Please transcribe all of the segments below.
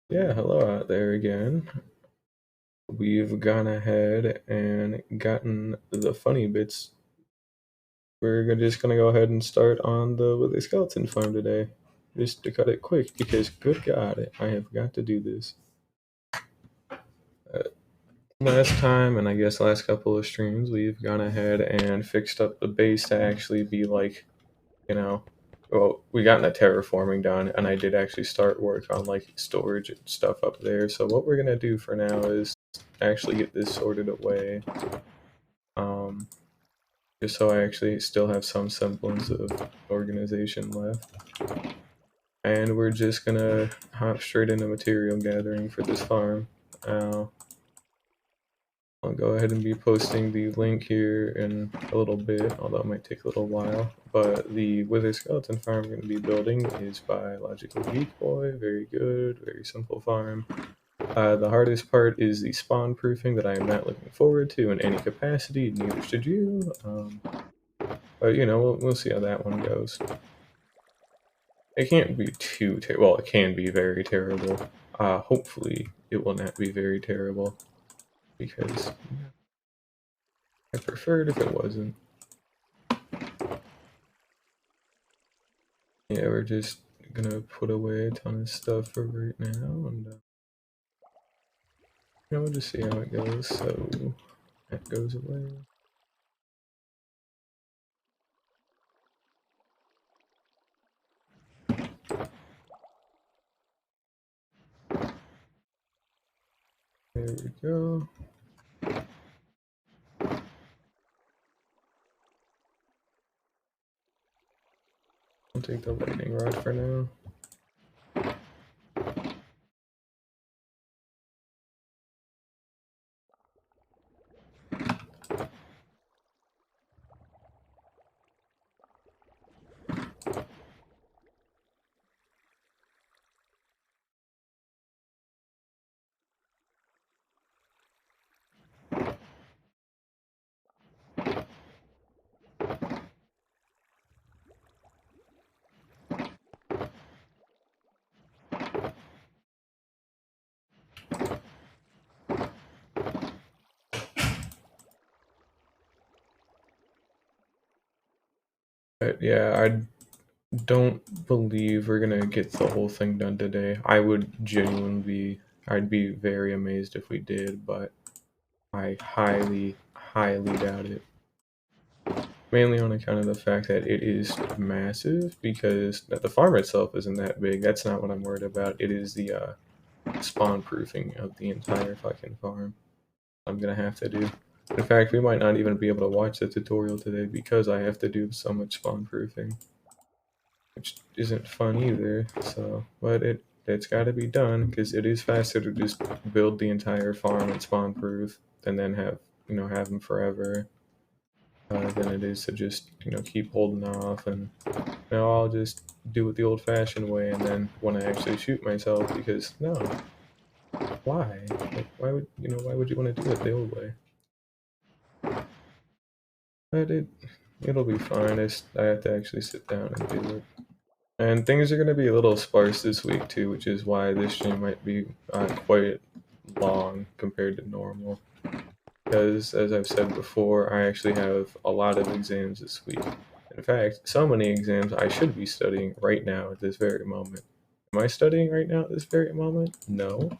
Yeah, hello out there again. We've gone ahead and gotten the funny bits. Just gonna go ahead and start on the Wither Skeleton farm today. Just to cut it quick, because good God, I have got to do this. Uh, Last time, and I guess last couple of streams, we've gone ahead and fixed up the base to actually be like, you know, well, we gotten the terraforming done, and I did actually start work on like storage and stuff up there. So what we're gonna do for now is actually get this sorted away. Um, just so I actually still have some semblance of organization left. And we're just gonna hop straight into material gathering for this farm. I'll go ahead and be posting the link here in a little bit, although it might take a little while. But the Wither Skeleton farm we're going to be building is by Logical Geek Boy. Very good, very simple farm. The hardest part is the spawn proofing that I am not looking forward to in any capacity, neither should you. But you know, we'll see how that one goes. It can't be too terrible. Well, it can be very terrible. Hopefully, it will not be very terrible because I preferred if it wasn't. Yeah, we're just gonna put away a ton of stuff for right now, and we'll just see how it goes. So that goes away. There we go. I'll take the lightning rod for now. But yeah, I don't believe we're gonna get the whole thing done today. I would genuinely I'd be very amazed if we did, but I highly, highly doubt it. Mainly on account of the fact that it is massive, because the farm itself isn't that big. That's not what I'm worried about. It is the spawn proofing of the entire fucking farm I'm gonna have to do. In fact, we might not even be able to watch the tutorial today because I have to do so much spawn proofing, which isn't fun either. So, but it's got to be done because it is faster to just build the entire farm and spawn proof and then have them forever than it is to just keep holding off. And I'll just do it the old-fashioned way, and then when I actually shoot myself, because no, why? Like, why would you want to do it the old way? But it'll be fine. I have to actually sit down and do it. And things are going to be a little sparse this week too, which is why this stream might be quite long compared to normal. Because, as I've said before, I actually have a lot of exams this week. In fact, so many exams I should be studying right now at this very moment. Am I studying right now at this very moment? No.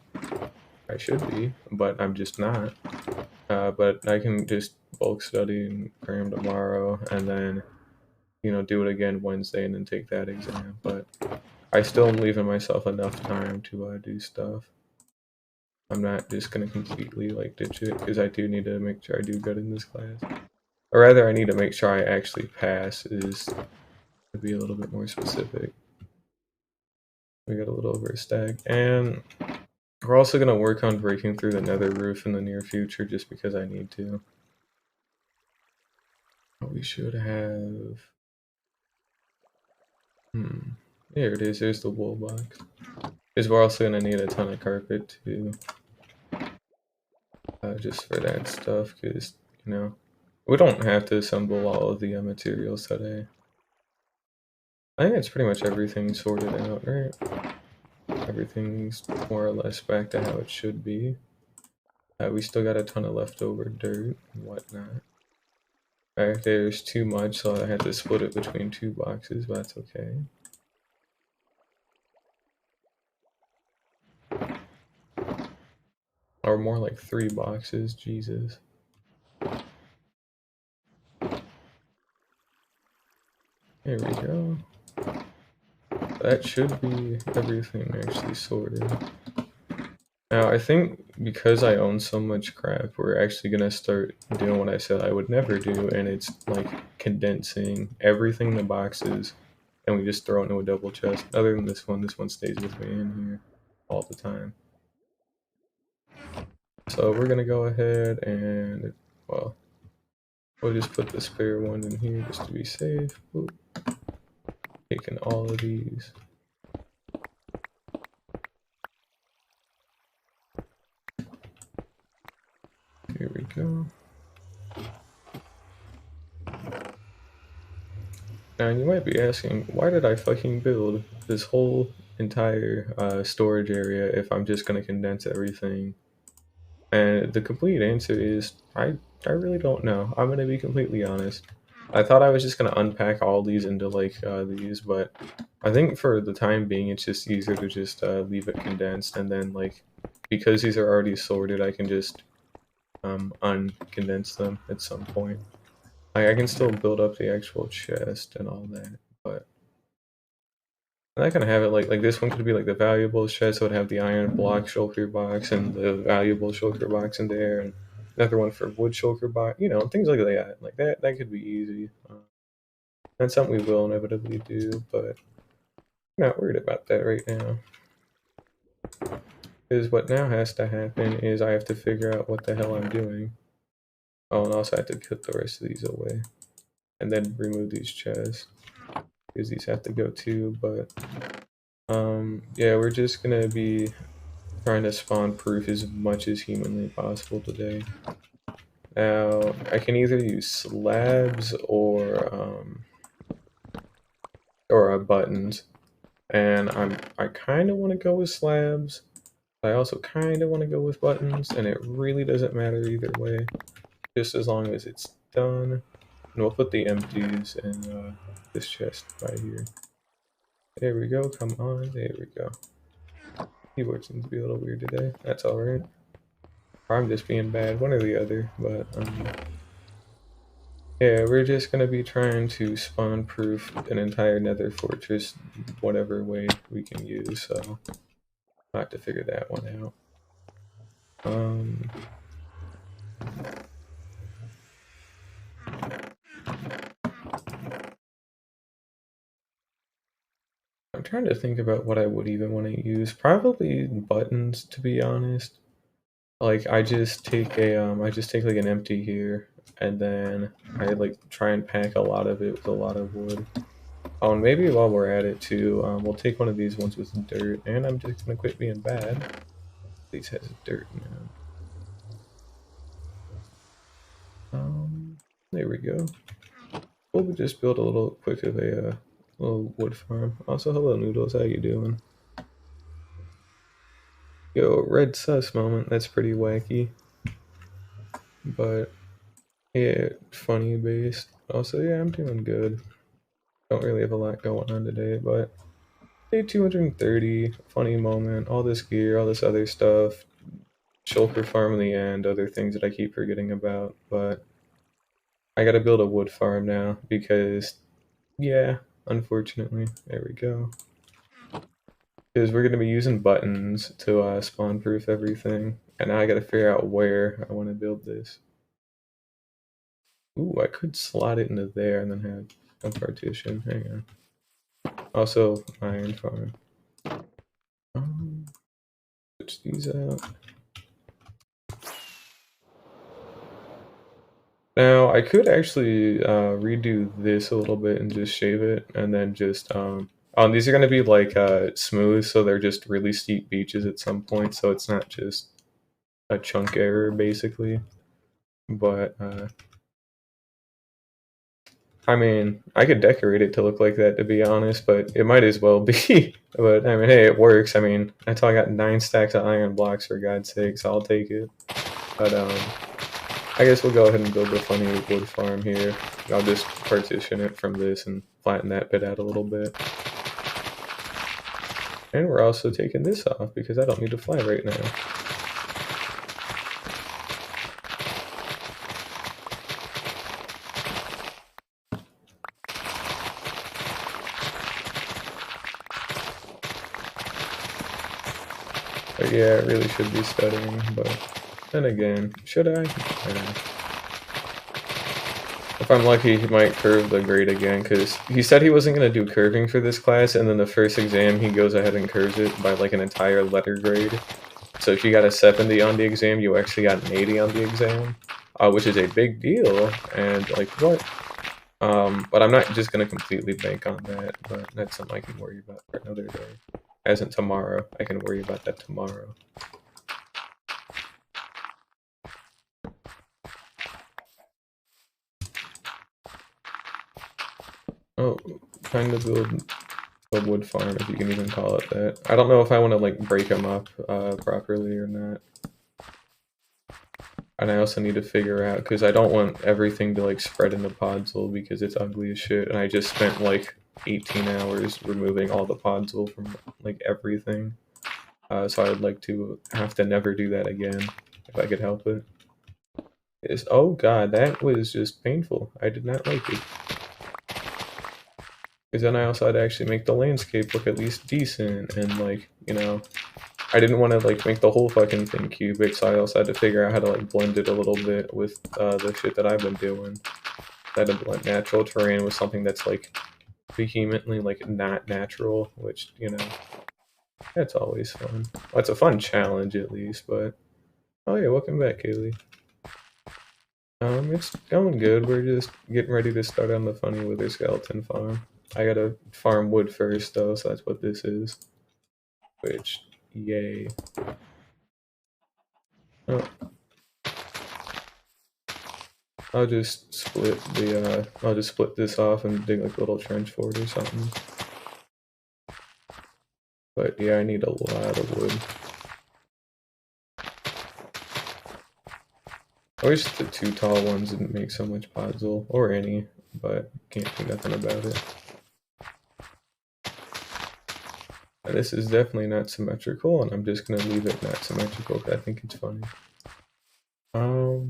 I should be, but I'm just not. But I can just bulk study and cram tomorrow, and then do it again Wednesday, and then take that exam. But I still am leaving myself enough time to do stuff. I'm not just gonna completely ditch it, because I do need to make sure I do good in this class. Or rather, I need to make sure I actually pass, is to be a little bit more specific. We got a little over a stack, and we're also gonna work on breaking through the nether roof in the near future, just because I need to. We should have. There it is. There's the wool box. Because we're also gonna need a ton of carpet too, just for that stuff. Because we don't have to assemble all of the materials today. I think it's pretty much everything sorted out, right? everything's more or less back to how it should be. We still got a ton of leftover dirt and whatnot. Back there's too much, so I had to split it between 2 boxes, but that's okay. Or more like 3 boxes, Jesus. There we go. That should be everything actually sorted. Now, I think because I own so much crap, we're actually gonna start doing what I said I would never do, and it's like condensing everything in the boxes, and we just throw it into a double chest. Other than this one stays with me in here all the time. So we're gonna go ahead and, well, we'll just put the spare one in here just to be safe. Oop. Taking all of these. Here we go. Now you might be asking, why did I fucking build this whole entire storage area if I'm just gonna condense everything? And the complete answer is, I really don't know. I'm gonna be completely honest. I thought I was just gonna unpack all these into like these, but I think for the time being, it's just easier to just leave it condensed, and then like because these are already sorted, I can just uncondense them at some point. I can still build up the actual chest and all that, but I kind of have it like this one could be like the valuable chest, so it'd have the iron block shulker box and the valuable shulker box in there, and another one for wood shulker box, you know, things like that. Like that could be easy. That's something we will inevitably do, but I'm not worried about that right now. Because what now has to happen is I have to figure out what the hell I'm doing. Oh, and also I have to put the rest of these away, and then remove these chests because these have to go too. But yeah, we're just gonna be trying to spawn proof as much as humanly possible today. Now, I can either use slabs or buttons, and I kind of want to go with slabs. I also kind of want to go with buttons, and it really doesn't matter either way, just as long as it's done. And we'll put the empties in this chest right here. There we go. Come on. There we go. Keyboard seems to be a little weird today. That's alright. Or I'm just being bad, one or the other, but yeah, we're just gonna be trying to spawn proof an entire nether fortress whatever way we can use, so I'll have to figure that one out. I'm trying to think about what I would even want to use. Probably buttons, to be honest. Like I just take like an empty here, and then I like try and pack a lot of it with a lot of wood. Oh, and maybe while we're at it too, we'll take one of these ones with dirt, and I'm just gonna quit being bad. These has dirt now. There we go. We'll just build a little quick of a little wood farm. Also, hello Noodles, how you doing? Yo, red sus moment. That's pretty wacky, but yeah, funny based. Also, yeah, I'm doing good. Don't really have a lot going on today, but day 230, funny moment, all this gear, all this other stuff, shulker farm in the end, other things that I keep forgetting about, but I gotta build a wood farm now because, yeah, unfortunately, there we go. Because we're gonna be using buttons to spawn proof everything, and now I gotta figure out where I want to build this. Ooh, I could slot it into there and then have a partition. Hang on. Also, iron farm. Switch these out. Now, I could actually redo this a little bit and just shave it, and then just these are gonna be like smooth, so they're just really steep beaches at some point, so it's not just a chunk error basically. But I mean, I could decorate it to look like that, to be honest, but it might as well be. But I mean, hey, it works. I mean, until I got 9 stacks of iron blocks, for God's sakes, I'll take it. But I guess we'll go ahead and build the funny wood farm here. I'll just partition it from this and flatten that bit out a little bit. And we're also taking this off because I don't need to fly right now. But yeah, I really should be studying, but then again, should I? If I'm lucky, he might curve the grade again, because he said he wasn't going to do curving for this class, and then the first exam he goes ahead and curves it by like an entire letter grade. So if you got a 70 on the exam, you actually got an 80 on the exam, which is a big deal, and like, what? But I'm not just going to completely bank on that, but that's something I can worry about for another day. As in tomorrow, I can worry about that tomorrow. Oh, time to build a wood farm, if you can even call it that. I don't know if I want to like break them up properly or not. And I also need to figure out, because I don't want everything to like spread into Podzol because it's ugly as shit, and I just spent like 18 hours removing all the Podzol from like everything. So I would like to have to never do that again, if I could help it. Oh god, that was just painful. I did not like it. Because then I also had to actually make the landscape look at least decent, and like, you know, I didn't want to like make the whole fucking thing cubic, so I also had to figure out how to like blend it a little bit with the shit that I've been doing. I had to blend natural terrain with something that's like vehemently like not natural, which, you know, that's always fun. Well, it's a fun challenge at least, but oh yeah, welcome back, Kaylee. It's going good. We're just getting ready to start on the funny wither skeleton farm. I gotta farm wood first though, so that's what this is. Which, yay. Oh, I'll just split the I'll just split this off and dig like a little trench for it or something. But yeah, I need a lot of wood. I wish the 2 tall ones didn't make so much Podzol, or any, but can't do nothing about it. And this is definitely not symmetrical, and I'm just gonna leave it not symmetrical because I think it's funny. I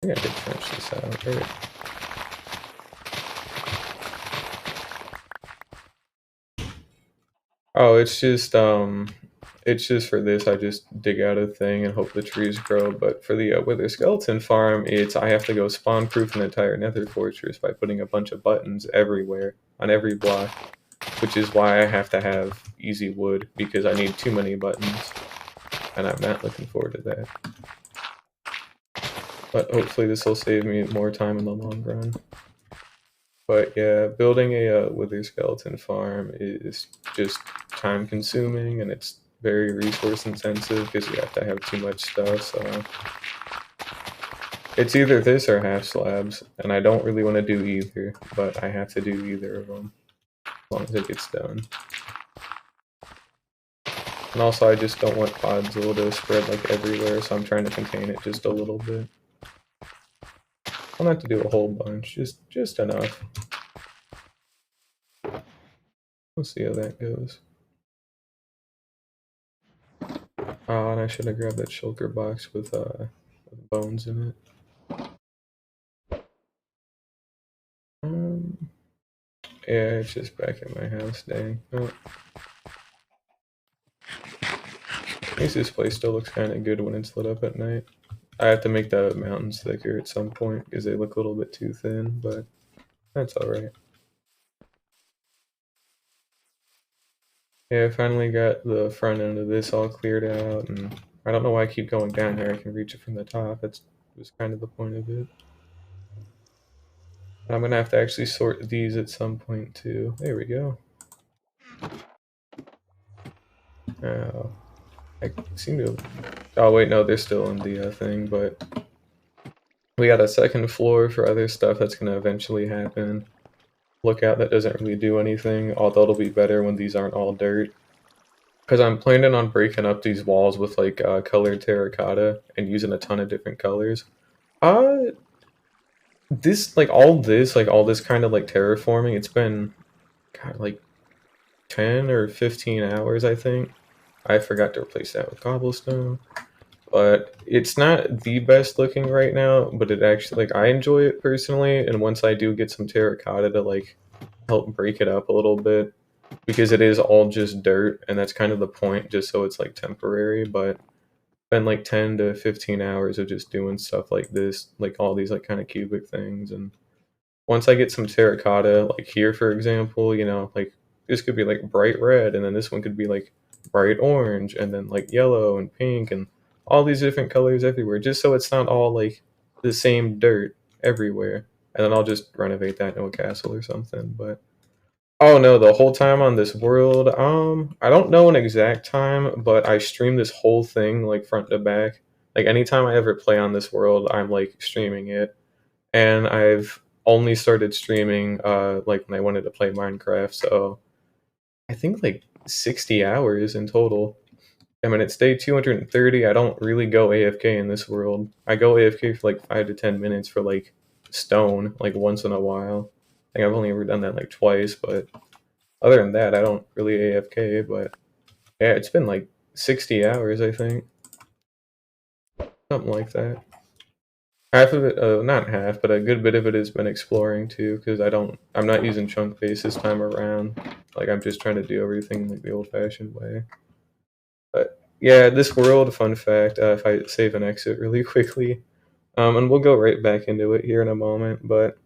gotta trench this out, right? Oh, it's just for this, I just dig out a thing and hope the trees grow, but for the wither skeleton farm, it's I have to go spawn proof an entire nether fortress by putting a bunch of buttons everywhere, on every block, which is why I have to have easy wood, because I need too many buttons, and I'm not looking forward to that. But hopefully this will save me more time in the long run. But yeah, building a wither skeleton farm is just time consuming, and it's very resource intensive because you have to have too much stuff, so it's either this or half slabs, and I don't really want to do either, but I have to do either of them as long as it gets done. And also I just don't want Podzol to spread like everywhere, so I'm trying to contain it just a little bit. I'll not have to do a whole bunch, just enough. We'll see how that goes. Oh, and I should have grabbed that shulker box with bones in it. Yeah, it's just back at my house, dang. Oh. At least this place still looks kind of good when it's lit up at night. I have to make the mountains thicker at some point because they look a little bit too thin, but that's alright. Yeah, I finally got the front end of this all cleared out, and I don't know why I keep going down here. I can reach it from the top. That was kind of the point of it. I'm gonna have to actually sort these at some point too. There we go. Oh, I seem to. Oh wait, no, they're still in the thing, but We got a second floor for other stuff that's gonna eventually happen. Lookout that doesn't really do anything, although it'll be better when these aren't all dirt. Because I'm planning on breaking up these walls with like colored terracotta and using a ton of different colors. Uh, all this kind of like terraforming, it's been, God, like 10 or 15 hours, I think. I forgot to replace that with cobblestone. But it's not the best looking right now, but it actually, like, I enjoy it personally, and once I do get some terracotta to, like, help break it up a little bit, because it is all just dirt, and that's kind of the point, just so it's, like, temporary, but been, like, 10 to 15 hours of just doing stuff like this, like, all these, like, kind of cubic things, and once I get some terracotta, like here, for example, like, this could be, like, bright red, and then this one could be, like, bright orange, and then, like, yellow and pink, and all these different colors everywhere, just so it's not all, like, the same dirt everywhere. And then I'll just renovate that into a castle or something, but oh no, the whole time on this world, I don't know an exact time, but I stream this whole thing, like, front to back. Like, anytime I ever play on this world, I'm, like, streaming it, and I've only started streaming like when I wanted to play Minecraft, so I think like 60 hours in total. I mean, it's day 230. I don't really go AFK in this world. I go AFK for like 5 to 10 minutes for like stone, like once in a while. I think I've only ever done that like twice, but other than that, I don't really AFK. But yeah, it's been like 60 hours, I think, something like that. Half of it, not half, but a good bit of it has been exploring too, because I'm not using chunk base this time around. Like, I'm just trying to do everything like the old-fashioned way. But yeah, this world, fun fact, if I save and exit really quickly, and we'll go right back into it here in a moment, but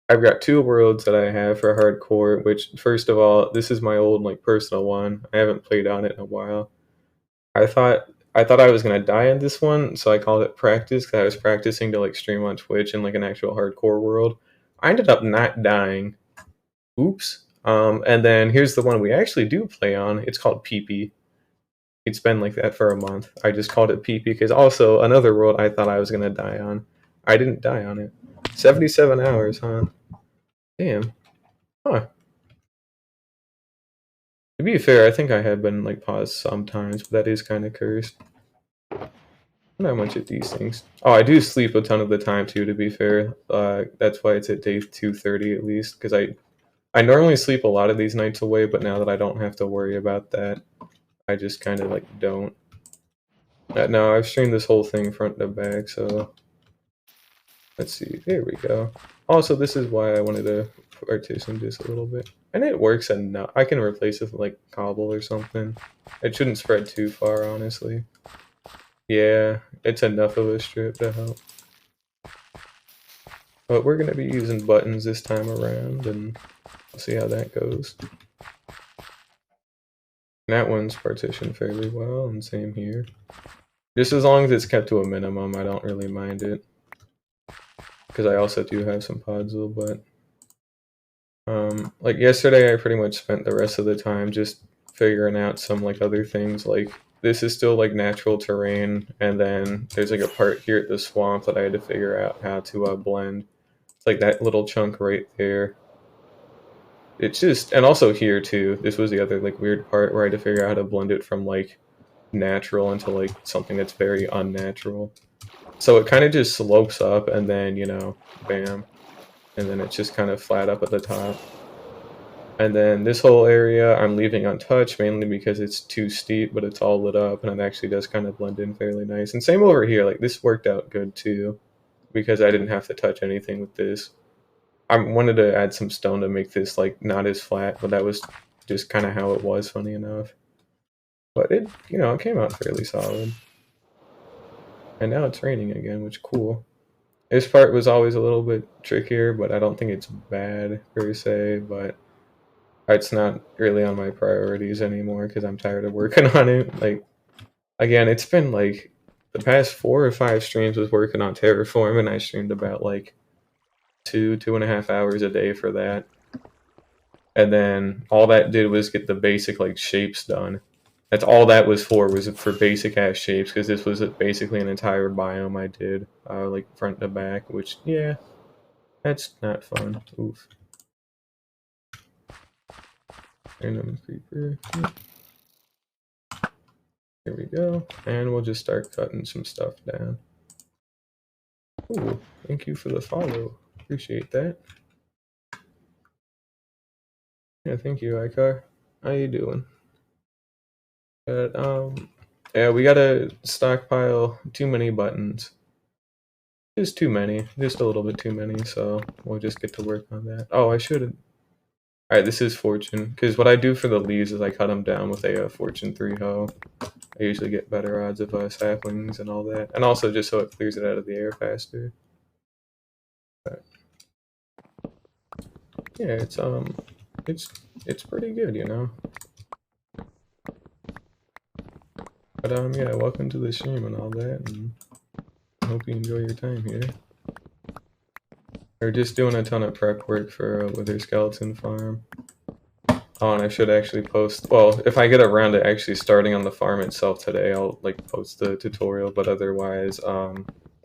I've got two worlds that I have for hardcore, which, first of all, this is my old, like, personal one. I haven't played on it in a while. I thought I thought I was gonna die in this one, so I called it practice because I was practicing to like stream on Twitch in like an actual hardcore world. I ended up not dying. Oops. And then here's the one we actually do play on. It's called PP. It's been like that for a month. I just called it PP because also another world I thought I was gonna die on. I didn't die on it. 77 hours, huh? Damn. Huh. To be fair, I think I have been like paused sometimes, but that is kind of cursed. Not much of these things. Oh, I do sleep a ton of the time too. To be fair, that's why it's at day 230 at least. Because I normally sleep a lot of these nights away, but now that I don't have to worry about that, I just kind of like don't. No, I've streamed this whole thing front to back, so let's see. There we go. Also, this is why I wanted to partition just a little bit, and it works enough. I can replace it with like cobble or something. It shouldn't spread too far, honestly. Yeah, it's enough of a strip to help. But we're going to be using buttons this time around, and we'll see how that goes. That one's partitioned fairly well, and same here. Just as long as it's kept to a minimum, I don't really mind it. Because I also do have some podzol, but... like yesterday, I pretty much spent the rest of the time just figuring out some like other things, like this is still like natural terrain, and then there's like a part here at the swamp that I had to figure out how to blend. It's like that little chunk right there. It's just, and also here too, this was the other like weird part where I had to figure out how to blend it from like natural into like something that's very unnatural. So it kind of just slopes up and then, bam. And then it's just kind of flat up at the top. And then this whole area I'm leaving untouched mainly because it's too steep, but it's all lit up and it actually does kind of blend in fairly nice. And same over here, like this worked out good too because I didn't have to touch anything with this. I wanted to add some stone to make this like not as flat, but that was just kind of how it was, funny enough. But it came out fairly solid. And now it's raining again, which is cool. This part was always a little bit trickier, but I don't think it's bad per se, but it's not really on my priorities anymore because I'm tired of working on it. Like, again, it's been like the past 4 or 5 streams was working on Terraform, and I streamed about like 2.5 hours a day for that. And then all that did was get the basic like shapes done. That's all that was for basic ass shapes, because this was basically an entire biome I did, like front to back, which, yeah, that's not fun. Oof. Random creeper. Here we go. And we'll just start cutting some stuff down. Ooh, thank you for the follow. Appreciate that. Yeah, thank you, Icar. How you doing? But, yeah, we gotta stockpile too many buttons. Just too many. Just a little bit too many, so we'll just get to work on that. Oh, I should have... Alright, this is Fortune, because what I do for the leaves is I cut them down with a Fortune 3 hoe. I usually get better odds of saplings and all that. And also just so it clears it out of the air faster. But, yeah, it's pretty good, you know? But, yeah, welcome to the stream and all that, and I hope you enjoy your time here. We're just doing a ton of prep work for a Wither Skeleton farm. Oh, and I should actually post, well, if I get around to actually starting on the farm itself today, I'll, like, post the tutorial, but otherwise,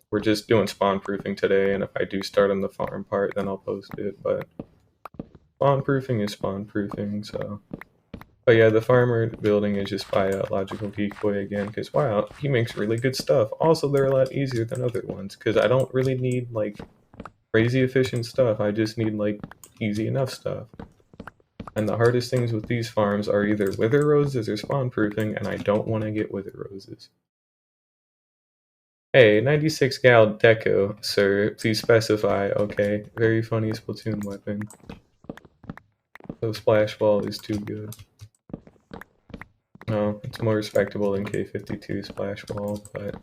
we're just doing spawn proofing today, and if I do start on the farm part, then I'll post it, but spawn proofing is spawn proofing, so... But yeah, the farmer building is just by Logical Decoy again, because wow, he makes really good stuff. Also, they're a lot easier than other ones, because I don't really need, like, crazy efficient stuff, I just need, like, easy enough stuff. And the hardest things with these farms are either wither roses or spawn proofing, and I don't want to get wither roses. Hey, 96 gal deco, sir. Please specify. Okay, very funny Splatoon weapon. So splash ball is too good. No, it's more respectable than K52 splash ball, but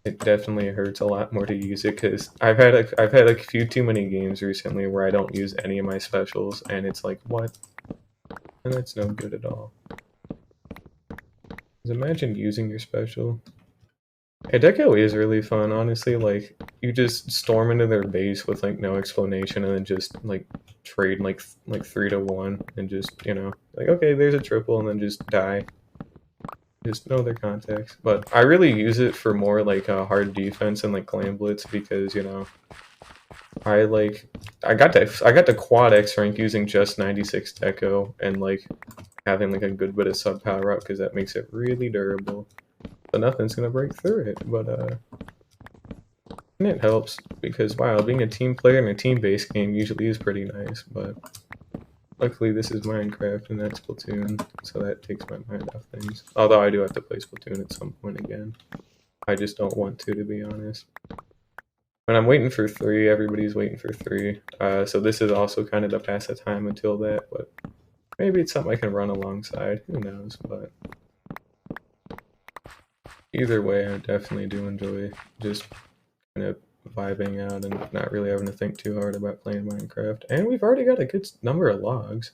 it definitely hurts a lot more to use it because I've had a few too many games recently where I don't use any of my specials, and it's like, what? And that's no good at all. Just imagine using your special. Hey, Deco is really fun, honestly. Like, you just storm into their base with like no explanation, and then just like trade like 3-to-1, and just, you know, like, okay, there's a triple, and then just die. Just know their context. But I really use it for more like hard defense and like clan blitz, because, you know, I got to quad X rank using just 96 Deco, and like having like a good bit of sub power up, because that makes it really durable. So nothing's gonna break through it, but and it helps because, wow, being a team player in a team-based game usually is pretty nice, but luckily this is Minecraft and that's Splatoon, so that takes my mind off things. Although I do have to play Splatoon at some point again. I just don't want to be honest. When I'm waiting for 3, everybody's waiting for 3, so this is also kind of to pass the time until that, but maybe it's something I can run alongside, who knows, but... Either way, I definitely do enjoy just kind of vibing out and not really having to think too hard about playing Minecraft. And we've already got a good number of logs.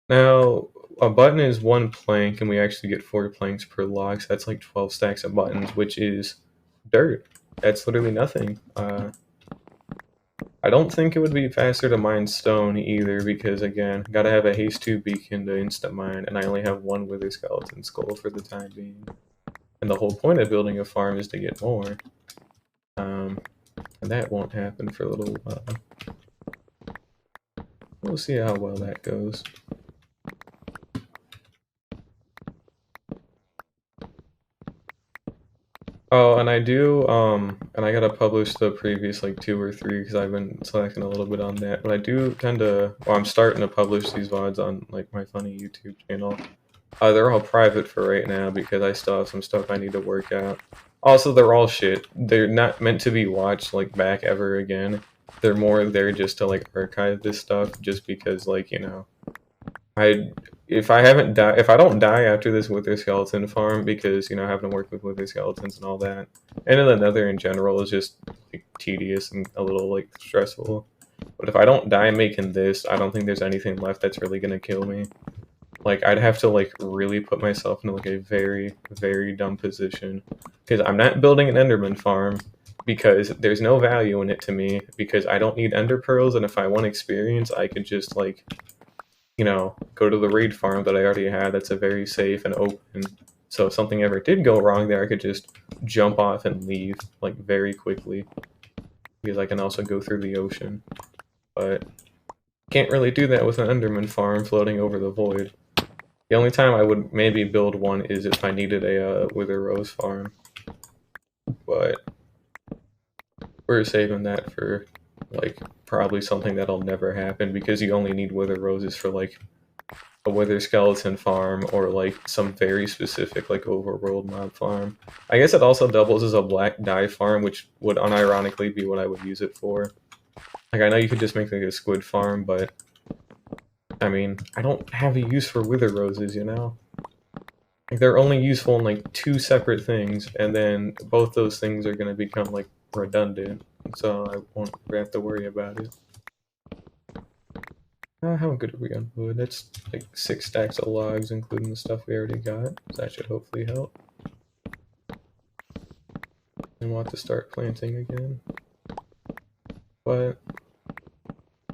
Now, a button is 1 plank, and we actually get 4 planks per log, so that's like 12 stacks of buttons, which is dirt. That's literally nothing. I don't think it would be faster to mine stone either, because again, gotta have a haste 2 beacon to instant mine, and I only have 1 wither skeleton skull for the time being. And the whole point of building a farm is to get more. And that won't happen for a little while. We'll see how well that goes. Oh, and I do, and I gotta publish the previous like 2 or 3 because I've been slacking a little bit on that. But I do kinda, well, I'm starting to publish these VODs on like my funny YouTube channel. They're all private for right now because I still have some stuff I need to work out. Also, they're all shit. They're not meant to be watched like back ever again. They're more there just to like archive this stuff, just because, like, you know, if I don't die after this Wither Skeleton farm, because, you know, having to work with Wither Skeletons and all that, and in the Nether in general is just like tedious and a little like stressful. But if I don't die making this, I don't think there's anything left that's really gonna kill me. Like, I'd have to, like, really put myself into, like, a very, very dumb position. Because I'm not building an Enderman farm, because there's no value in it to me, because I don't need Ender Pearls, and if I want experience, I could just, like, you know, go to the raid farm that I already had that's a very safe and open. So if something ever did go wrong there, I could just jump off and leave, like, very quickly. Because I can also go through the ocean. But can't really do that with an Enderman farm floating over the void. The only time I would maybe build one is if I needed a Wither Rose farm. But we're saving that for, like, probably something that'll never happen, because you only need Wither Roses for, like, a Wither Skeleton farm or, like, some very specific, like, overworld mob farm. I guess it also doubles as a black dye farm, which would unironically be what I would use it for. Like, I know you could just make, like, a squid farm, but I mean, I don't have a use for Wither Roses, you know? Like, they're only useful in, like, 2 separate things, and then both those things are gonna become, like, redundant, so I won't have to worry about it. How good are we on wood? That's, like, 6 stacks of logs, including the stuff we already got, so that should hopefully help. And we'll have to start planting again. But,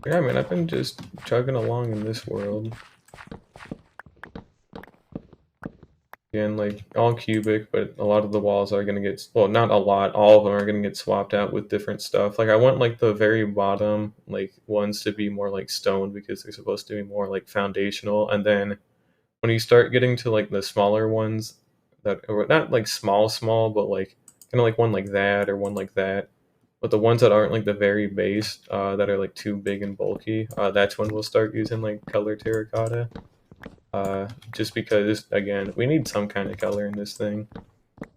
yeah, man, I've been just chugging along in this world. Again, like, all cubic, but a lot of the walls are gonna get, well, not a lot, all of them are gonna get swapped out with different stuff. Like, I want, like, the very bottom, like, ones to be more like stone, because they're supposed to be more, like, foundational, and then when you start getting to, like, the smaller ones, that are not, like, small, but, like, kinda like one like that, or one like that, but the ones that aren't, like, the very base, that are, like, too big and bulky, that's when we'll start using, like, color terracotta. Just because, again, we need some kind of color in this thing.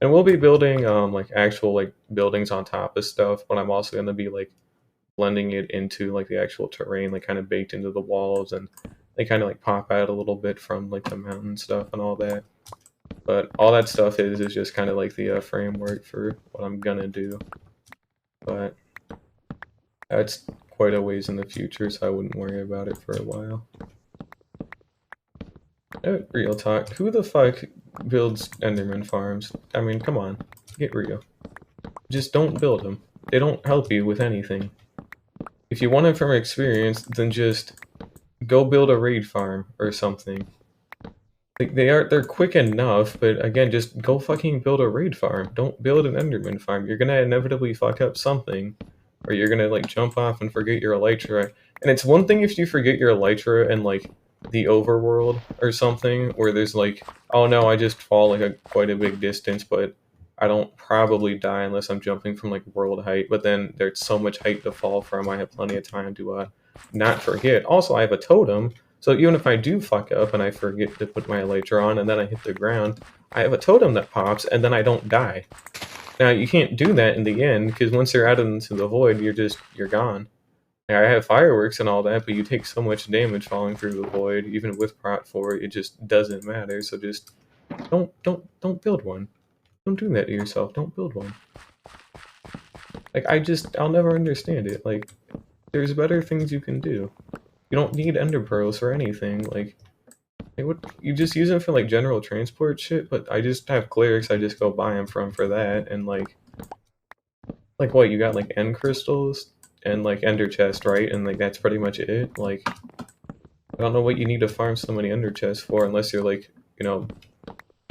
And we'll be building, like, actual, like, buildings on top of stuff, but I'm also gonna be, like, blending it into, like, the actual terrain, like, kind of baked into the walls, and they kind of, like, pop out a little bit from, like, the mountain stuff and all that. But all that stuff is just kind of like the framework for what I'm gonna do. But that's quite a ways in the future, so I wouldn't worry about it for a while. Real talk, who the fuck builds Enderman farms? I mean, come on, get real. Just don't build them. They don't help you with anything. If you want it from experience, then just go build a raid farm or something. Like, they're quick enough, but again, just go fucking build a raid farm. Don't build an Enderman farm. You're gonna inevitably fuck up something, or you're gonna, like, jump off and forget your elytra. And it's one thing if you forget your elytra and, like, the overworld or something, where there's like, oh no, I just fall, like, quite a big distance, but I don't probably die unless I'm jumping from, like, world height. But then there's so much height to fall from, I have plenty of time to not forget. Also, I have a totem, so even if I do fuck up and I forget to put my elytra on and then I hit the ground, I have a totem that pops and then I don't die. Now, you can't do that in the end, because once you're out into the void, you're gone. I have fireworks and all that, but you take so much damage falling through the void, even with Prot 4, it just doesn't matter. So just don't build one. Don't do that to yourself. Don't build one. Like, I'll never understand it. Like, there's better things you can do. You don't need ender pearls for anything. Like, you just use them for, like, general transport shit, but I just have clerics I just go buy them from for that, and like what, you got, like, end crystals and, like, ender chest, right? And, like, that's pretty much it. Like, I don't know what you need to farm so many ender chests for, unless you're, like, you know,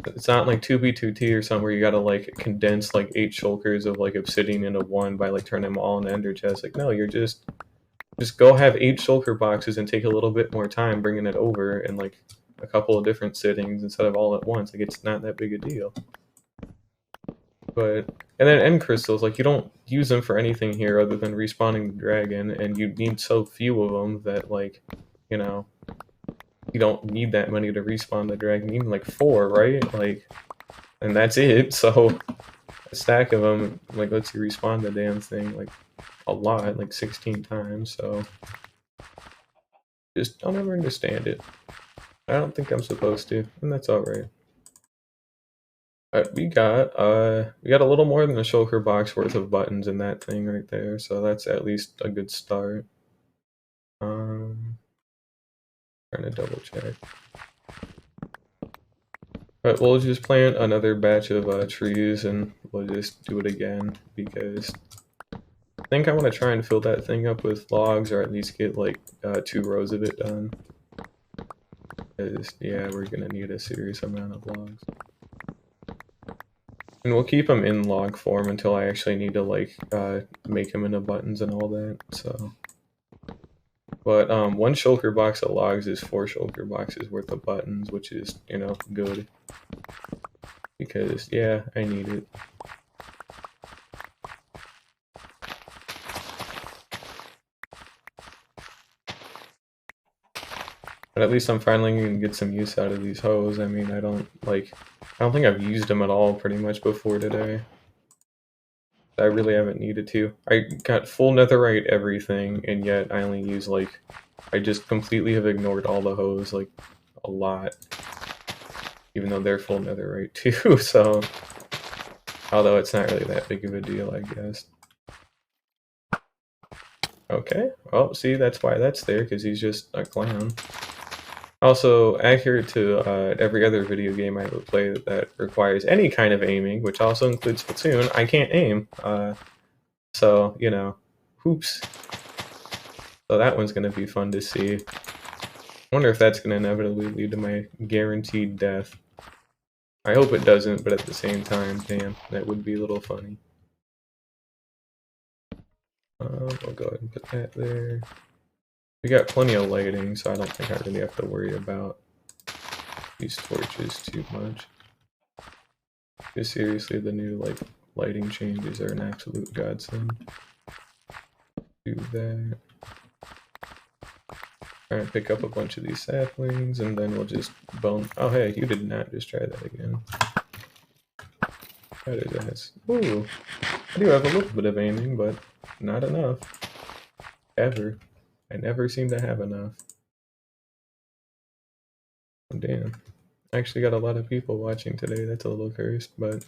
it's not like 2B2T or something where you gotta, like, condense, like, 8 shulkers of, like, obsidian into one by, like, turning them all into ender chests. Like, no, you're just go have 8 shulker boxes and take a little bit more time bringing it over in, like, a couple of different sittings instead of all at once. Like, it's not that big a deal. But, and then end crystals, like, you don't use them for anything here other than respawning the dragon, and you need so few of them that, like, you know, you don't need that many to respawn the dragon. You need, like, 4, right? Like, and that's it. So a stack of them, like, lets you respawn the damn thing, like, a lot, like 16 times. So just, I'll never understand it. I don't think I'm supposed to, and that's alright. We got a little more than a shulker box worth of buttons in that thing right there, so that's at least a good start. Trying to double check. But we'll just plant another batch of trees and we'll just do it again, because I think I want to try and fill that thing up with logs, or at least get, like, 2 rows of it done. Because, yeah, we're gonna need a serious amount of logs. And we'll keep them in log form until I actually need to, like, make them into buttons and all that, so. But, one shulker box of logs is 4 shulker boxes worth of buttons, which is, you know, good. Because, yeah, I need it. But at least I'm finally gonna get some use out of these hoes. I mean, I don't think I've used them at all pretty much before today. I really haven't needed to. I got full netherite everything, and yet I only use, like, I just completely have ignored all the hoes, like, a lot. Even though they're full netherite too, so. Although it's not really that big of a deal, I guess. Okay, well, see, that's why that's there, because he's just a clown. Also, accurate to every other video game I ever play that requires any kind of aiming, which also includes Splatoon, I can't aim. So, you know, hoops. So that one's going to be fun to see. I wonder if that's going to inevitably lead to my guaranteed death. I hope it doesn't, but at the same time, damn, that would be a little funny. I'll go ahead and put that there. We got plenty of lighting, so I don't think I really have to worry about these torches too much. Because seriously, the new like lighting changes are an absolute godsend. Do that. Alright, pick up a bunch of these saplings, and then we'll just bone. Oh hey, you did not just try that again. That is ass. Ooh, I do have a little bit of aiming, but not enough. Ever. I never seem to have enough. Oh, damn. I actually got a lot of people watching today. That's a little cursed, but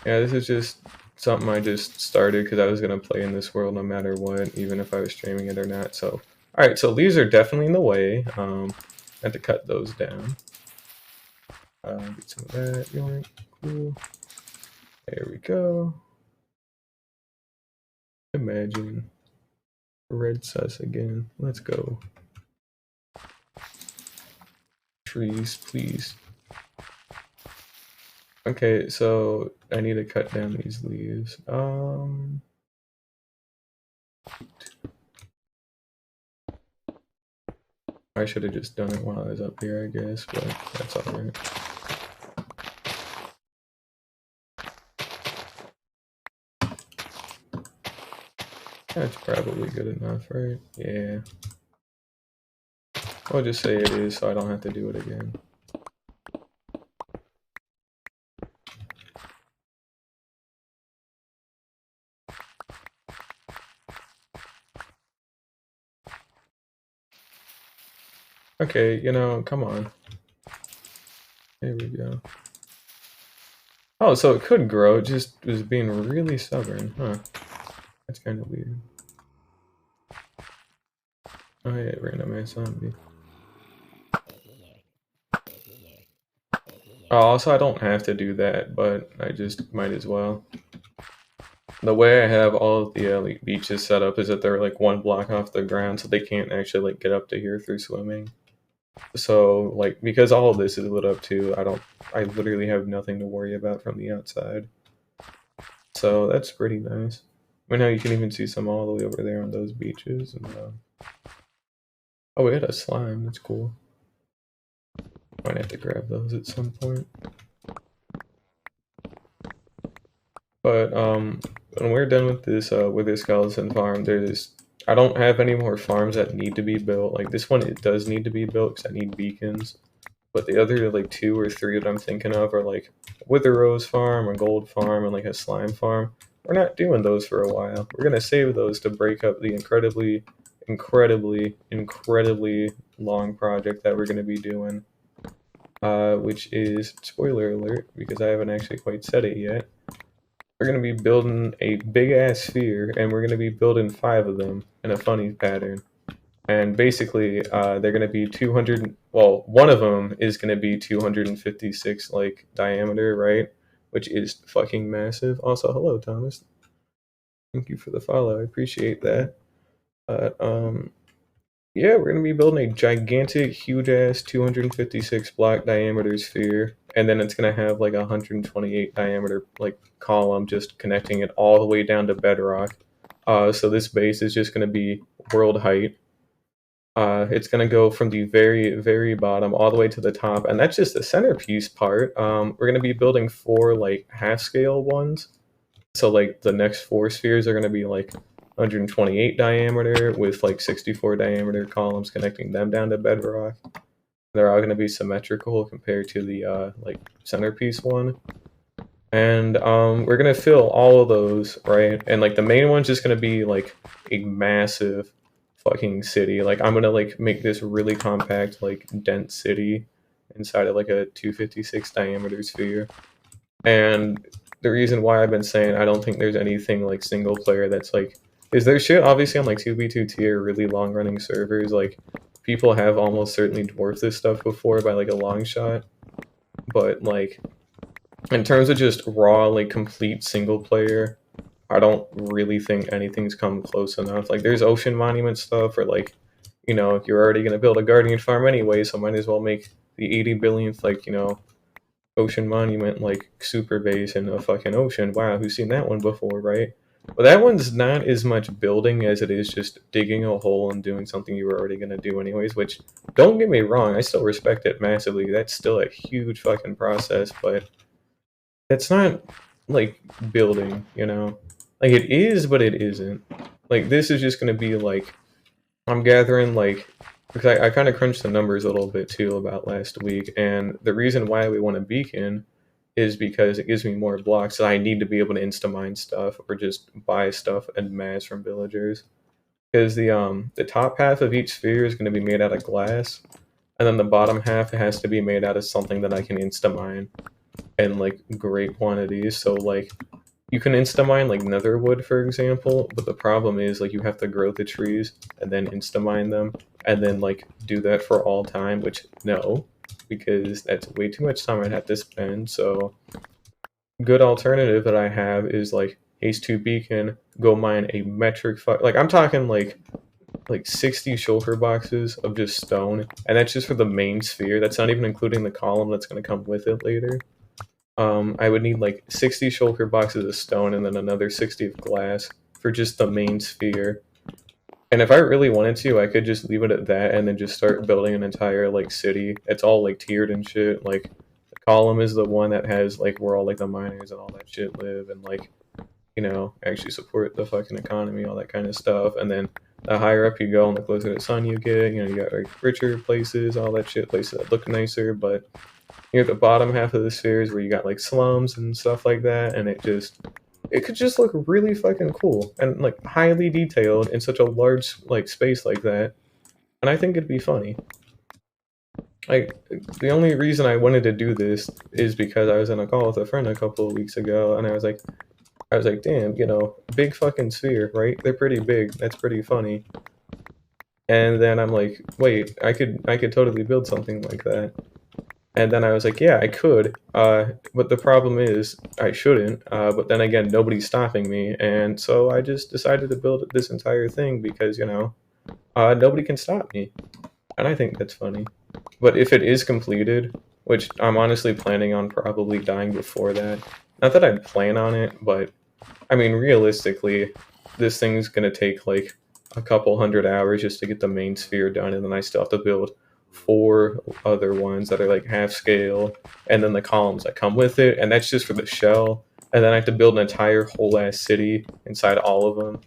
yeah, this is just something I just started because I was going to play in this world no matter what, even if I was streaming it or not. So, alright, so these are definitely in the way. I have to cut those down. Get some of that going. Cool. There we go. Imagine. Red sus again. Let's go. Trees, please. Okay, so I need to cut down these leaves. I should have just done it while I was up here, I guess, but that's alright. That's probably good enough, right? Yeah. I'll just say it is so I don't have to do it again. Okay, you know, come on. There we go. Oh, so it could grow, it just was being really stubborn, huh? That's kind of weird. Oh yeah, random ass zombie. Oh, also I don't have to do that, but I just might as well. The way I have all of the elite beaches set up is that they're like 1 block off the ground, so they can't actually like get up to here through swimming. So like because all of this is lit up too, I literally have nothing to worry about from the outside. So that's pretty nice. I mean, now you can even see some all the way over there on those beaches. And, oh, we had a slime. That's cool. Might have to grab those at some point. But when we're done with this Wither Skeleton farm, I don't have any more farms that need to be built. Like this one, it does need to be built because I need beacons. But the other like 2 or 3 that I'm thinking of are like Wither Rose farm, a gold farm, and like a slime farm. We're not doing those for a while. We're gonna save those to break up the incredibly long project that we're gonna be doing. Which is, spoiler alert, because I haven't actually quite said it yet. We're going to be building a big ass sphere, and we're going to be building 5 of them in a funny pattern. And basically, they're going to be 200. Well, one of them is going to be 256 like diameter, right? Which is fucking massive. Also, hello, Thomas. Thank you for the follow. I appreciate that. Yeah, we're gonna be building a gigantic, huge-ass 256 block diameter sphere, and then it's gonna have like a 128 diameter like column just connecting it all the way down to bedrock. So this base is just gonna be world height. It's gonna go from the very, very bottom all the way to the top, and that's just the centerpiece part. We're gonna be building 4 like half-scale ones. So like the next 4 spheres are gonna be like 128 diameter with like 64 diameter columns connecting them down to bedrock. They're all gonna be symmetrical compared to the like centerpiece one. And we're gonna fill all of those, right? And like the main one's just gonna be like a massive fucking city. Like I'm gonna like make this really compact, like dense city inside of like a 256 diameter sphere. And the reason why I've been saying I don't think there's anything like single player that's like is there shit obviously on like 2v2 tier really long running servers, like people have almost certainly dwarfed this stuff before by like a long shot. But like in terms of just raw, like complete single player, I don't really think anything's come close enough. Like there's ocean monument stuff, or like, you know, you're already gonna build a guardian farm anyway, so might as well make the 80 billionth, like, you know, ocean monument like super base in a fucking ocean. Wow, who's seen that one before, right? But that one's not as much building as it is just digging a hole and doing something you were already gonna do anyways, which don't get me wrong, I still respect it massively. That's still a huge fucking process, but it's not like building, you know? Like it is, but it isn't. Like this is just gonna be like I'm gathering like because I kind of crunched the numbers a little bit too about last week, and the reason why we want a beacon is because it gives me more blocks. So I need to be able to insta mine stuff or just buy stuff en masse from villagers. Because the top half of each sphere is going to be made out of glass, and then the bottom half has to be made out of something that I can insta mine in like great quantities. So like you can insta mine like netherwood, for example, but the problem is like you have to grow the trees and then insta mine them and then like do that for all time, which no, because that's way too much time I'd have to spend. So good alternative that I have is like Haste 2 Beacon, go mine a metric like I'm talking like 60 shulker boxes of just stone, and that's just for the main sphere. That's not even including the column that's gonna come with it later. I would need like 60 shulker boxes of stone and then another 60 of glass for just the main sphere. And if I really wanted to, I could just leave it at that and then just start building an entire like city. It's all like tiered and shit. Like the column is the one that has like where all like the miners and all that shit live and like, you know, actually support the fucking economy, all that kind of stuff. And then the higher up you go and the closer to the sun you get, you know, you got like richer places, all that shit, places that look nicer, but you have the bottom half of the spheres where you got like slums and stuff like that, and it could just look really fucking cool and like highly detailed in such a large like space like that. And I think it'd be funny. Like the only reason I wanted to do this is because I was in a call with a friend a couple of weeks ago, and I was like, damn, you know, big fucking sphere, right? They're pretty big. That's pretty funny. And then I'm like, wait, I could totally build something like that. And then I was like, yeah, I could, but the problem is I shouldn't. But then again, nobody's stopping me, and so I just decided to build this entire thing because you know nobody can stop me, and I think that's funny. But if it is completed, which I'm honestly planning on probably dying before that, not that I'd plan on it, but I mean realistically, this thing's gonna take like a couple hundred hours just to get the main sphere done, and then I still have to build 4 other ones that are like half scale, and then the columns that come with it, and that's just for the shell. And then I have to build an entire whole ass city inside all of them.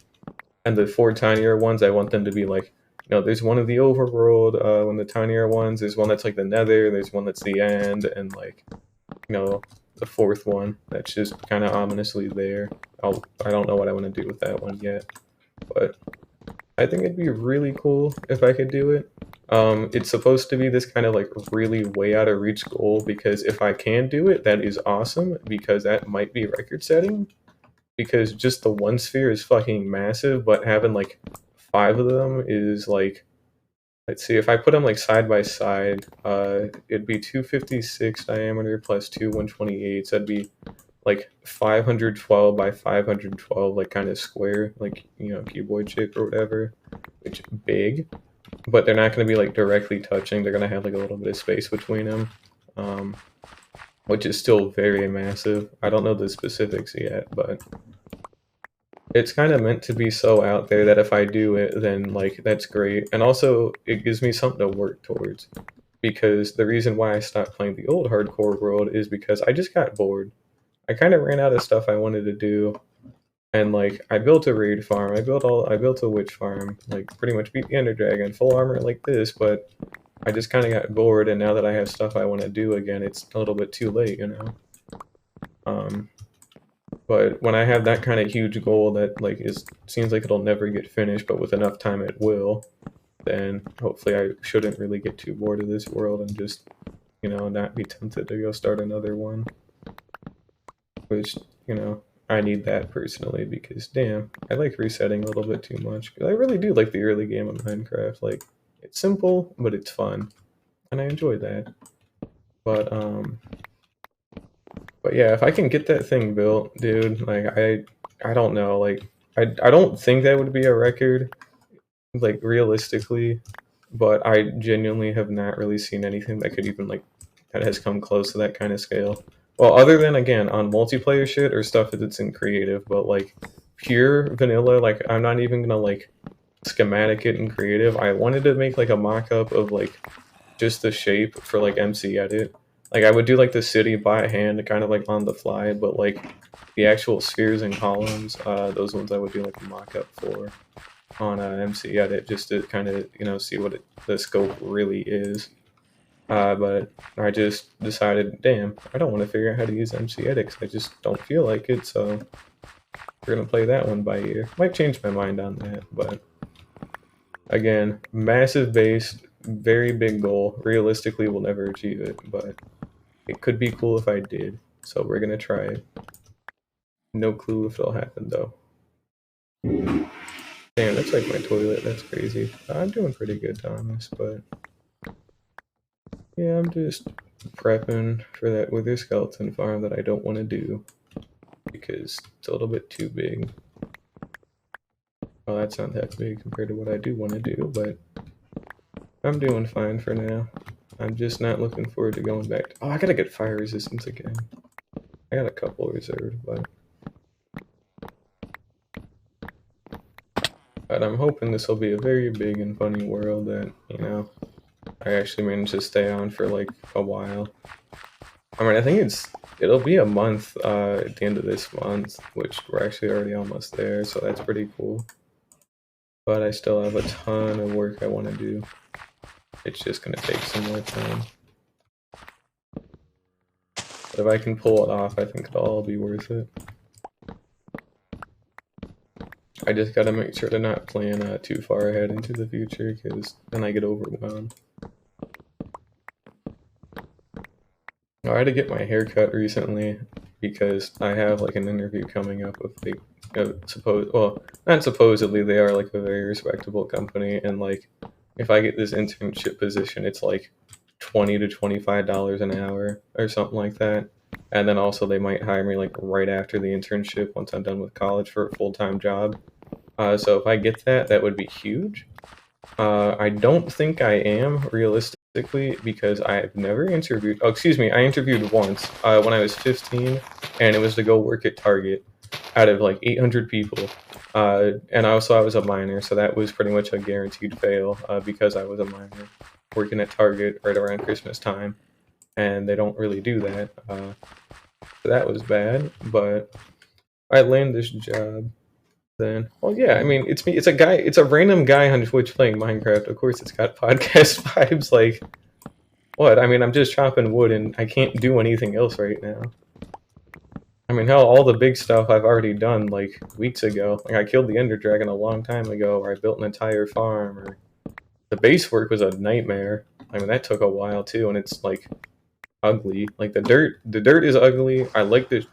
And the 4 tinier ones, I want them to be like, you know, there's one of the overworld, one of the tinier ones, there's one that's like the nether, there's one that's the end, and like, you know, the 4th one that's just kind of ominously there. I don't know what I want to do with that one yet, but I think it'd be really cool if I could do it. It's supposed to be this kind of like really way out of reach goal because if I can do it, that is awesome because that might be record setting. Because just the one sphere is fucking massive, but having like 5 of them is like, let's see, if I put them like side by side, it'd be 256 diameter plus 2 128s. That'd be like 512 by 512, like kind of square, like, you know, cuboid shape or whatever, which big. but they're not going to be like directly touching. They're going to have like a little bit of space between them, which is still very massive. I don't know the specifics yet, but it's kind of meant to be so out there that if I do it, then like that's great. And also, it gives me something to work towards. Because the reason why I stopped playing the old hardcore world is because I just got bored. I kind of ran out of stuff I wanted to do, and like I built a raid farm, I built a witch farm, like pretty much beat the Ender Dragon, full armor like this, but I just kind of got bored, and now that I have stuff I want to do again, it's a little bit too late, you know. Um, but when I have that kind of huge goal that like is seems like it'll never get finished, but with enough time it will, then hopefully I shouldn't really get too bored of this world and just, you know, not be tempted to go start another one. Which, you know, I need that personally because damn, I like resetting a little bit too much. I really do like the early game of Minecraft. Like, it's simple, but it's fun, and I enjoy that. But but yeah, if I can get that thing built, dude, like I don't know, like I don't think that would be a record, like realistically, but I genuinely have not really seen anything that could even like that has come close to that kind of scale. Well, other than again on multiplayer shit or stuff that's in creative, but like pure vanilla, like I'm not even gonna like schematic it in creative. I wanted to make like a mock-up of like just the shape for like MC Edit. Like I would do like the city by hand, kind of like on the fly, but like the actual spheres and columns, those ones I would do like a mock-up for on MC Edit just to kind of, you know, see what the scope really is. But I just decided, damn, I don't want to figure out how to use MC Edit 'cause I just don't feel like it, so we're gonna play that one by ear. Might change my mind on that, but again, massive base, very big goal. Realistically, we'll never achieve it, but it could be cool if I did. So we're gonna try it. No clue if it'll happen though. Damn, that's like my toilet. That's crazy. I'm doing pretty good, Thomas, but yeah, I'm just prepping for that wither skeleton farm that I don't want to do because it's a little bit too big. Well, that's not that big compared to what I do want to do, but I'm doing fine for now. I'm just not looking forward to going back. Oh, I gotta get fire resistance again. I got a couple reserved, but I'm hoping this will be a very big and funny world that, you know, I actually managed to stay on for like a while. I mean, I think it'll be a month at the end of this month, which we're actually already almost there, so that's pretty cool. But I still have a ton of work I want to do. It's just gonna take some more time. But if I can pull it off, I think it'll all be worth it. I just gotta make sure to not plan too far ahead into the future, because then I get overwhelmed. I had to get my hair cut recently because I have like an interview coming up with like not supposedly, they are like a very respectable company, and like if I get this internship position, it's like $20 to $25 an hour or something like that. And then also they might hire me like right after the internship once I'm done with college for a full-time job. So if I get that, that would be huge. I don't think I am realistically because I've never interviewed. Oh, excuse me, I interviewed once when I was 15, and it was to go work at Target out of like 800 people. And also I was a minor, so that was pretty much a guaranteed fail because I was a minor working at Target right around Christmas time, and they don't really do that. So that was bad, but I landed this job. Then, well, yeah, I mean, it's me. It's a guy. It's a random guy on Twitch playing Minecraft. Of course, it's got podcast vibes. Like, what? I mean, I'm just chopping wood, and I can't do anything else right now. I mean, hell, all the big stuff I've already done like weeks ago. Like, I killed the Ender Dragon a long time ago, or I built an entire farm, or the base work was a nightmare. I mean, that took a while too, and it's like ugly. Like the dirt is ugly. I like the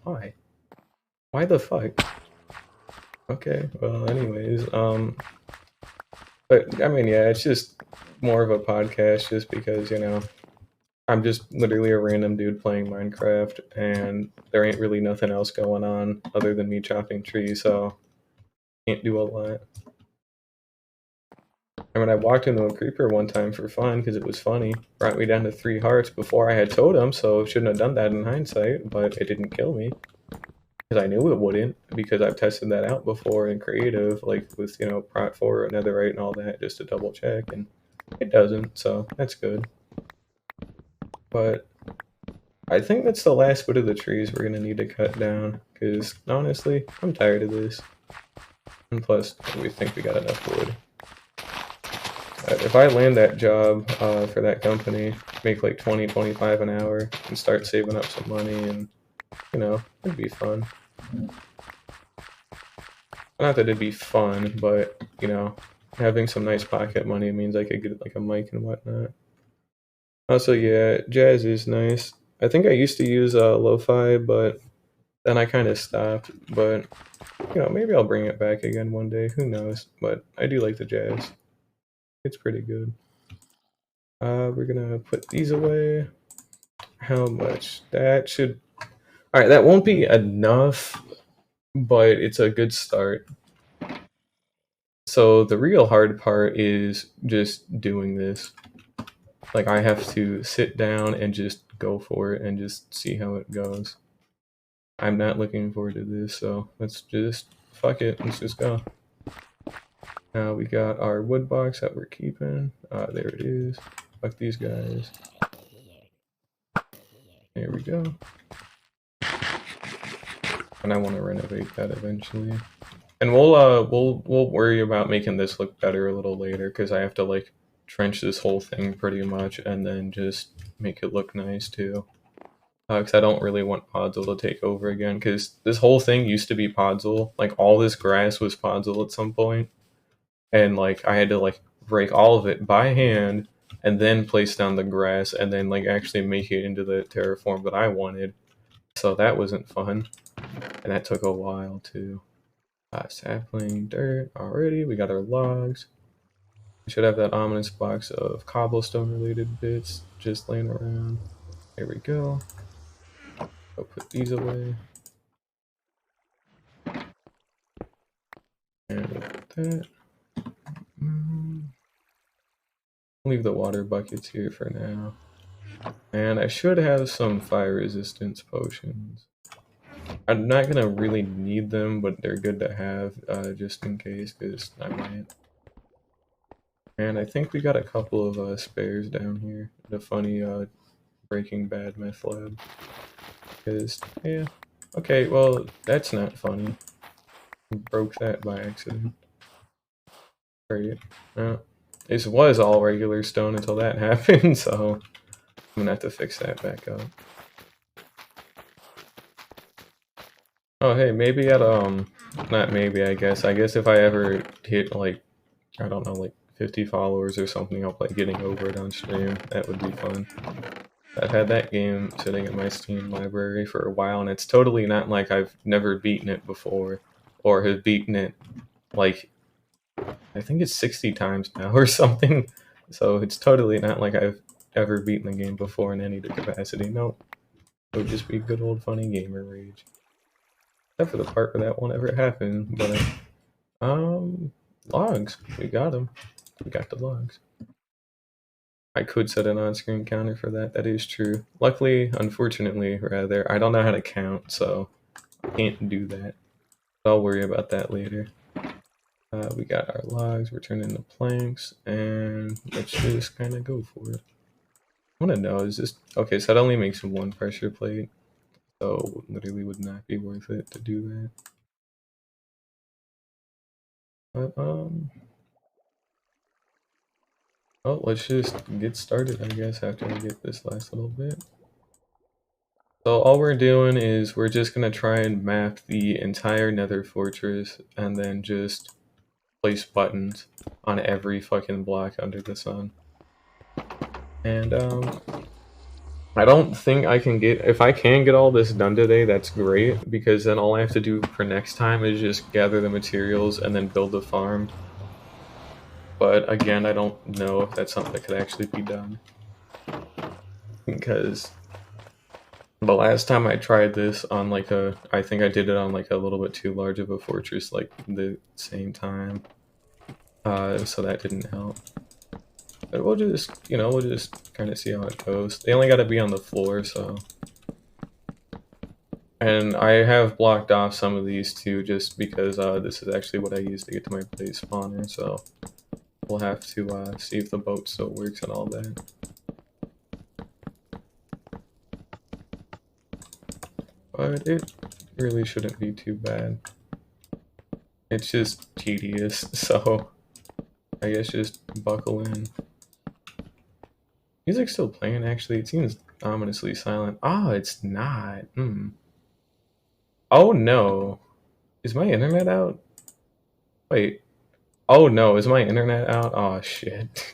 why? Why the fuck? Okay, well, anyways, but I mean, yeah, it's just more of a podcast just because, you know, I'm just literally a random dude playing Minecraft and there ain't really nothing else going on other than me chopping trees, so can't do a lot. I mean, I walked into a creeper one time for fun because it was funny. Brought me down to 3 hearts before I had totem, so shouldn't have done that in hindsight, but it didn't kill me. Because I knew it wouldn't, because I've tested that out before in creative, like with, you know, Prot 4, Netherite, and all that, just to double check, and it doesn't, so that's good. But I think that's the last bit of the trees we're gonna need to cut down, because honestly, I'm tired of this. And plus, we think we got enough wood. If I land that job for that company, make like 20, 25 an hour, and start saving up some money, and you know, it'd be fun. Not that it'd be fun, but you know, having some nice pocket money means I could get like a mic and whatnot. Also, yeah, jazz is nice. I think I used to use lo-fi, but then I kind of stopped. But you know, maybe I'll bring it back again one day. Who knows? But I do like the jazz. It's pretty good. We're gonna put these away. How much? That should. All right, that won't be enough, but it's a good start. So the real hard part is just doing this. Like I have to sit down and just go for it and just see how it goes. I'm not looking forward to this, so let's just fuck it. Let's just go. Now we got our wood box that we're keeping. There it is. Fuck these guys. There we go. And I want to renovate that eventually. And we'll worry about making this look better a little later because I have to like trench this whole thing pretty much and then just make it look nice too. Because I don't really want Podzol to take over again because this whole thing used to be Podzol. Like all this grass was Podzol at some point, and like I had to like break all of it by hand and then place down the grass and then like actually make it into the terraform that I wanted. So that wasn't fun, and that took a while too. Sapling, dirt, already. We got our logs. We should have that ominous box of cobblestone related bits just laying around. There we go. I'll put these away. And that. Leave the water buckets here for now. And I should have some fire resistance potions. I'm not gonna really need them, but they're good to have just in case, because I might. And I think we got a couple of spares down here. The funny Breaking Bad meth lab. Because, yeah. Okay, well, that's not funny. Broke that by accident. Great. This was all regular stone until that happened, so I'm gonna have to fix that back up. Oh, hey, maybe at, not maybe, I guess. I guess if I ever hit, like, I don't know, like 50 followers or something, I'll play Getting Over It on stream. That would be fun. I've had that game sitting in my Steam library for a while, and it's totally not like I've never beaten it before, or have beaten it, like, I think it's 60 times now or something. So it's totally not like I've ever beaten the game before in any capacity. Nope. It would just be good old funny gamer rage. Except for the part where that won't ever happen, but, logs. We got them. We got the logs. I could set an on-screen counter for that. That is true. Luckily, unfortunately, rather, I don't know how to count, so I can't do that. I'll worry about that later. We got our logs. We're turning into planks, and let's just kind of go for it. I want to know, is this... Okay, so that only makes one pressure plate, so literally would not be worth it to do that. But, well, let's just get started, I guess, after I get this last little bit. So all we're doing is we're just going to try and map the entire Nether Fortress and then just place buttons on every fucking block under the sun. And, I don't think I can get... If I can get all this done today, that's great, because then all I have to do for next time is just gather the materials and then build a farm. But again, I don't know if that's something that could actually be done. Because the last time I tried this on like I think I did it on like a little bit too large of a fortress like the same time. so that didn't help. But we'll just, we'll just kind of see how it goes. They only got to be on the floor, so. And I have blocked off some of these too, just because this is actually what I use to get to my blaze spawner, so we'll have to see if the boat still works and all that. But it really shouldn't be too bad. It's just tedious, so I guess just buckle in. Music's still playing, actually. It seems ominously silent. Oh, it's not. Oh no. Is my internet out? Wait. Oh no, is my internet out? Oh shit.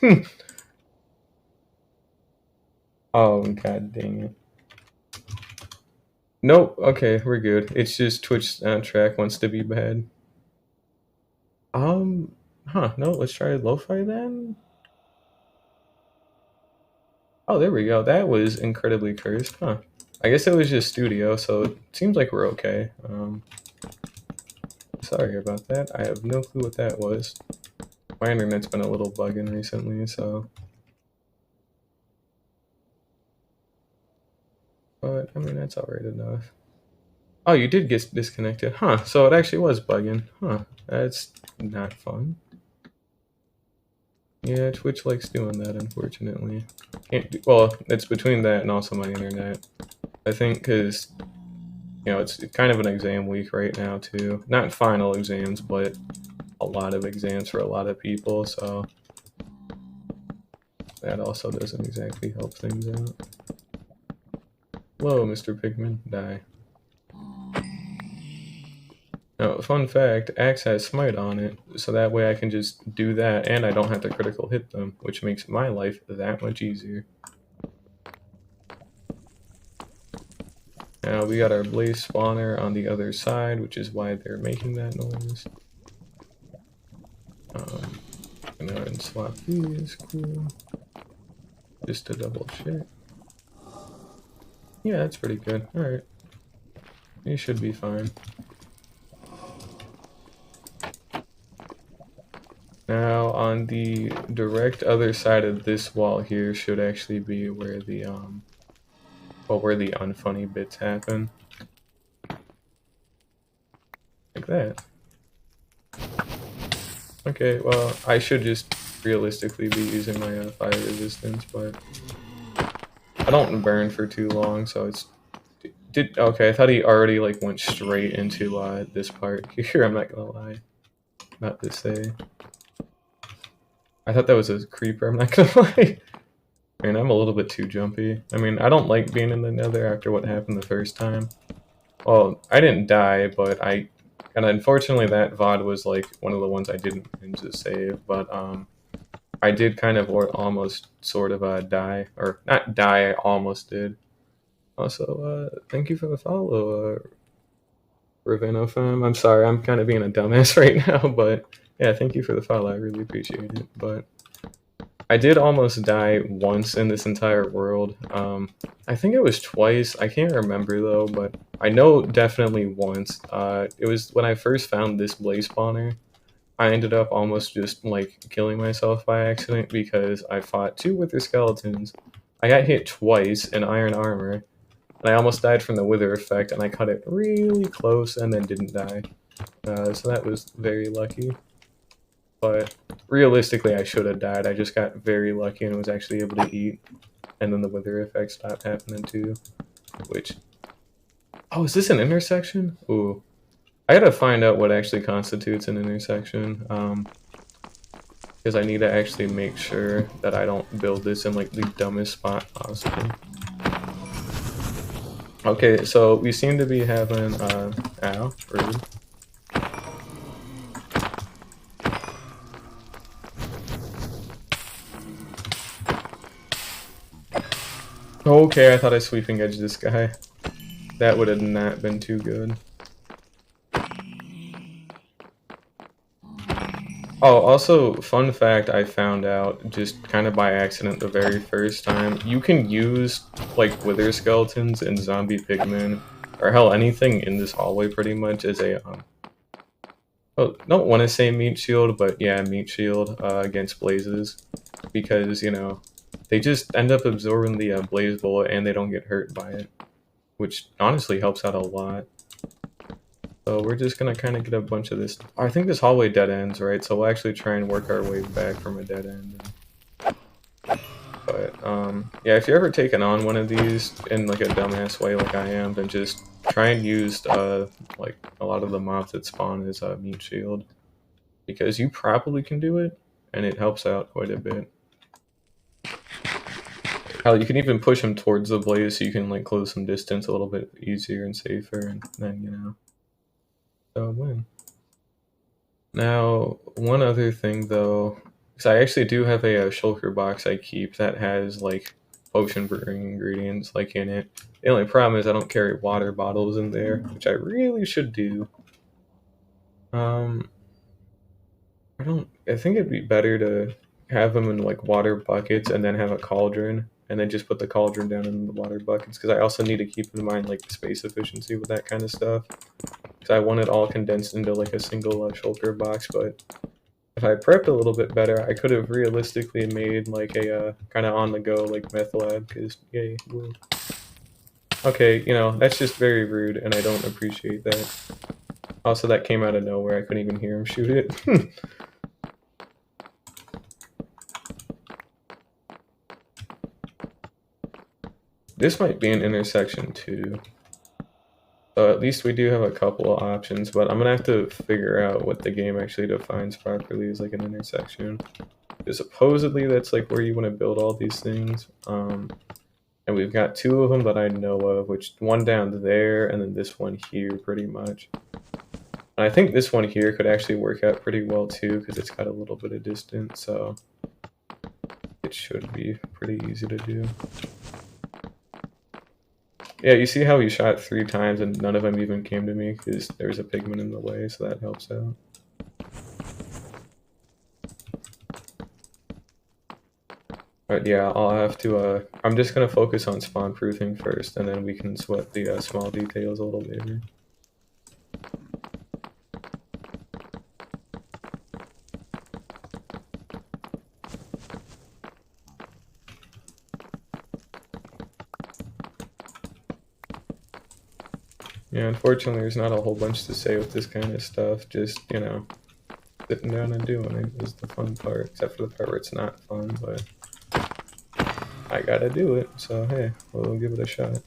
Oh god dang it. Nope, okay, we're good. It's just Twitch track wants to be bad. No, let's try lo-fi then. Oh, there we go. That was incredibly cursed, huh? I guess it was just studio, so it seems like we're okay. Sorry about that. I have no clue what that was. My internet's been a little bugging recently, so. But, I mean, that's alright enough. Oh, you did get disconnected. Huh, so it actually was bugging. Huh, that's not fun. Yeah, Twitch likes doing that, unfortunately. Well, it's between that and also my internet. I think because, it's kind of an exam week right now, too. Not final exams, but a lot of exams for a lot of people, so that also doesn't exactly help things out. Hello, Mr. Pigman. Die. Now, fun fact, Axe has Smite on it, so that way I can just do that and I don't have to critical hit them, which makes my life that much easier. Now we got our blaze spawner on the other side, which is why they're making that noise. I'm gonna go ahead and swap these, cool. Just to double check. Yeah, that's pretty good. Alright. You should be fine. Now, on the direct other side of this wall here should actually be where the unfunny bits happen. Like that. Okay, well, I should just realistically be using my fire resistance, but I don't burn for too long, so it's... Okay, I thought he already, like, went straight into this part here, I'm not gonna lie. About to say. I thought that was a creeper, I'm not gonna lie. I mean, I'm a little bit too jumpy. I mean, I don't like being in the nether after what happened the first time. Well, I didn't die, but and unfortunately that VOD was like one of the ones I didn't manage to save, but I did kind of almost sort of die, or not die, I almost did. Also, thank you for the follow, Ravenofam. I'm sorry, I'm kind of being a dumbass right now, but yeah, thank you for the follow, I really appreciate it, but I did almost die once in this entire world. I think it was twice. I can't remember though, but I know definitely once. It was when I first found this blaze spawner. I ended up almost just like killing myself by accident because I fought two wither skeletons. I got hit twice in iron armor, and I almost died from the wither effect, and I cut it really close and then didn't die. So that was very lucky. But realistically, I should have died. I just got very lucky and was actually able to eat. And then the wither effect stopped happening too. Which... Oh, is this an intersection? Ooh. I gotta find out what actually constitutes an intersection. Because I need to actually make sure that I don't build this in like the dumbest spot possible. Okay, so we seem to be having... ow, rude. Okay, I thought I sweeping edged this guy. That would have not been too good. Oh, also, fun fact I found out just kind of by accident the very first time. You can use, like, wither skeletons and zombie pigmen, or hell, anything in this hallway pretty much as a, well, don't want to say meat shield, but yeah, meat shield against blazes, because you know they just end up absorbing the blaze bullet and they don't get hurt by it, which honestly helps out a lot. So we're just gonna kind of get a bunch of this. I think this hallway dead ends, right? So we'll actually try and work our way back from a dead end. But yeah, if you're ever taking on one of these in like a dumbass way like I am, then just try and use like a lot of the mobs that spawn as meat shield, because you probably can do it and it helps out quite a bit. Hell, you can even push them towards the blaze so you can like close some distance a little bit easier and safer, and then you know, so win. Now, one other thing though, because I actually do have a shulker box I keep that has like potion brewing ingredients like in it. The only problem is I don't carry water bottles in there, which I really should do. I don't. I think it'd be better to have them in like water buckets and then have a cauldron and then just put the cauldron down in the water buckets, because I also need to keep in mind like the space efficiency with that kind of stuff. Because I want it all condensed into like a single shulker box, but if I prepped a little bit better, I could have realistically made like a kind of on the go like meth lab. Because yay, woo. Okay, you know that's just very rude, and I don't appreciate that. Also, that came out of nowhere. I couldn't even hear him shoot it. This might be an intersection too. So at least we do have a couple of options, but I'm gonna have to figure out what the game actually defines properly as like an intersection. Because supposedly that's like where you want to build all these things. And we've got two of them that I know of, which one down there and then this one here pretty much. And I think this one here could actually work out pretty well too, because it's got a little bit of distance, so it should be pretty easy to do. Yeah, you see how he shot 3 times and none of them even came to me because there's a pigman in the way, so that helps out. But yeah, I'll have to, I'm just gonna focus on spawn proofing first, and then we can sweat the small details a little later. Yeah, unfortunately there's not a whole bunch to say with this kind of stuff, just, you know, sitting down and doing it is the fun part, except for the part where it's not fun, but I gotta do it, so hey, we'll give it a shot.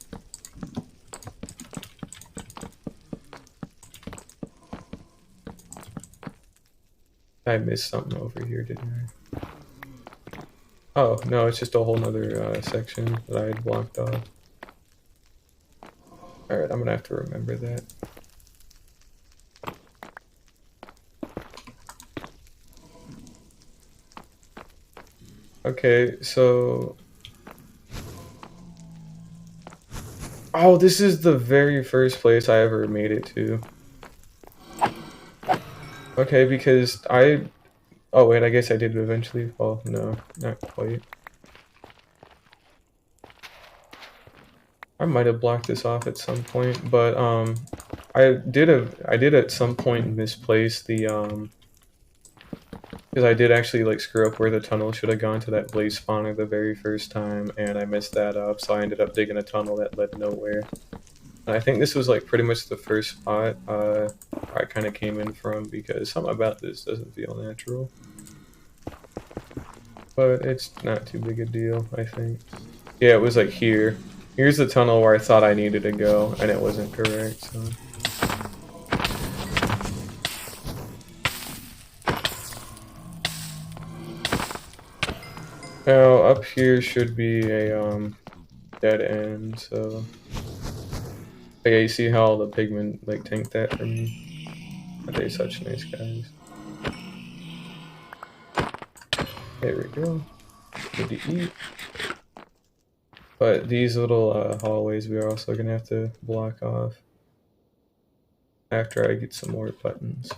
I missed something over here, didn't I? Oh, no, it's just a whole nother section that I had blocked off. Alright, I'm gonna have to remember that. Okay, so... Oh, this is the very first place I ever made it to. Okay, because I... Oh wait, I guess I did eventually. Well, no, not quite. I might have blocked this off at some point, but I did at some point misplace the because I did actually like screw up where the tunnel should have gone to that blaze spawner the very first time, and I messed that up, so I ended up digging a tunnel that led nowhere. And I think this was like pretty much the first spot I kind of came in from, because something about this doesn't feel natural. But it's not too big a deal, I think. Yeah, it was like here. Here's the tunnel where I thought I needed to go, and it wasn't correct, so... Now, up here should be a, dead end, so... But yeah, you see how all the pigmen, like, tanked that for me? They're such nice guys. There we go. Good to eat. But these little hallways we are also going to have to block off after I get some more buttons.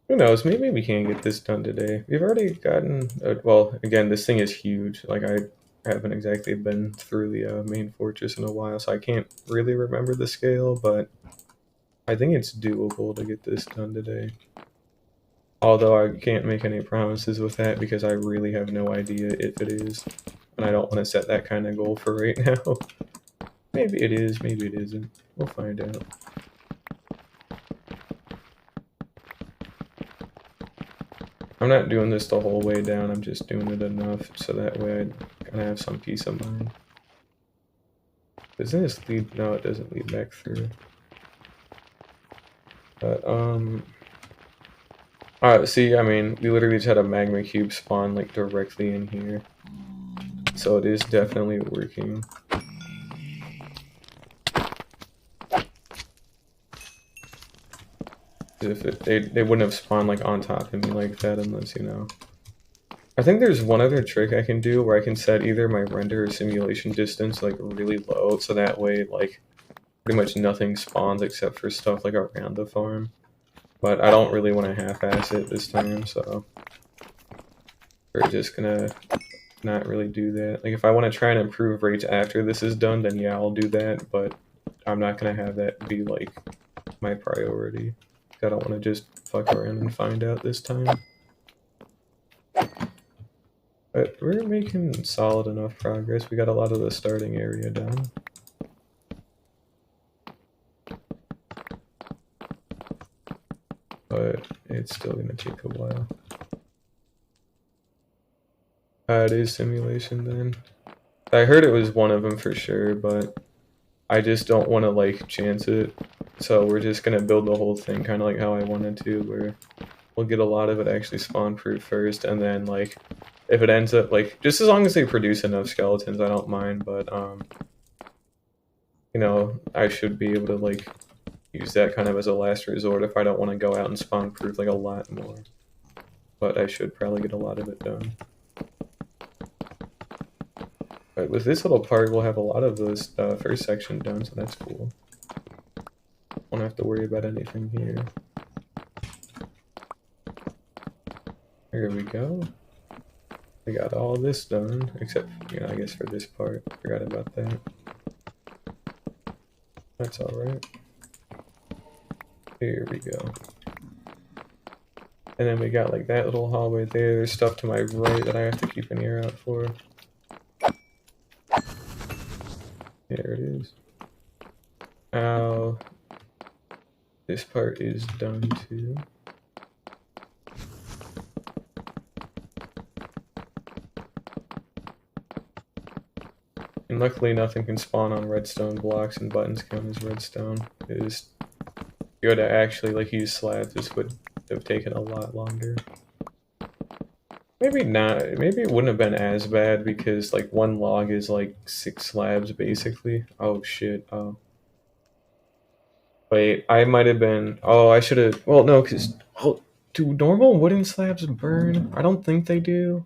Who knows, maybe we can get this done today. We've already gotten, well, again, this thing is huge. Like, I haven't exactly been through the main fortress in a while, so I can't really remember the scale, but I think it's doable to get this done today. Although I can't make any promises with that because I really have no idea if it is. And I don't want to set that kind of goal for right now. Maybe it is, maybe it isn't. We'll find out. I'm not doing this the whole way down, I'm just doing it enough so that way I kind of have some peace of mind. Doesn't this lead? No, it doesn't lead back through. But, alright, see, I mean, we literally just had a magma cube spawn, like, directly in here. So it is definitely working. If they wouldn't have spawned, like, on top of me like that unless, you know. I think there's one other trick I can do where I can set either my render or simulation distance, like, really low, so that way, like, pretty much nothing spawns except for stuff, like, around the farm. But I don't really want to half-ass it this time, so we're just gonna not really do that. Like, if I want to try and improve rates after this is done, then yeah, I'll do that, but I'm not gonna have that be, like, my priority. I don't want to just fuck around and find out this time. But we're making solid enough progress. We got a lot of the starting area done. But it's still gonna take a while. It is simulation then. I heard it was one of them for sure, but I just don't want to, like, chance it. So we're just gonna build the whole thing kind of like how I wanted to, where we'll get a lot of it actually spawn-proof first, and then, like, if it ends up, like, just as long as they produce enough skeletons, I don't mind, but, you know, I should be able to, like, use that kind of as a last resort if I don't want to go out and spawn-proof, like, a lot more. But I should probably get a lot of it done. But with this little part, we'll have a lot of this first section done, so that's cool. Won't have to worry about anything here. Here we go. We got all this done, except, you know, I guess for this part. Forgot about that. That's alright. Here we go. And then we got, like, that little hallway there. There's stuff to my right that I have to keep an ear out for. There it is. Ow. This part is done too. And luckily nothing can spawn on redstone blocks and buttons count as redstone. It is, if you were to actually, like, use slabs, this would have taken a lot longer. Maybe not, maybe it wouldn't have been as bad because, like, one log is like 6 slabs basically. Oh shit, oh. Wait, I might have been, oh, I should have, well, no, because, oh, do normal wooden slabs burn? I don't think they do.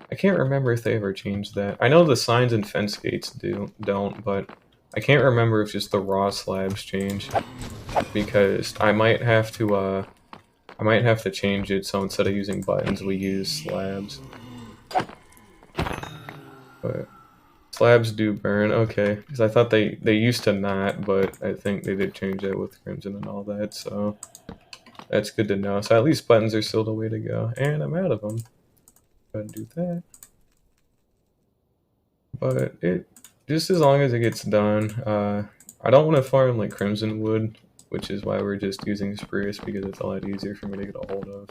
I can't remember if they ever changed that. I know the signs and fence gates don't, but I can't remember if just the raw slabs change. Because I might have to change it so instead of using buttons we use slabs. But slabs do burn, okay. Because I thought they used to not, but I think they did change that with Crimson and all that, so that's good to know. So at least buttons are still the way to go. And I'm out of them. Go ahead and do that. But it, just as long as it gets done, I don't want to farm like Crimson Wood, which is why we're just using Spruce because it's a lot easier for me to get a hold of.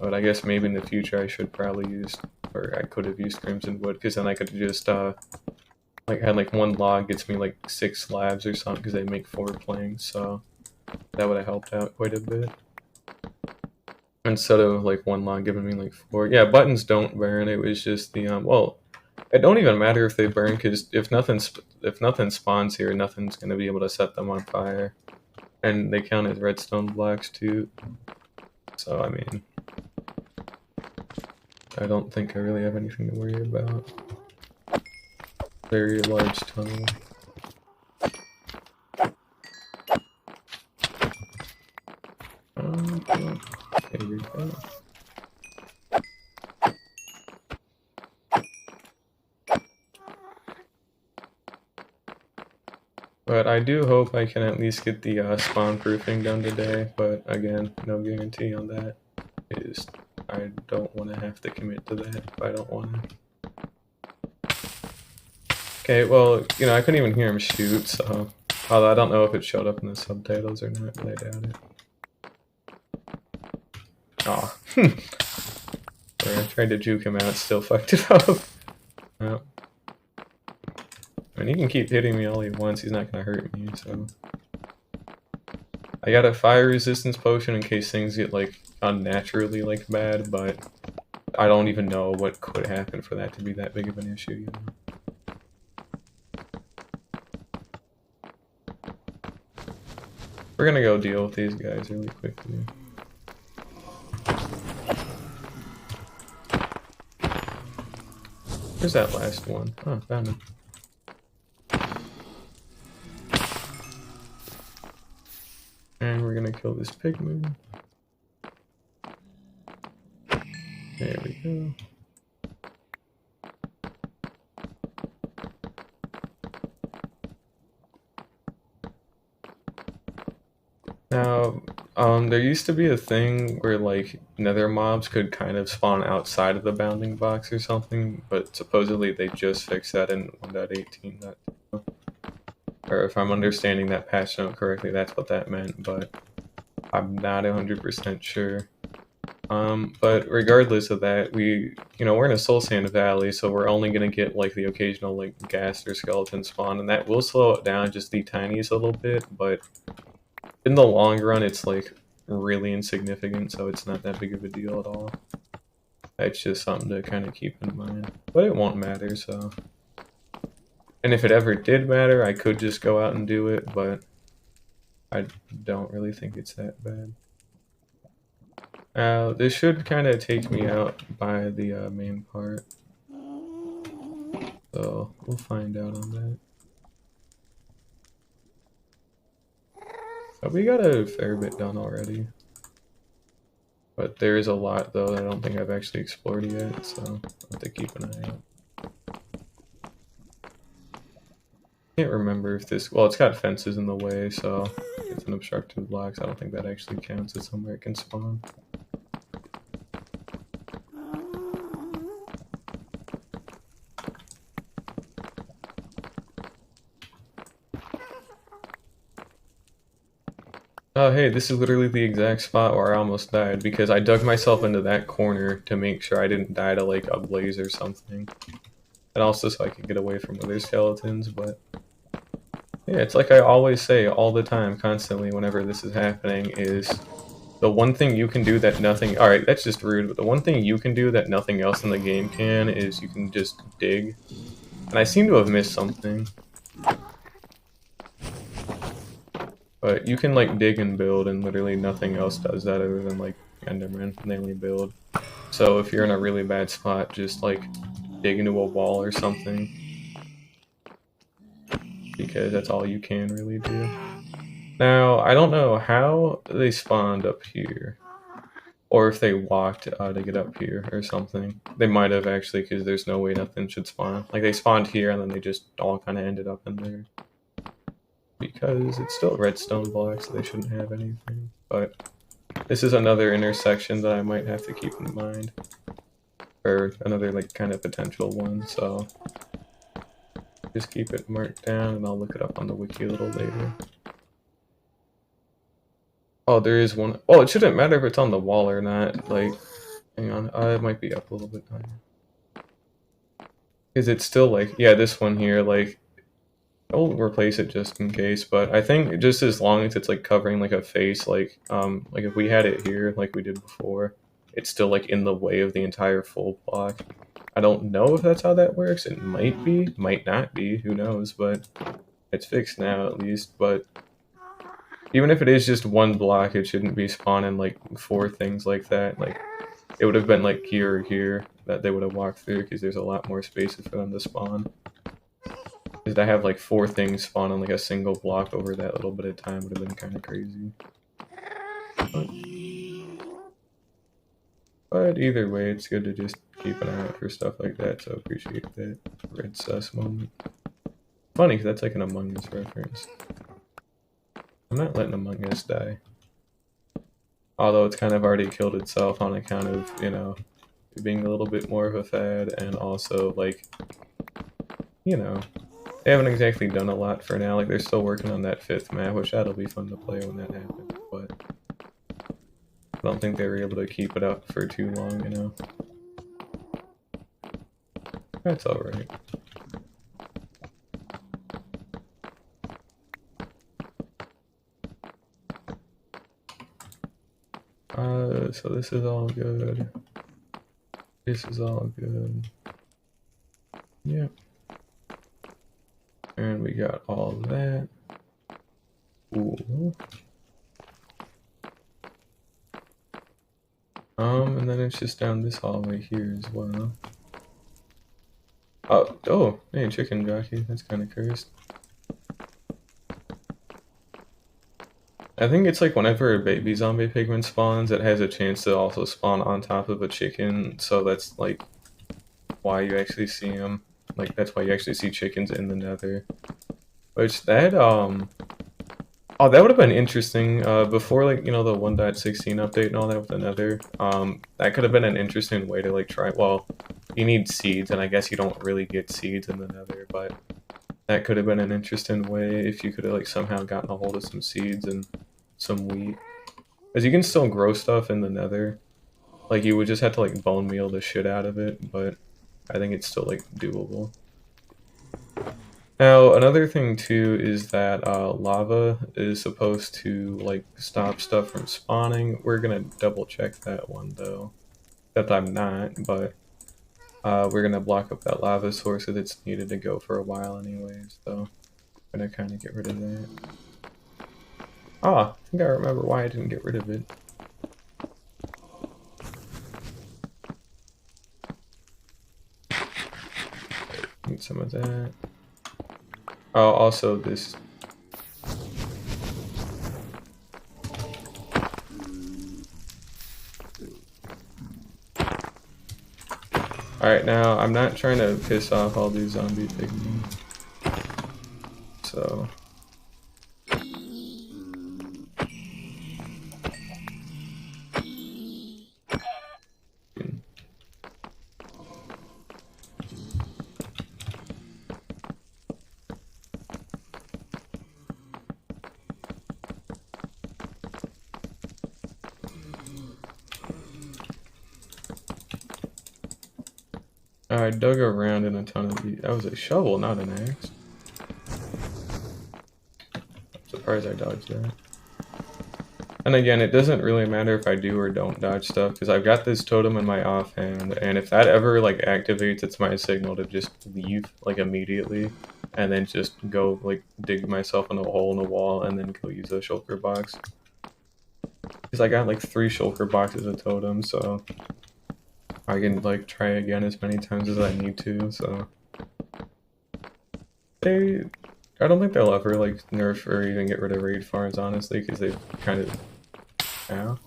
But I guess maybe in the future I should probably use, or I could have used Crimson Wood, because then I could just, like, had like one log gets me like 6 slabs or something, because they make 4 planks, so that would have helped out quite a bit. Instead of like one log giving me like 4. Yeah, buttons don't burn, it was just the, well, it don't even matter if they burn, because if nothing spawns here, nothing's going to be able to set them on fire. And they count as redstone blocks too. So, I mean, I don't think I really have anything to worry about. Very large tunnel. There we go. But I do hope I can at least get the spawn proofing done today, but again, no guarantee on that. Is I don't want to have to commit to that if I don't want to. Okay, well, you know, I couldn't even hear him shoot, so... Although I don't know if it showed up in the subtitles or not, but I doubt it. Aw. I tried to juke him out, still fucked it up. Oh. I mean, he can keep hitting me all he wants, he's not gonna hurt me, so... I got a fire resistance potion in case things get, like, unnaturally, like, bad, but... I don't even know what could happen for that to be that big of an issue, you know? We're gonna go deal with these guys really quickly. Where's that last one? Oh, found him. And we're gonna kill this pigman. There we go. Now, there used to be a thing where, like, nether mobs could kind of spawn outside of the bounding box or something, but supposedly they just fixed that in 1.18.2. Or if I'm understanding that patch note correctly, that's what that meant, but I'm not 100% sure. But regardless of that, we're in a Soul Sand Valley, so we're only gonna get, like, the occasional, like, ghast or skeleton spawn, and that will slow it down just the tiniest little bit, but in the long run, it's, like, really insignificant, so it's not that big of a deal at all. It's just something to kind of keep in mind. But it won't matter, so... And if it ever did matter, I could just go out and do it, but... I don't really think it's that bad. This should kind of take me out by the main part. So, we'll find out on that. But we got a fair bit done already. But there is a lot, though, that I don't think I've actually explored yet, so I'll have to keep an eye out. Can't remember if this... Well, it's got fences in the way, so it's an obstructed block, so I don't think that actually counts as somewhere it can spawn. Oh, hey, this is literally the exact spot where I almost died, because I dug myself into that corner to make sure I didn't die to, like, a blaze or something. And also so I could get away from other skeletons, but... Yeah, it's like I always say all the time, constantly, whenever this is happening, is... The one thing you can do that nothing... Alright, that's just rude, but the one thing you can do that nothing else in the game can is you can just dig. And I seem to have missed something. But you can, like, dig and build, and literally nothing else does that other than, like, Enderman, and they only build. So if you're in a really bad spot, just, like, dig into a wall or something. Because that's all you can really do. Now, I don't know how they spawned up here. Or if they walked to get up here or something. They might have, actually, because there's no way nothing should spawn. Like, they spawned here, and then they just all kind of ended up in there. Because it's still redstone blocks, so they shouldn't have anything. But this is another intersection that I might have to keep in mind. Or another, like, kind of potential one, so... Just keep it marked down, and I'll look it up on the wiki a little later. Oh, there is one. Oh, it shouldn't matter if it's on the wall or not. Like, hang on. It might be up a little bit higher. Because it's still, like... Yeah, this one here, like... I'll replace it just in case, but I think just as long as it's, like, covering, like, a face, like if we had it here, like we did before, it's still, like, in the way of the entire full block. I don't know if that's how that works. It might be, might not be, who knows, but it's fixed now at least. But even if it is just one block, it shouldn't be spawning, like, 4 things like that. Like, it would have been, like, here or here that they would have walked through, because there's a lot more spaces for them to spawn. Because to have, like, 4 things spawn on, like, a single block over that little bit of time would have been kind of crazy. But either way, it's good to just keep an eye out for stuff like that, so appreciate that red sus moment. Funny, 'cause that's like an Among Us reference. I'm not letting Among Us die. Although it's kind of already killed itself on account of, you know, being a little bit more of a fad, and also, like, you know, they haven't exactly done a lot for now. Like, they're still working on that 5th map, which that'll be fun to play when that happens, but I don't think they were able to keep it up for too long, you know? That's alright. So this is all good. This is all good. Yep. And we got all that. Ooh. And then it's just down this hallway here as well. Oh, hey, chicken jockey. That's kind of cursed. I think it's like whenever a baby zombie pigman spawns, it has a chance to also spawn on top of a chicken, so that's like why you actually see them. Like, that's why you actually see chickens in the nether. Which, that, oh, that would have been interesting, before, like, you know, the 1.16 update and all that with the nether. That could have been an interesting way to, like, try, well, you need seeds, and I guess you don't really get seeds in the nether, but that could have been an interesting way if you could have, like, somehow gotten a hold of some seeds and some wheat. Because you can still grow stuff in the nether. Like, you would just have to, like, bone meal the shit out of it, but I think it's still, like, doable. Now, another thing, too, is that lava is supposed to, like, stop stuff from spawning. We're gonna double-check that one, though. Except I'm not, but we're gonna block up that lava source if it's needed to go for a while anyways, so I'm gonna kind of get rid of that. Ah, I think I remember why I didn't get rid of it. Need some of that. Oh, also this. Alright, now I'm not trying to piss off all these zombie pigmen. So. I dug around in a ton of these. That was a shovel, not an axe. I'm surprised I dodged that. And again, it doesn't really matter if I do or don't dodge stuff, because I've got this totem in my offhand, and if that ever, like, activates, it's my signal to just leave, like, immediately, and then just go, like, dig myself in a hole in the wall, and then go use a shulker box. Because I got, like, 3 shulker boxes of totems, so I can, like, try again as many times as I need to, so. I don't think they'll ever, like, nerf or even get rid of raid farms, honestly, because they've kind of. Ow.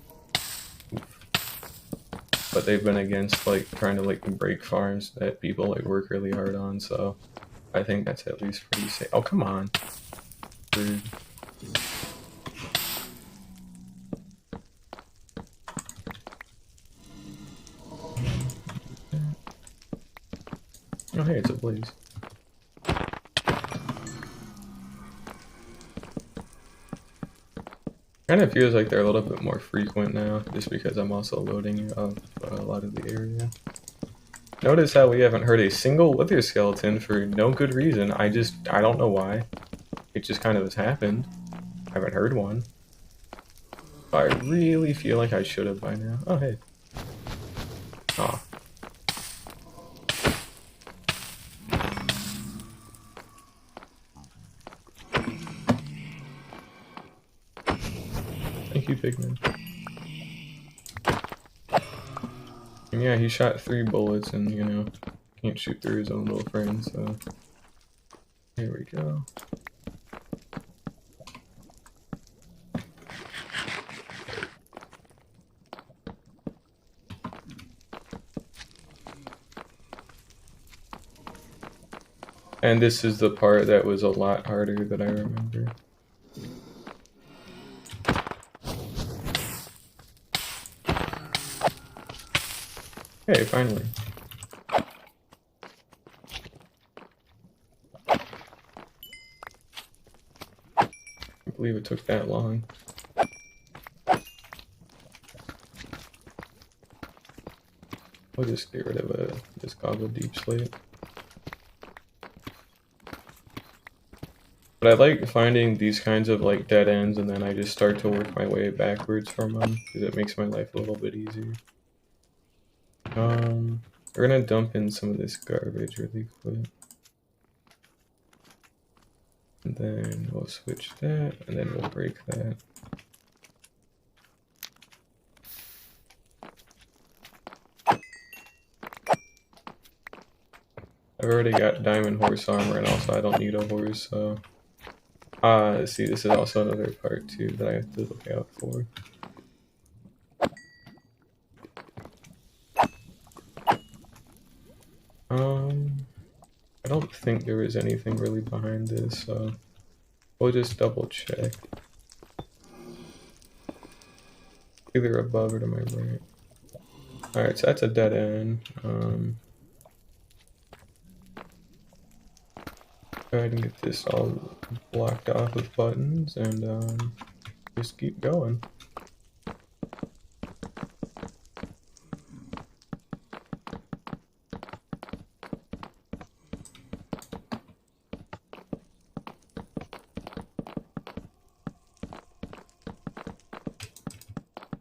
But they've been against, like, trying to, like, break farms that people, like, work really hard on, so I think that's at least pretty safe. Oh, come on. Rude. Oh, hey, it's a blaze. Kind of feels like they're a little bit more frequent now, just because I'm also loading up a lot of the area. Notice how we haven't heard a single wither skeleton for no good reason. I don't know why. It just kind of has happened. I haven't heard one. I really feel like I should have by now. Oh, hey. Aw. Thank you, Pigman. And yeah, he shot 3 bullets and, you know, can't shoot through his own little friend, so. Here we go. And this is the part that was a lot harder that I remember. Hey, finally. I can't believe it took that long. I'll just get rid of this Gobble Deep Slate. But I like finding these kinds of like dead ends, and then I just start to work my way backwards from them because it makes my life a little bit easier. We're gonna dump in some of this garbage really quick. And then we'll switch that, and then we'll break that. I've already got diamond horse armor, and also I don't need a horse, so... see, this is also another part, too, that I have to look out for. I don't think there was anything really behind this, so... We'll just double check. Either above or to my right. Alright, so that's a dead end. Go ahead and get this all blocked off with buttons and just keep going.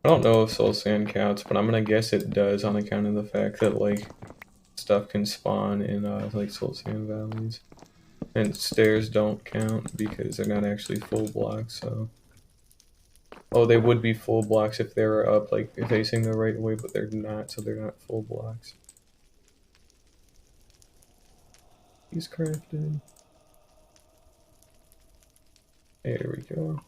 I don't know if soul sand counts, but I'm gonna guess it does on account of the fact that like stuff can spawn in like soul sand valleys. And stairs don't count because they're not actually full blocks, so... Oh, they would be full blocks if they were up, like, facing the right way, but they're not, so they're not full blocks. He's crafted. There we go.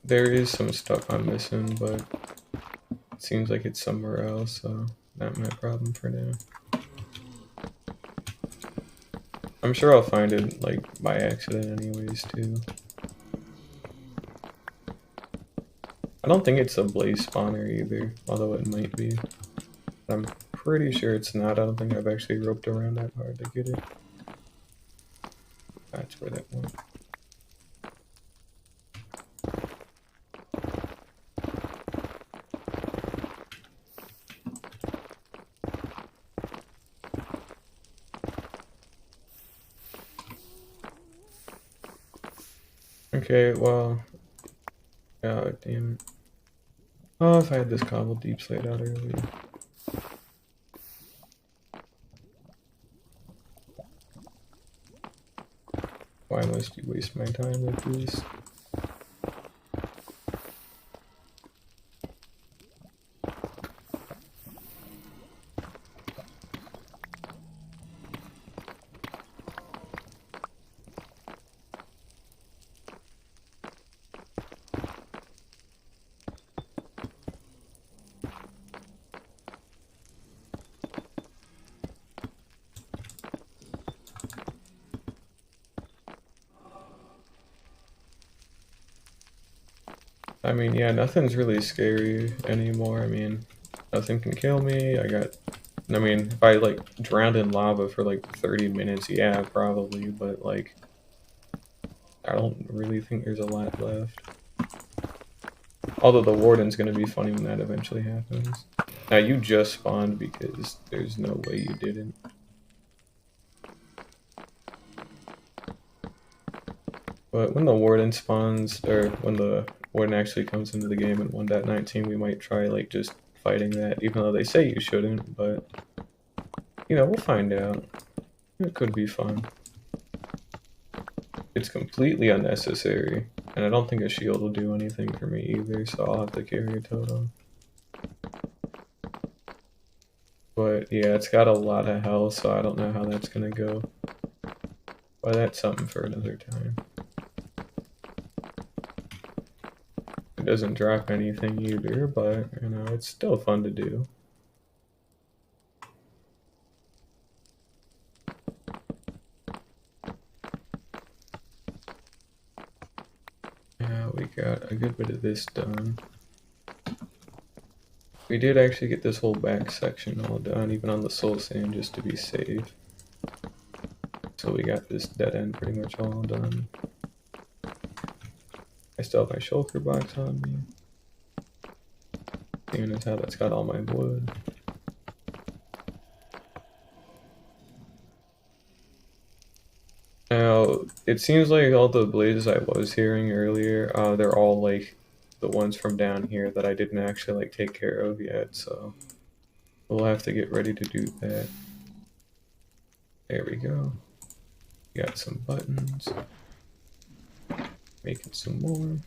There is some stuff I'm missing, but it seems like it's somewhere else, so not my problem for now. I'm sure I'll find it, like, by accident anyways, too. I don't think it's a blaze spawner either, although it might be. I'm pretty sure it's not. I don't think I've actually roped around that hard to get it. That's where that went. Okay, well... God damn it. Oh, if I had this Cobble Deep Slate out earlier. Why must you waste my time like this? I mean, yeah, nothing's really scary anymore. I mean, nothing can kill me. I mean, if I, like, drowned in lava for, like, 30 minutes, yeah, probably, but, like, I don't really think there's a lot left. Although the warden's gonna be funny when that eventually happens. Now, you just spawned because there's no way you didn't. But when the warden spawns, or when the warden actually comes into the game in 1.19, we might try, like, just fighting that, even though they say you shouldn't, but, you know, we'll find out. It could be fun. It's completely unnecessary. And I don't think a shield will do anything for me either, so I'll have to carry a totem. But yeah, it's got a lot of health, so I don't know how that's gonna go. But that's something for another time. It doesn't drop anything either, but you know, it's still fun to do. Yeah, we got a good bit of this done. We did actually get this whole back section all done, even on the soul sand, just to be safe. So we got this dead end pretty much all done. I still have my shulker box on me. Seeing as how that's got all my wood. Now, it seems like all the blazes I was hearing earlier, they're all like the ones from down here that I didn't actually like take care of yet, so we'll have to get ready to do that. There we go. Got some buttons. Making some more.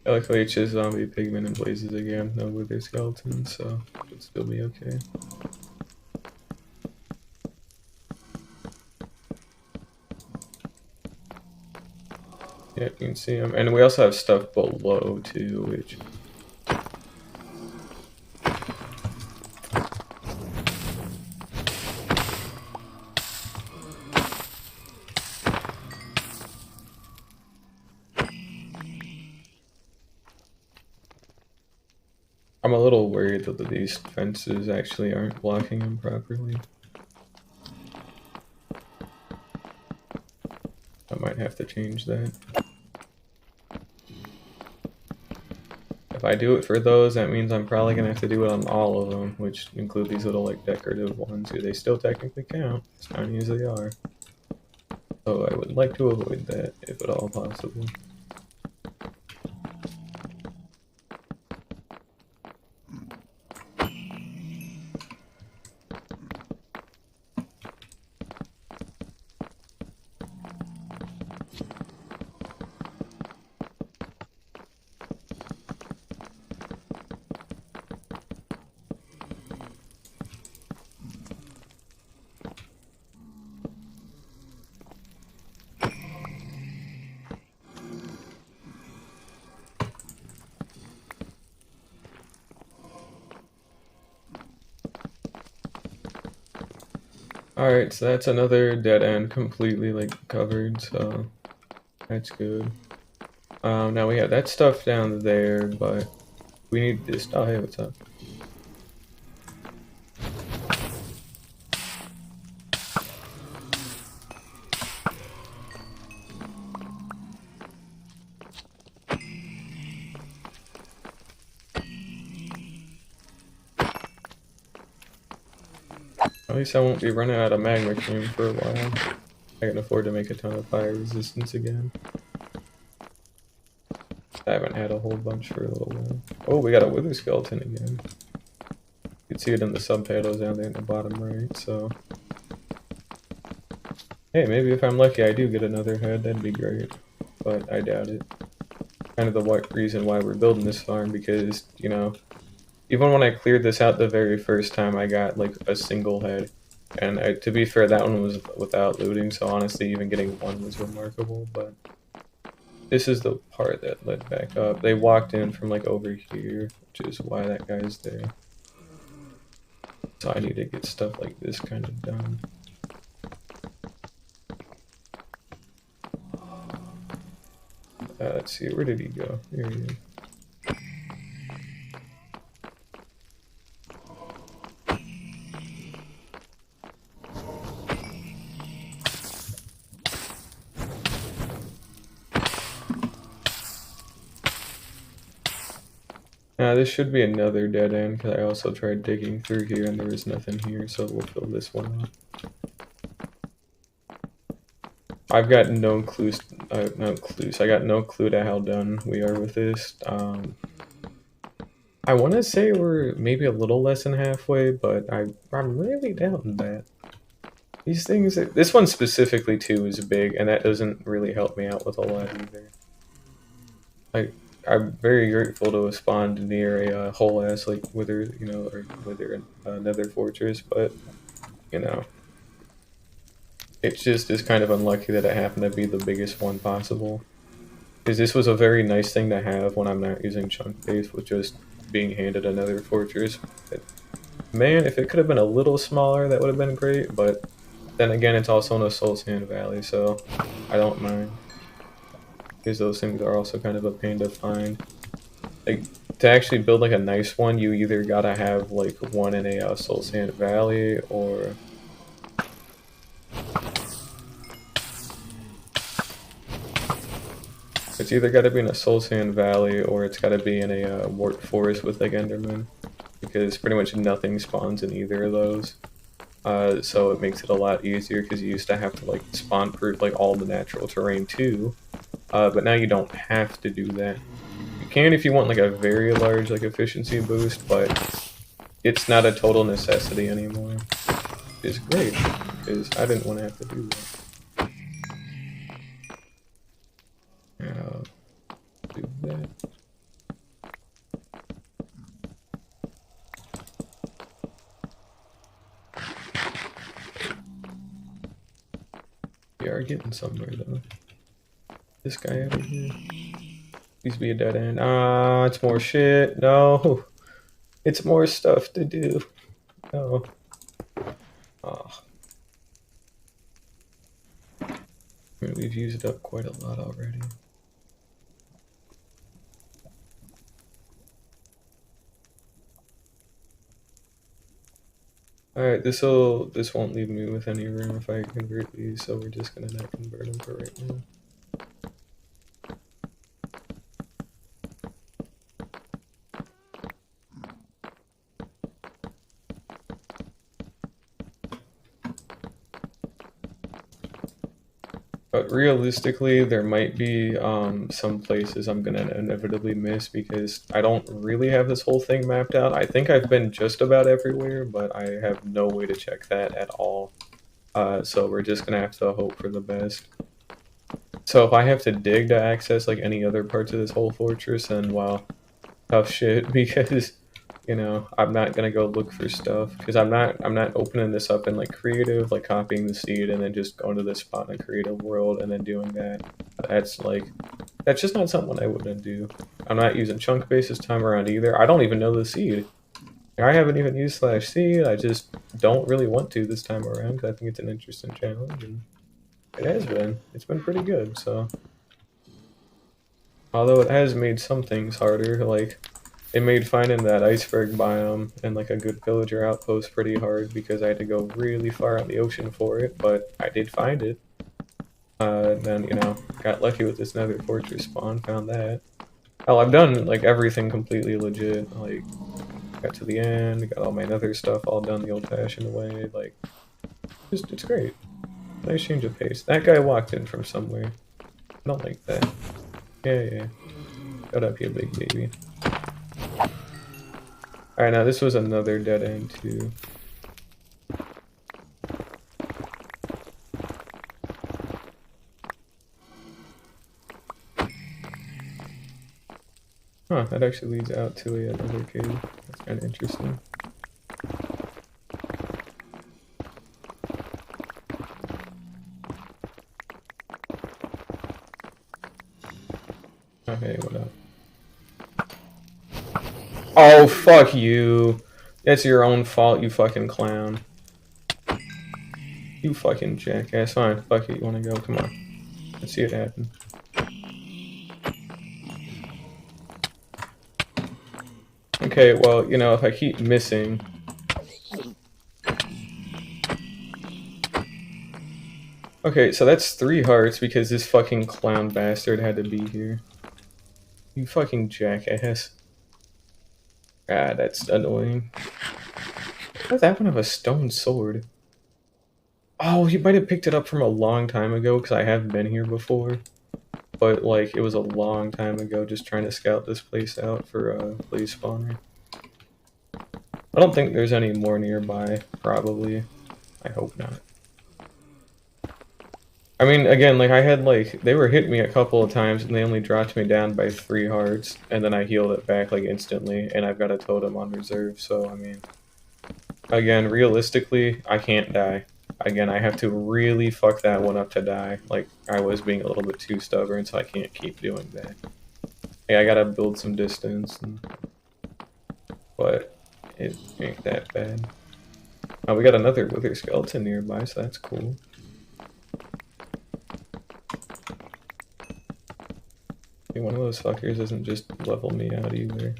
I like how it's just zombie pigmen and blazes again, no wither skeletons, so it should still be okay. Yeah, you can see them. And we also have stuff below too, which... I'm a little worried that these fences actually aren't blocking them properly. I might have to change that. If I do it for those, that means I'm probably gonna have to do it on all of them, which include these little like decorative ones. They still technically count, as tiny as they are. So I would like to avoid that, if at all possible. Alright, so that's another dead end completely like covered, so that's good. Now we have that stuff down there, but we need this. Oh, hey, what's up? At least I won't be running out of magma cream for a while. I can afford to make a ton of fire resistance again. I haven't had a whole bunch for a little while. Oh, we got a wither skeleton again. You can see it in the subtitles down there in the bottom right, so... Hey, maybe if I'm lucky I do get another head, that'd be great. But I doubt it. Kind of the reason why we're building this farm, because, you know, even when I cleared this out the very first time, I got like a single head. And to be fair, that one was without looting, so honestly, even getting one was remarkable, but... This is the part that led back up. They walked in from like over here, which is why that guy's there. So I need to get stuff like this kind of done. Let's see, where did he go? Here he is. Now this should be another dead end, because I also tried digging through here and there was nothing here, so we'll fill this one up. I've got no clues, I got no clue to how done we are with this. I want to say we're maybe a little less than halfway, but I'm really doubting that. These things, this one specifically too is big, and that doesn't really help me out with a lot either. Like, I'm very grateful to have spawned near a whole ass like wither, you know, or wither nether fortress, but you know, it just is kind of unlucky that it happened to be the biggest one possible. Because this was a very nice thing to have when I'm not using chunk base, with just being handed another fortress. But, man, if it could have been a little smaller, that would have been great, but then again, it's also in a Soul Sand Valley, so I don't mind. Because those things are also kind of a pain to find. Like, to actually build like a nice one, you either gotta have like one in a Soul Sand Valley, or it's either gotta be in a Soul Sand Valley, or it's gotta be in a Wart Forest with like Enderman. Because pretty much nothing spawns in either of those. So it makes it a lot easier, because you used to have to like spawn proof like all the natural terrain too. But now you don't have to do that. You can if you want like a very large like efficiency boost, but it's not a total necessity anymore. It's great, because I didn't want to have to do that. Do that. We are getting somewhere though. This guy over here. Please be a dead end. Ah, it's more shit. No. It's more stuff to do. No. Oh. We've used up quite a lot already. Alright, this won't leave me with any room if I convert these, so we're just gonna not convert them for right now. But realistically, there might be some places I'm gonna inevitably miss, because I don't really have this whole thing mapped out. I think I've been just about everywhere, but I have no way to check that at all. So we're just gonna have to hope for the best. So if I have to dig to access like any other parts of this whole fortress, then well, tough shit, because you know, I'm not gonna go look for stuff, because I'm not opening this up in like creative, like copying the seed and then just going to this spot in a creative world and then doing that. That's just not something I wouldn't do. I'm not using chunk base this time around either. I don't even know the seed. I haven't even used slash seed. I just don't really want to this time around, because I think it's an interesting challenge, and it has been. It's been pretty good. So, although it has made some things harder, like it made finding that iceberg biome and like a good villager outpost pretty hard, because I had to go really far out the ocean for it, but I did find it. Then, you know, got lucky with this nether fortress spawn, found that. Hell, I've done like everything completely legit, like got to the end, got all my nether stuff all done the old-fashioned way, like, it's great. Nice change of pace. That guy walked in from somewhere. I don't like that. Yeah. Shut up, you big baby. Alright, now this was another dead end too. Huh, that actually leads out to another cave. That's kind of interesting. Okay, what up? Oh, fuck you. That's your own fault, you fucking clown. You fucking jackass. Fine, fuck it, you wanna go? Come on. Let's see it happen. Okay, well, you know, if I keep missing... Okay, so that's 3 hearts because this fucking clown bastard had to be here. You fucking jackass. Ah, that's annoying. How does that one have a stone sword? Oh, he might have picked it up from a long time ago, because I have been here before. But, like, it was a long time ago, just trying to scout this place out for a blaze spawner. I don't think there's any more nearby, probably. I hope not. I mean, again, like I had like they were hitting me a couple of times and they only dropped me down by 3 hearts, and then I healed it back like instantly, and I've got a totem on reserve. So I mean, again, realistically, I can't die. Again, I have to really fuck that one up to die. Like I was being a little bit too stubborn, so I can't keep doing that. Yeah, I gotta build some distance, but it ain't that bad. Oh, we got another wither skeleton nearby, so that's cool. One of those fuckers doesn't just level me out either.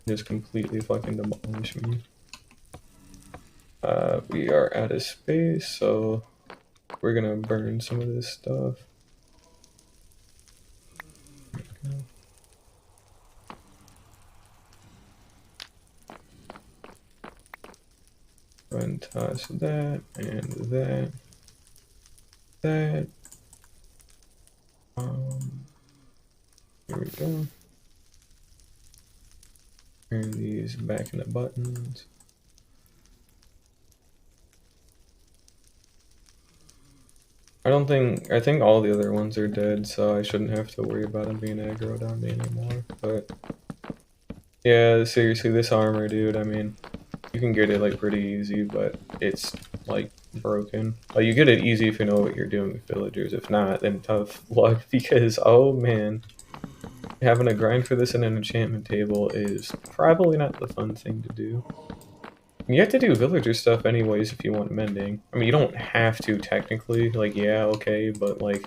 Just completely fucking demolish me. We are out of space, so we're gonna burn some of this stuff. Go ahead and toss that and that. That. Here we go. Turn these back into buttons. I think all the other ones are dead, so I shouldn't have to worry about them being aggroed on me anymore, but yeah, seriously, this armor, dude, I mean, you can get it like pretty easy, but it's like broken. Like you get it easy if you know what you're doing with villagers. If not, then tough luck because oh man, having to grind for this in an enchantment table is probably not the fun thing to do. You have to do villager stuff anyways if you want mending. I mean, you don't have to technically, like, yeah, okay, but like,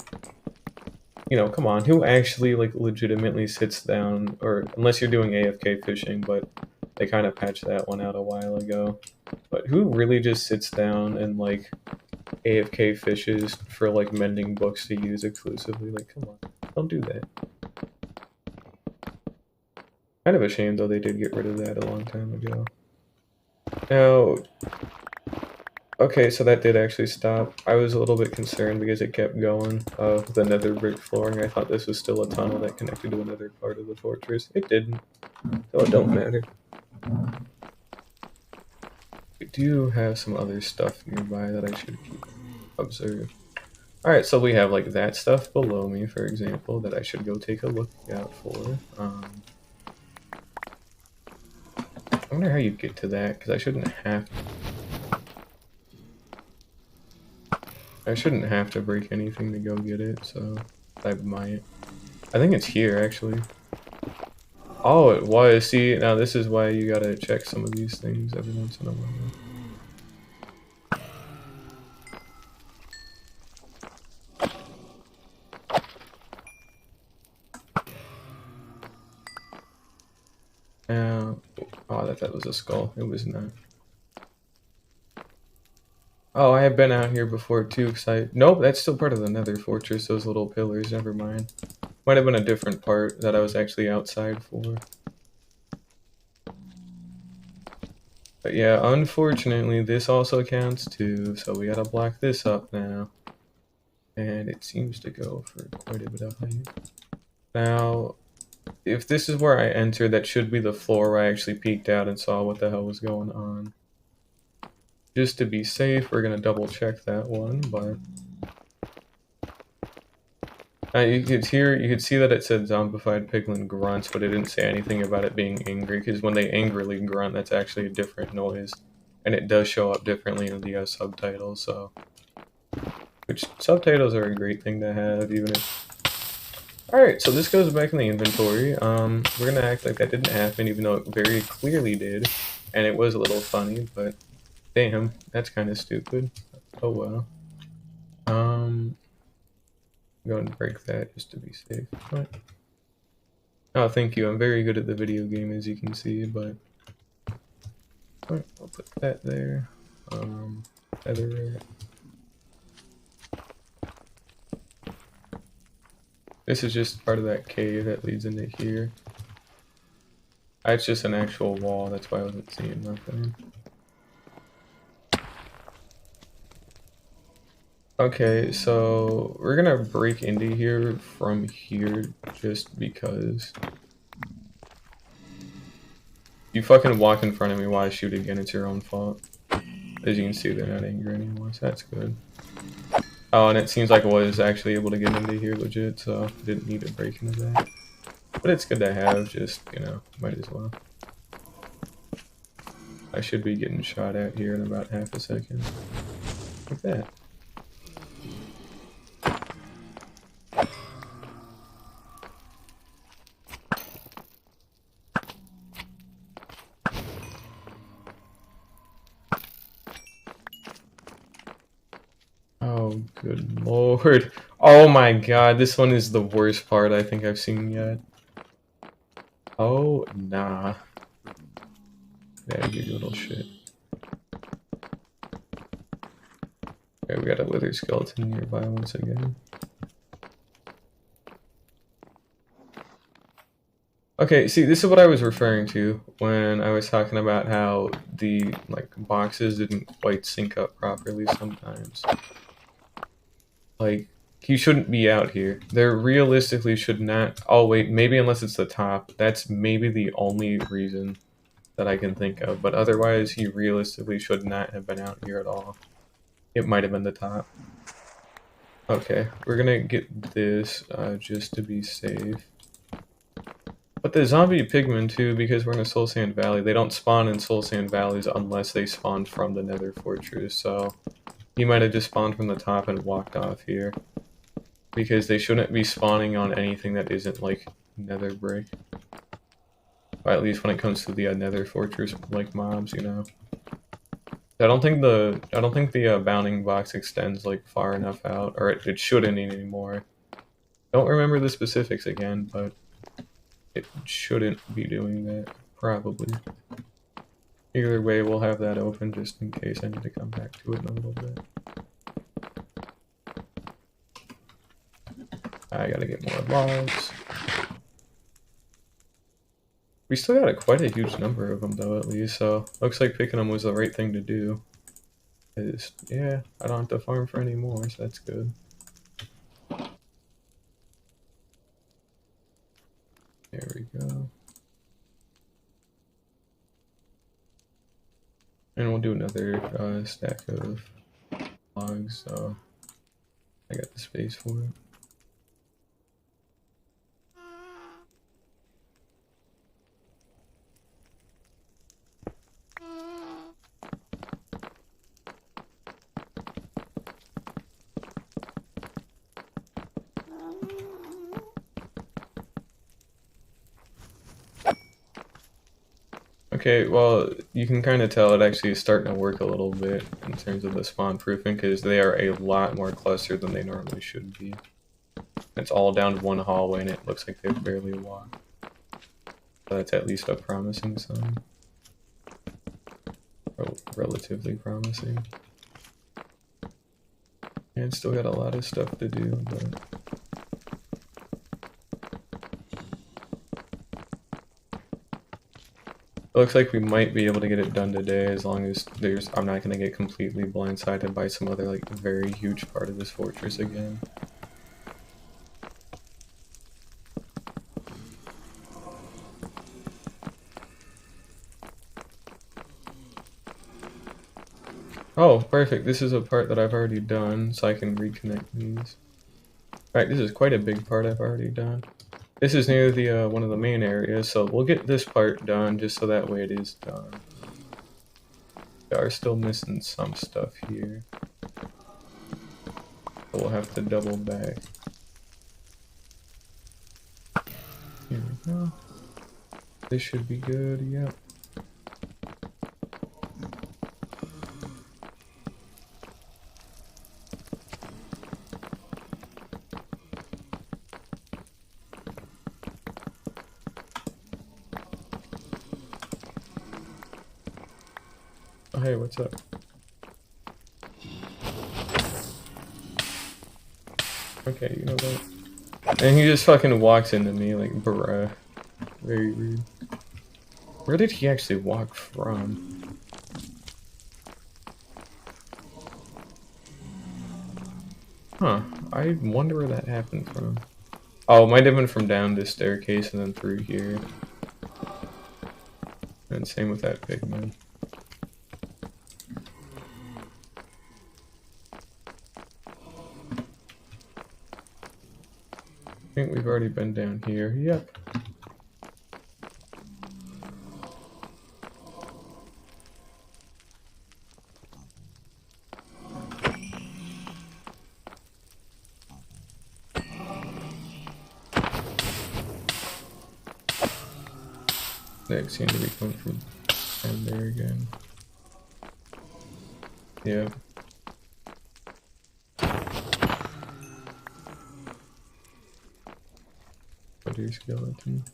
you know, come on, who actually like legitimately sits down, or unless you're doing AFK fishing, but they kind of patched that one out a while ago. But who really just sits down and like AFK fishes for like mending books to use exclusively? Like, come on, don't do that. Kind of a shame though they did get rid of that a long time ago. Now, okay, so that did actually stop. I was a little bit concerned because it kept going with the nether brick flooring. I thought this was still a tunnel that connected to another part of the fortress. It didn't, so it don't matter. We do have some other stuff nearby that I should keep observed. Alright, so we have like that stuff below me, for example, that I should go take a look out for. I wonder how you get to that, because I shouldn't have to break anything to go get it, so I might. I think it's here, actually. Oh, it was. See, now this is why you gotta check some of these things every once in a while. Oh, that was a skull. It was not. Oh, I have been out here before too, nope, that's still part of the nether fortress, those little pillars, never mind. Might have been a different part that I was actually outside for. But yeah, unfortunately, this also counts too, so we gotta block this up now. And it seems to go for quite a bit of height. Now, if this is where I entered, that should be the floor where I actually peeked out and saw what the hell was going on. Just to be safe, we're gonna double check that one, but you could see that it said zombified piglin grunts, but it didn't say anything about it being angry, because when they angrily grunt, that's actually a different noise, and it does show up differently in the subtitles, so... Which, subtitles are a great thing to have, even if... Alright, so this goes back in the inventory. We're gonna act like that didn't happen, even though it very clearly did, and it was a little funny, but... Damn, that's kind of stupid. Oh well. Go and break that just to be safe. What? Oh, thank you. I'm very good at the video game, as you can see, but... Right, I'll put that there. Feather. This is just part of that cave that leads into here. It's just an actual wall, that's why I wasn't seeing nothing. Okay, so we're gonna break into here from here just because. You fucking walk in front of me while I shoot again, it's your own fault. As you can see, they're not angry anymore, so that's good. Oh, and it seems like I was actually able to get into here legit, so didn't need to break into that. But it's good to have, just, you know, might as well. I should be getting shot at here in about half a second. Like that. Oh, good lord. Oh my god, this one is the worst part I think I've seen yet. Oh, nah. Yeah, you little shit. Okay, we got a wither skeleton nearby once again. Okay, see, this is what I was referring to when I was talking about how the, like, boxes didn't quite sync up properly sometimes. Like, you shouldn't be out here. There realistically should not... Oh, wait, maybe unless it's the top. That's maybe the only reason that I can think of. But otherwise, he realistically should not have been out here at all. It might have been the top. Okay, we're gonna get this just to be safe. But the zombie pigmen too, because we're in a Soul Sand Valley, they don't spawn in Soul Sand Valleys unless they spawn from the Nether Fortress, so he might have just spawned from the top and walked off here. Because they shouldn't be spawning on anything that isn't, like, Nether brick. Or at least when it comes to the Nether Fortress, like, mobs, you know. I don't think the bounding box extends, like, far enough out, or it shouldn't anymore. Don't remember the specifics again, but it shouldn't be doing that, probably. Either way, we'll have that open just in case I need to come back to it in a little bit. I gotta get more logs. We still got quite a huge number of them, though, at least, so looks like picking them was the right thing to do. Yeah, I don't have to farm for any more, so that's good. There we go. And we'll do another stack of logs, so I got the space for it. Okay, well, you can kind of tell it actually is starting to work a little bit in terms of the spawn proofing, because they are a lot more clustered than they normally should be. It's all down one hallway and it looks like they barely walk. So that's at least a promising sign. Relatively promising. And still got a lot of stuff to do, but... It looks like we might be able to get it done today as long as I'm not going to get completely blindsided by some other, like, very huge part of this fortress again. Oh, perfect. This is a part that I've already done, so I can reconnect these. Alright, this is quite a big part I've already done. This is near the one of the main areas, so we'll get this part done just so that way it is done. We are still missing some stuff here. So we'll have to double back. Here we go. This should be good, yep. Oh, hey, what's up? Okay, you know what? And he just fucking walks into me like, bruh. Very rude. Where did he actually walk from? Huh, I wonder where that happened from. Oh, it might have been from down this staircase and then through here. And same with that pigman. think we've already been down here. Yep. They seem to be coming from down there again. Yeah. Butter skeleton.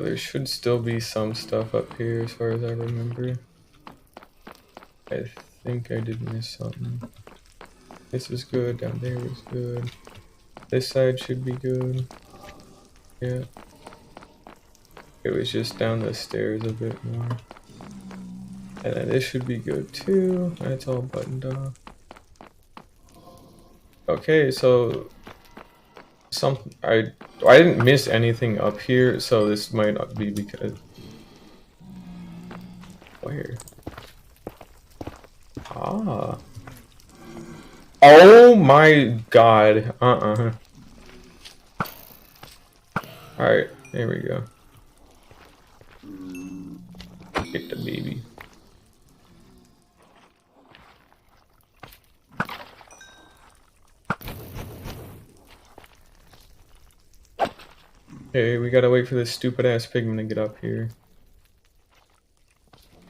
There should still be some stuff up here as far as I remember. I think I did miss something. This is good, down there is good. This side should be good. Yeah. It was just down the stairs a bit more. And then this should be good too. That's all buttoned off. Okay, so I didn't miss anything up here, so this might not be because where? Ah. Oh my god. Alright, here we go. Get the baby. Okay, we gotta wait for this stupid ass pigman to get up here.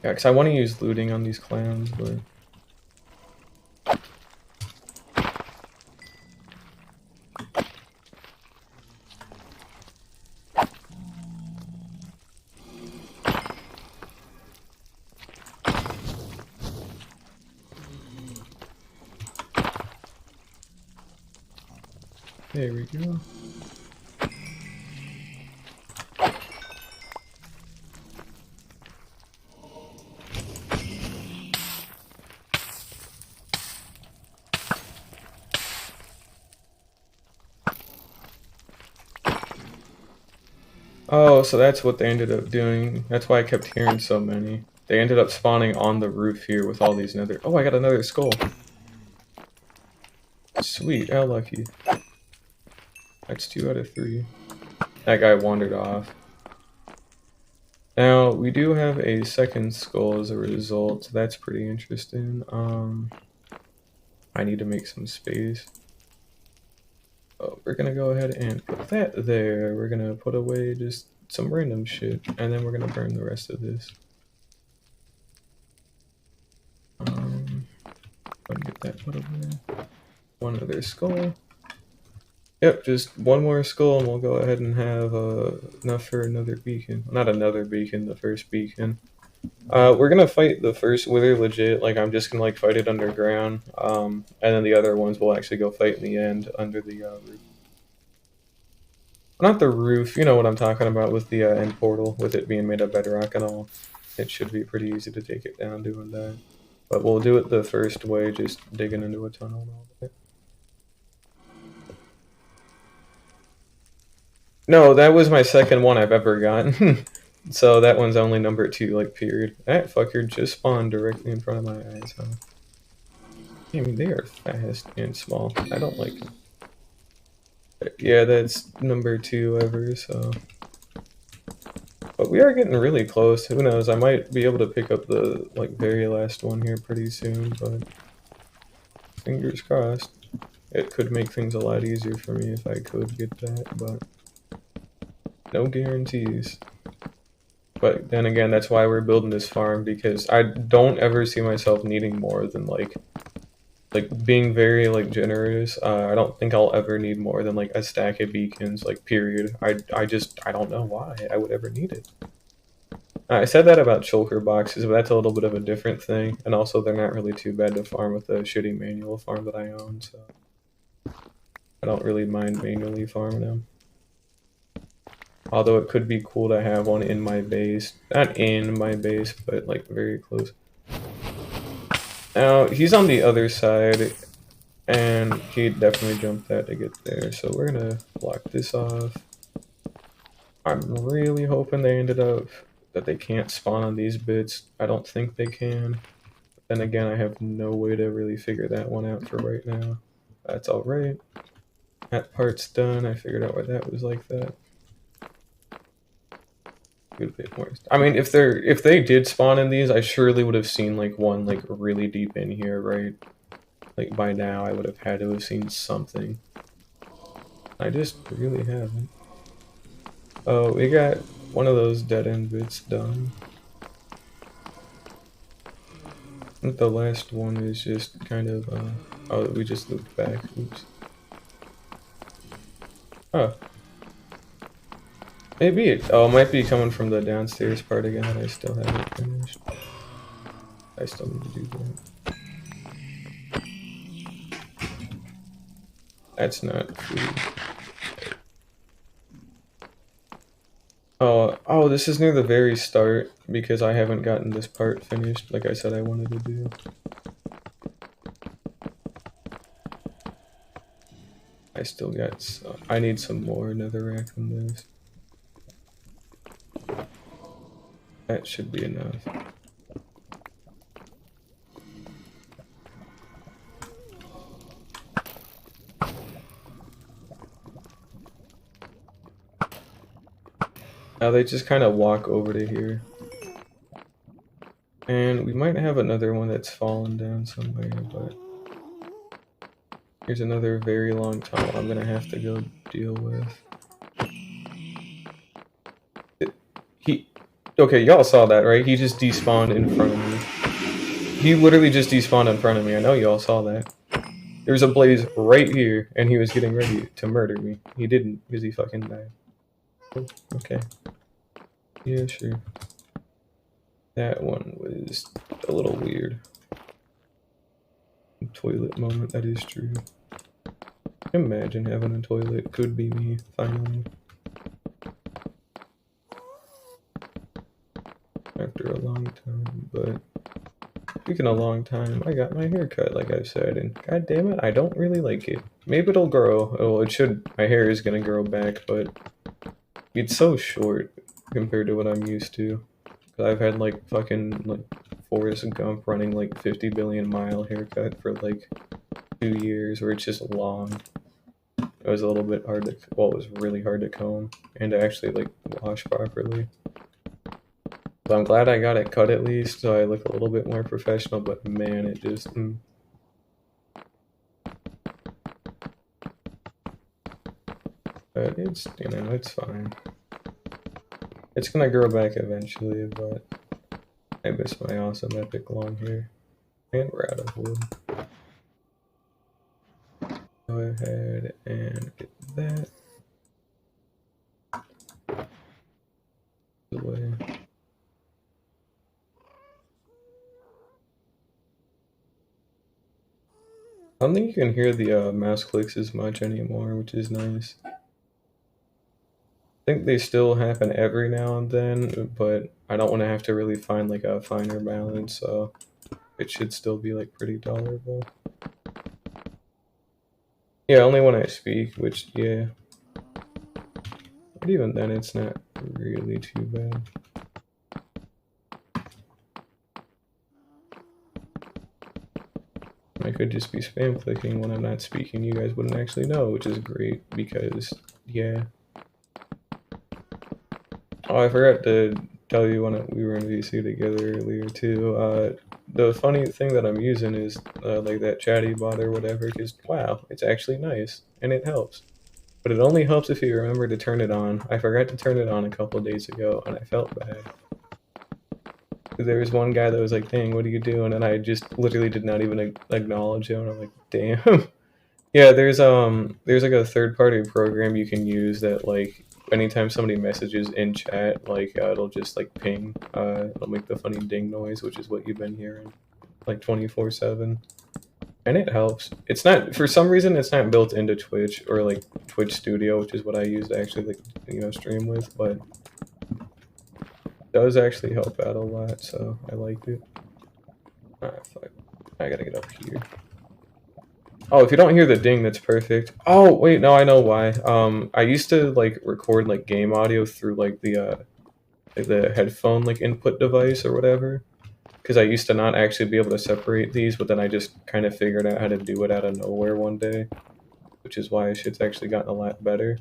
Yeah, because I want to use looting on these clowns, but... There we go. Oh, so that's what they ended up doing. That's why I kept hearing so many. They ended up spawning on the roof here with all these nether... Oh, I got another skull. Sweet, how lucky. That's 2 out of 3. That guy wandered off. Now, we do have a second skull as a result, so that's pretty interesting. I need to make some space. Oh, we're gonna go ahead and put that there. We're gonna put away just some random shit, and then we're gonna burn the rest of this. Get that put away. One other skull. Yep, just one more skull, and we'll go ahead and have enough for another beacon. Not another beacon, the first beacon. We're gonna fight the first wither legit. Like, I'm just gonna like fight it underground, and then the other ones we'll actually go fight in the end under the roof. Not the roof, you know what I'm talking about with the end portal, with it being made of bedrock and all. It should be pretty easy to take it down doing that. But we'll do it the first way, just digging into a tunnel and all that. No, that was my second one I've ever gotten. So that one's only number 2, like, period. That fucker just spawned directly in front of my eyes, huh? I mean, they are fast and small. I don't like them. But yeah, that's number 2 ever, so... But we are getting really close. Who knows? I might be able to pick up the, like, very last one here pretty soon, but... Fingers crossed. It could make things a lot easier for me if I could get that, but... No guarantees. But then again, that's why we're building this farm, because I don't ever see myself needing more than, like being very, like, generous. I don't think I'll ever need more than, like, a stack of beacons, like, period. I don't know why I would ever need it. I said that about shulker boxes, but that's a little bit of a different thing. And also, they're not really too bad to farm with the shitty manual farm that I own, so... I don't really mind manually farming them. Although it could be cool to have one in my base. Not in my base, but, like, very close. Now, he's on the other side, and he definitely jumped that to get there, so we're gonna block this off. I'm really hoping they ended up that they can't spawn on these bits. I don't think they can. But then again, I have no way to really figure that one out for right now. That's alright. That part's done. I figured out why that was like that. Good bit more. I mean, if they did spawn in these, I surely would have seen like one like really deep in here, right? Like by now, I would have had to have seen something. I just really haven't. Oh, we got one of those dead end bits done. The last one is just kind of, oh, we just looped back. Oops. Oh. Maybe it, oh, it might be coming from the downstairs part again that I still haven't finished. I still need to do that. That's not food. Oh, this is near the very start because I haven't gotten this part finished like I said I wanted to do. I still got some, I need some more netherrack than this. That should be enough. Now they just kind of walk over to here. And we might have another one that's fallen down somewhere, but here's another very long tunnel I'm gonna have to go deal with. Okay, y'all saw that, right? He just despawned in front of me. He literally just despawned in front of me. I know y'all saw that. There's a blaze right here, and he was getting ready to murder me. He didn't, because he fucking died. Oh, okay. Yeah, sure. That one was a little weird. Toilet moment, that is true. Imagine having a toilet could be me, finally. After a long time, but speaking of a long time, I got my hair cut, like I've said, and god damn it, I don't really like it. Maybe it'll grow. Oh, it should. My hair is gonna grow back, but it's so short compared to what I'm used to. Cause I've had like fucking like Forrest Gump running like 50 billion mile haircut for like 2 years, where it's just long. It was a little bit hard to, well, it was really hard to comb and to actually like wash properly. So I'm glad I got it cut at least, so I look a little bit more professional, but man, it just... But it's, you know, it's fine. It's gonna grow back eventually, but I miss my awesome epic long hair. And we're out of wood. Go ahead and get that away. I don't think you can hear the mouse clicks as much anymore, which is nice. I think they still happen every now and then, but I don't want to have to really find like a finer balance, so it should still be like pretty tolerable. Yeah, only when I speak, which, yeah. But even then, it's not really too bad. I could just be spam clicking when I'm not speaking. You guys wouldn't actually know, which is great because, yeah. Oh, I forgot to tell you when we were in VC together earlier too. The funny thing that I'm using is like that chatty bot or whatever, because wow, it's actually nice and it helps. But it only helps if you remember to turn it on. I forgot to turn it on a couple of days ago and I felt bad. There was one guy that was like, dang, what are you doing? And I just literally did not even acknowledge him. And I'm like, damn. Yeah, there's like a third-party program you can use that like anytime somebody messages in chat, like it'll just like ping, it'll make the funny ding noise, which is what you've been hearing like 24/7. And it helps. It's not, for some reason it's not built into Twitch or like Twitch Studio, which is what I use to actually like, you know, stream with, but does actually help out a lot, so I like it. Ah, fuck. I gotta get up here. Oh, if you don't hear the ding, that's perfect. Oh, wait, no, I know why. I used to, like, record, like, game audio through, like, the headphone, like, input device or whatever. Because I used to not actually be able to separate these, but then I just kind of figured out how to do it out of nowhere one day. Which is why shit's actually gotten a lot better.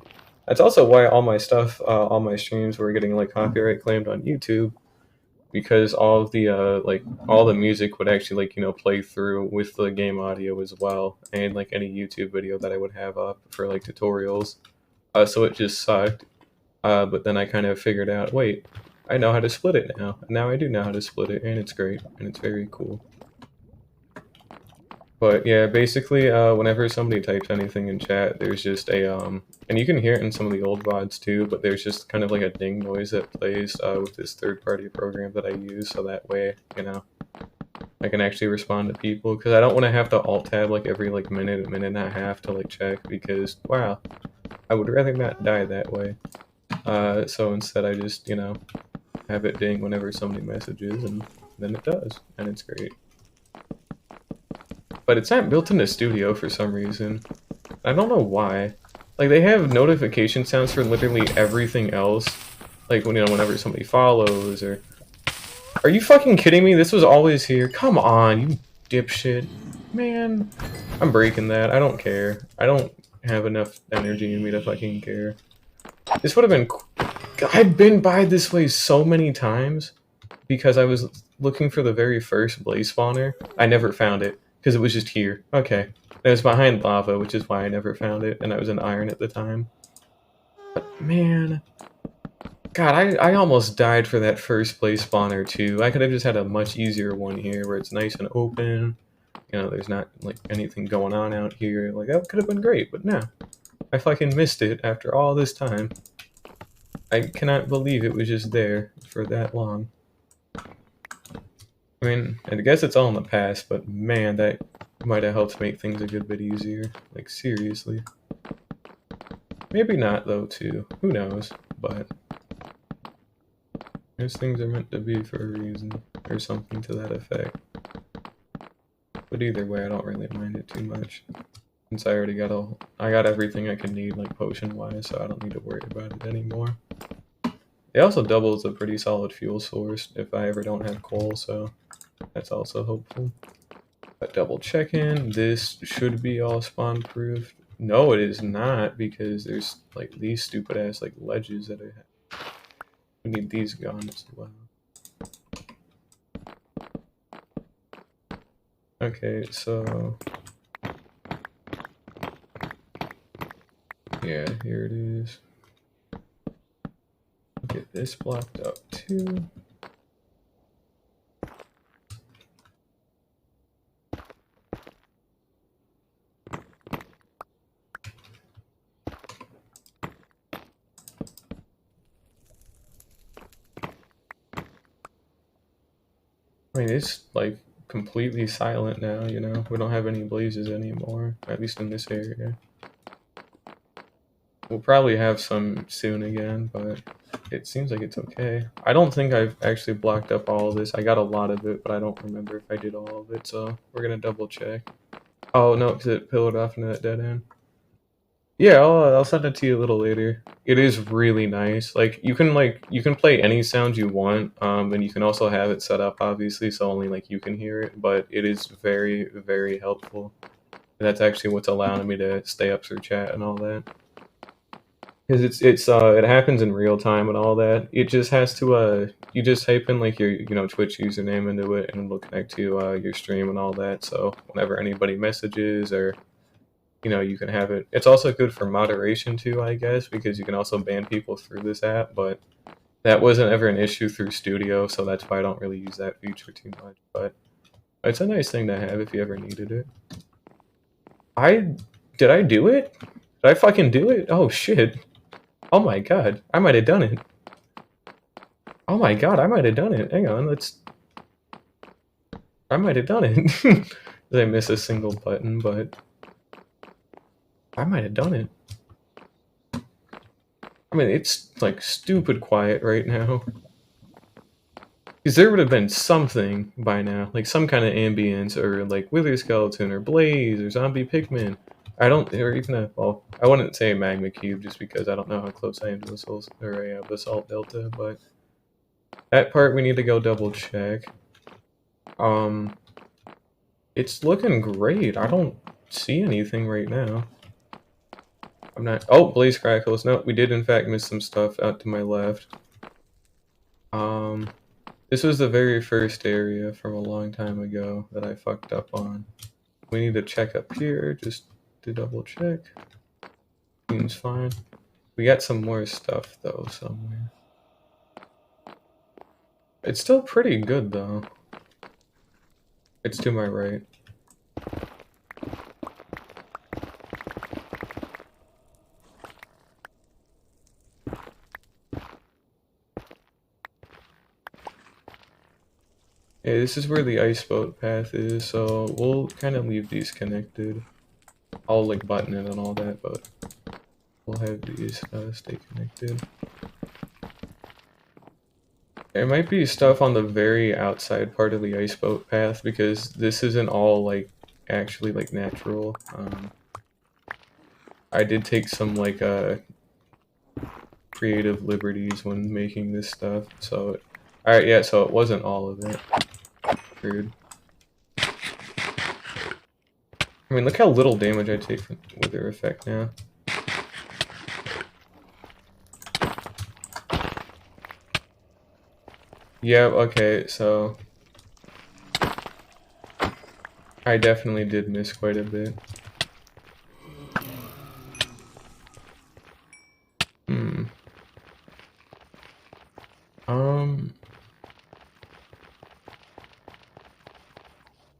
That's also why all my stuff, all my streams were getting, like, copyright claimed on YouTube. Because all of the like all the music would actually, like, play through with the game audio as well, and like any YouTube video that I would have up for like tutorials. So it just sucked. But then I kind of figured out, wait, I know how to split it now. Now I do know how to split it, and it's great, and it's very cool. But yeah, basically, whenever somebody types anything in chat, there's just a and you can hear it in some of the old VODs too, but there's just kind of like a ding noise that plays with this third-party program that I use, so that way, I can actually respond to people, because I don't want to have to alt-tab like every like minute and a half to like check, because, wow, I would rather not die that way. So instead I just, have it ding whenever somebody messages, and then it does, and it's great. But it's not built into Studio for some reason. I don't know why. Like, they have notification sounds for literally everything else. Like, whenever somebody follows, or... Are you fucking kidding me? This was always here. Come on, you dipshit. Man, I'm breaking that. I don't care. I don't have enough energy in me to fucking care. This would have been... I've been by this way so many times because I was looking for the very first blaze spawner. I never found it. Because it was just here. Okay. It was behind lava, which is why I never found it, and I was in iron at the time. But, man... God, I almost died for that first place spawner, too. I could have just had a much easier one here, where it's nice and open. There's not, like, anything going on out here. Like, that could have been great, but no. I fucking missed it after all this time. I cannot believe it was just there for that long. I mean, I guess it's all in the past, but man, that might have helped make things a good bit easier. Like, seriously. Maybe not, though, too. Who knows? But those things are meant to be for a reason, or something to that effect. But either way, I don't really mind it too much. Since I already got I got everything I can need, like, potion-wise, so I don't need to worry about it anymore. It also doubles a pretty solid fuel source if I ever don't have coal, so... That's also hopeful. But double checking, this should be all spawn proof. No, it is not, because there's like these stupid ass like ledges that I have. We need these gone as well. Okay, so yeah, here it is. Get this blocked up too. I mean, it's like completely silent now, We don't have any blazes anymore, at least in this area. We'll probably have some soon again, but it seems like it's okay. I don't think I've actually blocked up all of this. I got a lot of it, but I don't remember if I did all of it, so we're gonna double check. Oh, no, because it pillared off into that dead end. Yeah, I'll send it to you a little later. It is really nice. Like, you can play any sound you want, and you can also have it set up, obviously, so only, like, you can hear it, but it is very, very helpful. And that's actually what's allowing me to stay up through chat and all that. Because it happens in real time and all that. It just has to you just type in like your Twitch username into it, and it'll connect to your stream and all that. So whenever anybody messages, or you can have it. It's also good for moderation too, I guess, because you can also ban people through this app. But that wasn't ever an issue through Studio, so that's why I don't really use that feature too much. But it's a nice thing to have if you ever needed it. Did I do it? Did I fucking do it? Oh shit. Oh my god, I might have done it. Oh my god, I might have done it. Hang on, I might have done it. Did I miss a single button, but... I might have done it. I mean, it's, like, stupid quiet right now. Because there would have been something by now, like some kind of ambience, or like Wither Skeleton, or Blaze, or Zombie Pigman. I don't, or even a, well, I wouldn't say a Magma Cube just because I don't know how close I am to a Basalt Delta, but that part we need to go double check. It's looking great. I don't see anything right now. I'm not, oh, Blaze Crackles. No, we did in fact miss some stuff out to my left. This was the very first area from a long time ago that I fucked up on. We need to check up here just to double check. Seems fine. We got some more stuff though somewhere. It's still pretty good though. It's to my right. Yeah, this is where the ice boat path is, so we'll kind of leave these connected. I'll like button it and all that, but we'll have these stay connected. There might be stuff on the very outside part of the ice boat path because this isn't all like actually like natural. I did take some like creative liberties when making this stuff, so alright, yeah, so it wasn't all of it. Weird. I mean, look how little damage I take from Wither effect now. Yeah, okay, so I definitely did miss quite a bit.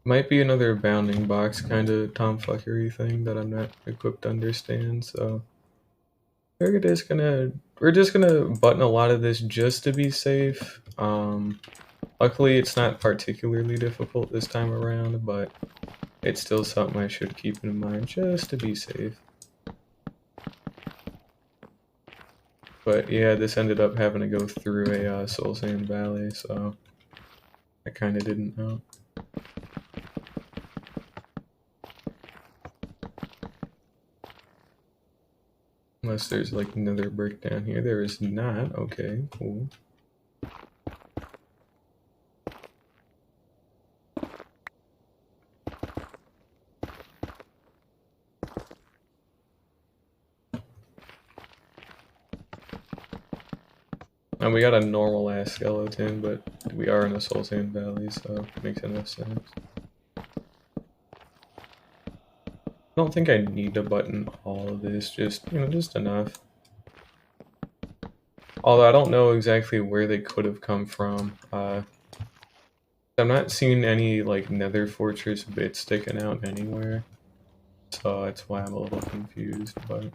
Might be another bounding box kind of tomfuckery thing that I'm not equipped to understand, so we're just gonna button a lot of this just to be safe. Luckily it's not particularly difficult this time around, but it's still something I should keep in mind just to be safe. But yeah, this ended up having to go through a Soul Sand Valley, so I kind of didn't know. Unless there's like another brick down here. There is not. Okay, cool. And we got a normal ass skeleton, but we are in a Soul Sand Valley, so it makes enough sense. I don't think I need to button all of this, just, you know, just enough. Although I don't know exactly where they could have come from. I'm not seeing any, like, Nether Fortress bits sticking out anywhere. So that's why I'm a little confused, but...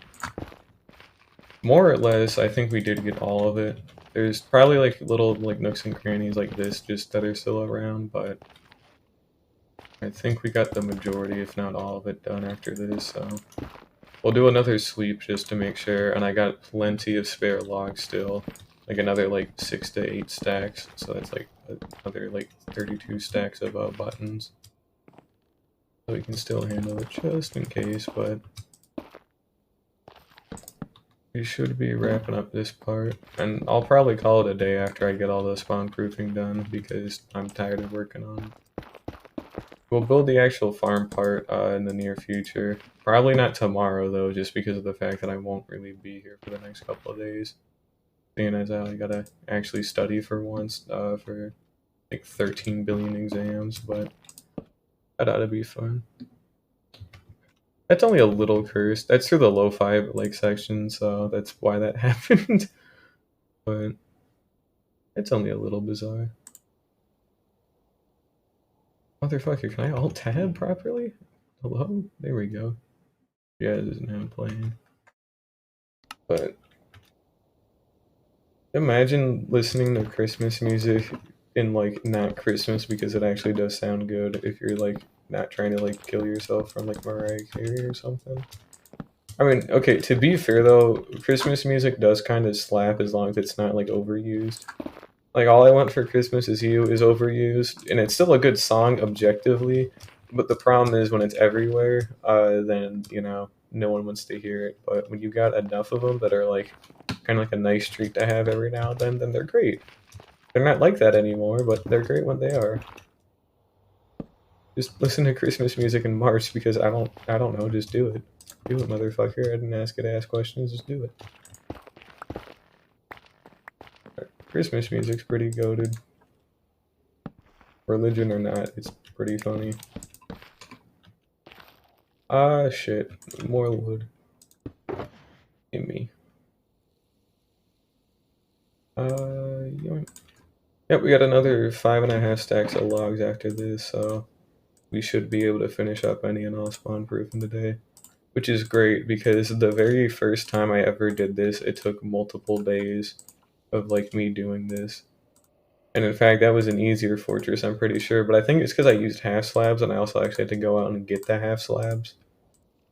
more or less, I think we did get all of it. There's probably, like, little, like, nooks and crannies like this just that are still around, but... I think we got the majority, if not all of it, done after this, so... we'll do another sweep just to make sure, and I got plenty of spare logs still. Like another, like, 6 to 8 stacks, so that's like another, like, 32 stacks of buttons. So we can still handle it just in case, but... we should be wrapping up this part, and I'll probably call it a day after I get all the spawn proofing done, because I'm tired of working on it. We'll build the actual farm part in the near future. Probably not tomorrow, though, just because of the fact that I won't really be here for the next couple of days. Seeing as I gotta actually study for once for like 13 billion exams, but that ought to be fun. That's only a little cursed. That's through the lo-fi like section, so that's why that happened. But it's only a little bizarre. Motherfucker, can I alt-tab properly? Hello? There we go. Yeah, it is now playing. But imagine listening to Christmas music in like not Christmas because it actually does sound good if you're like not trying to like kill yourself from like Mariah Carey or something. I mean, okay, to be fair though, Christmas music does kind of slap as long as it's not like overused. Like, All I Want for Christmas Is You is overused, and it's still a good song objectively, but the problem is when it's everywhere, then, you know, no one wants to hear it. But when you got enough of them that are, like, kind of like a nice treat to have every now and then they're great. They're not like that anymore, but they're great when they are. Just listen to Christmas music in March because I don't know, just do it. Do it, motherfucker. I didn't ask you to ask questions, just do it. Christmas music's pretty goated. Religion or not, it's pretty funny. Ah, shit. More wood. Give me. Yoink. Yep, we got another 5.5 stacks of logs after this, so we should be able to finish up any and all spawn proofing today. Which is great because the very first time I ever did this, it took multiple days of like me doing this. And in fact, that was an easier fortress, I'm pretty sure. But I think it's because I used half slabs and I also actually had to go out and get the half slabs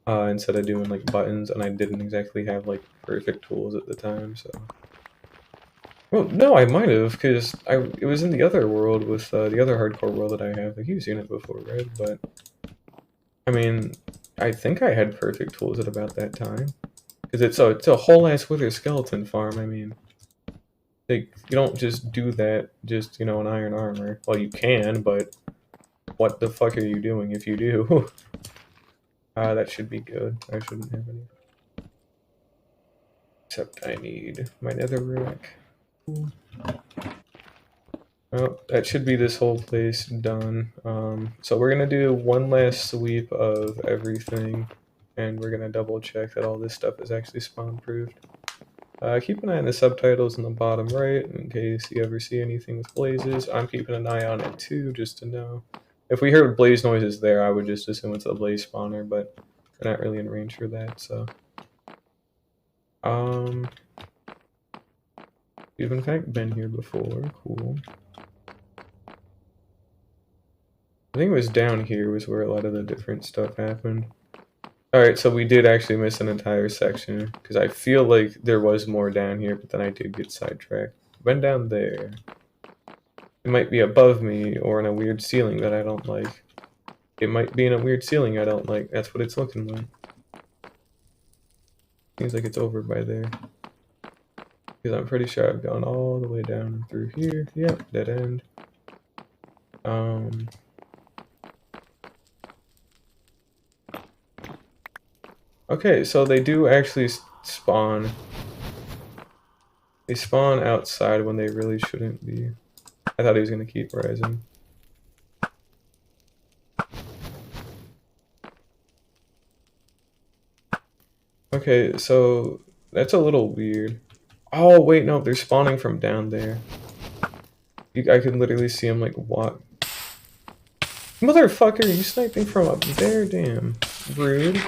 instead of doing like buttons. And I didn't exactly have like perfect tools at the time, so. Well, no, I might have because it was in the other world with the other hardcore world that I have. Like you've seen it before, right? But I mean, I think I had perfect tools at about that time because it's a whole ass wither skeleton farm. I mean. Like, you don't just do that, just, you know, in iron armor. Well, you can, but what the fuck are you doing if you do? That should be good. I shouldn't have any. Except I need my nether rack. Oh, that should be this whole place done. So we're gonna do one last sweep of everything, and we're gonna double check that all this stuff is actually spawn proofed. Keep an eye on the subtitles in the bottom right in case you ever see anything with blazes. I'm keeping an eye on it too, just to know. If we heard blaze noises there, I would just assume it's a blaze spawner, but we're not really in range for that, so. You've in fact been here before, cool. I think it was down here was where a lot of the different stuff happened. Alright, so we did actually miss an entire section, because I feel like there was more down here, but then I did get sidetracked. Went down there. It might be above me, or in a weird ceiling that I don't like. It might be in a weird ceiling I don't like. That's what it's looking like. Seems like it's over by there. Because I'm pretty sure I've gone all the way down through here. Yep, dead end. Okay, so they do actually spawn. They spawn outside when they really shouldn't be. I thought he was gonna keep rising. Okay, so that's a little weird. Oh, wait, no, they're spawning from down there. I can literally see them, like, walk. Motherfucker, you sniping from up there? Damn. Rude.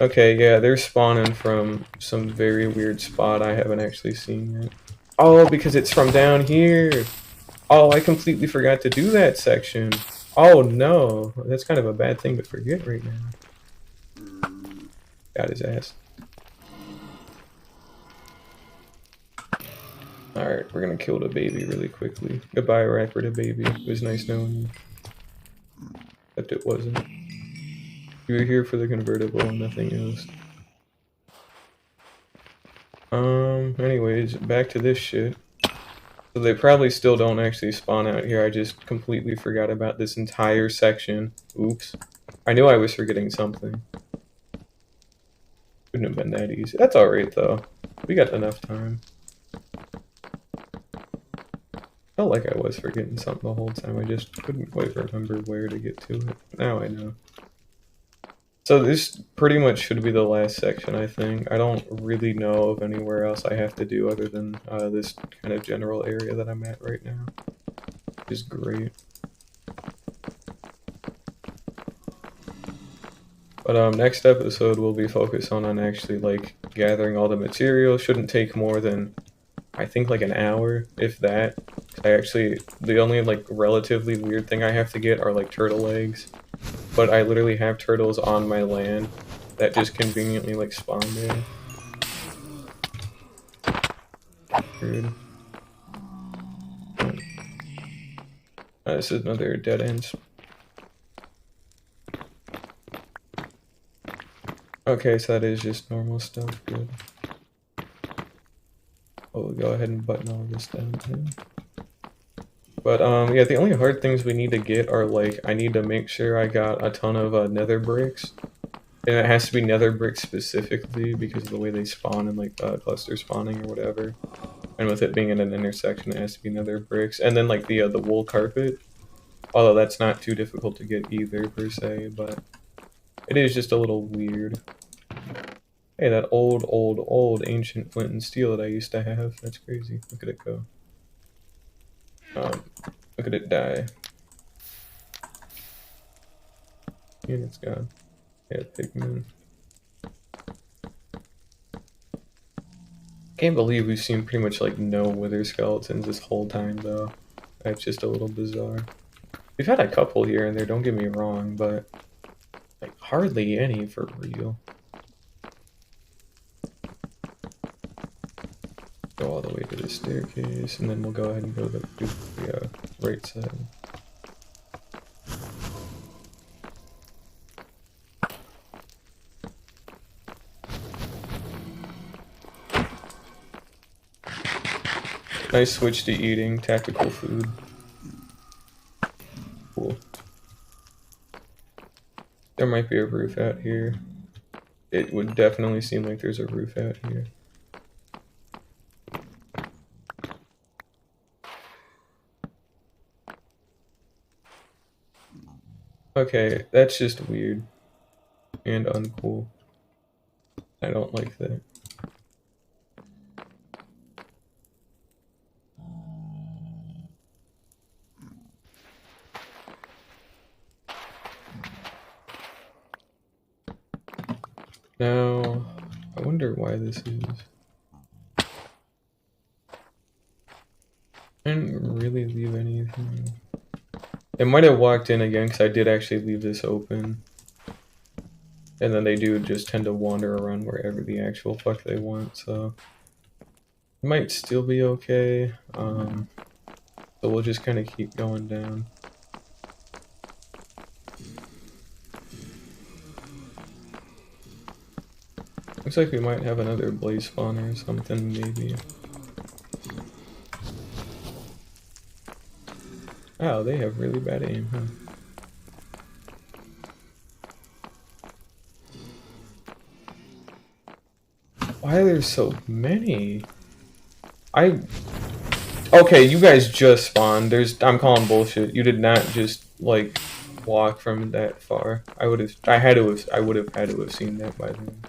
Okay, yeah, they're spawning from some very weird spot I haven't actually seen yet. Oh, because it's from down here. Oh, I completely forgot to do that section. Oh, no. That's kind of a bad thing to forget right now. Got his ass. Alright, we're gonna kill the baby really quickly. Goodbye, Rapper the baby. It was nice knowing you. Except it wasn't. You were here for the convertible and nothing else. Anyways, back to this shit. So they probably still don't actually spawn out here. I just completely forgot about this entire section. Oops. I knew I was forgetting something. Couldn't have been that easy. That's alright though. We got enough time. Felt like I was forgetting something the whole time. I just couldn't quite remember where to get to it. Now I know. So this pretty much should be the last section, I think. I don't really know of anywhere else I have to do other than this kind of general area that I'm at right now. Which is great. But next episode we'll be focused on actually like gathering all the material. Shouldn't take more than I think like an hour, if that. The only like relatively weird thing I have to get are like turtle eggs. But I literally have turtles on my land that just conveniently like spawn there. Rude. This is another dead end. Okay, so that is just normal stuff. Good. We'll go ahead and button all this down too. But yeah, the only hard things we need to get are like, I need to make sure I got a ton of nether bricks. And it has to be nether bricks specifically because of the way they spawn in like cluster spawning or whatever. And with it being in an intersection, it has to be nether bricks. And then like the wool carpet. Although that's not too difficult to get either per se, but it is just a little weird. Hey, that old ancient flint and steel that I used to have. That's crazy. Look at it go. Look at it die. And it's gone. Yeah, pigman. Can't believe we've seen pretty much like no wither skeletons this whole time though. That's just a little bizarre. We've had a couple here and there, don't get me wrong, but like hardly any for real. Go all the way to the staircase, and then we'll go ahead and go to the right side. Nice switch to eating tactical food. Cool. There might be a roof out here. It would definitely seem like there's a roof out here. Okay, that's just weird and uncool. I don't like that. Now, I wonder why this is. I didn't really leave anything. It might have walked in again because I did actually leave this open. And then they do just tend to wander around wherever the actual fuck they want, so it might still be okay. So we'll just kind of keep going down. Looks like we might have another blaze spawner or something, maybe. Oh, they have really bad aim, huh? Why are there so many? Okay, you guys just spawned. I'm calling bullshit. You did not just, like, walk from that far. I would have had to have seen that by then.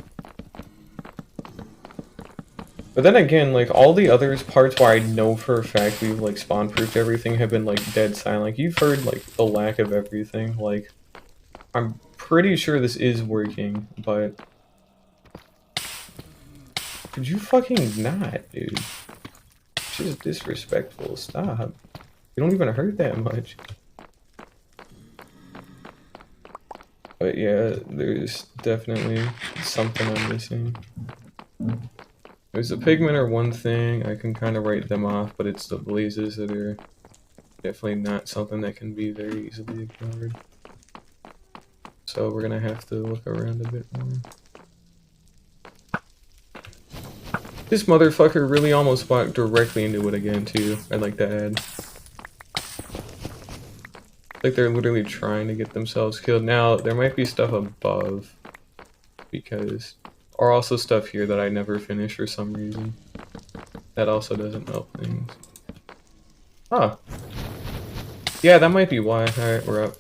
But then again, like, all the other parts where I know for a fact we've, like, spawn-proofed everything have been, like, dead silent. Like, you've heard, like, the lack of everything. Like, I'm pretty sure this is working, but could you fucking not, dude? It's just disrespectful. Stop. You don't even hurt that much. But yeah, there's definitely something I'm missing. There's the pigmen are one thing, I can kind of write them off, but it's the blazes that are definitely not something that can be very easily ignored. So we're gonna have to look around a bit more. This motherfucker really almost walked directly into it again too, I'd like to add. Like they're literally trying to get themselves killed. Now, there might be stuff above, because... or also stuff here that I never finish for some reason. That also doesn't help things. Huh. Yeah, that might be why. Alright, we're up.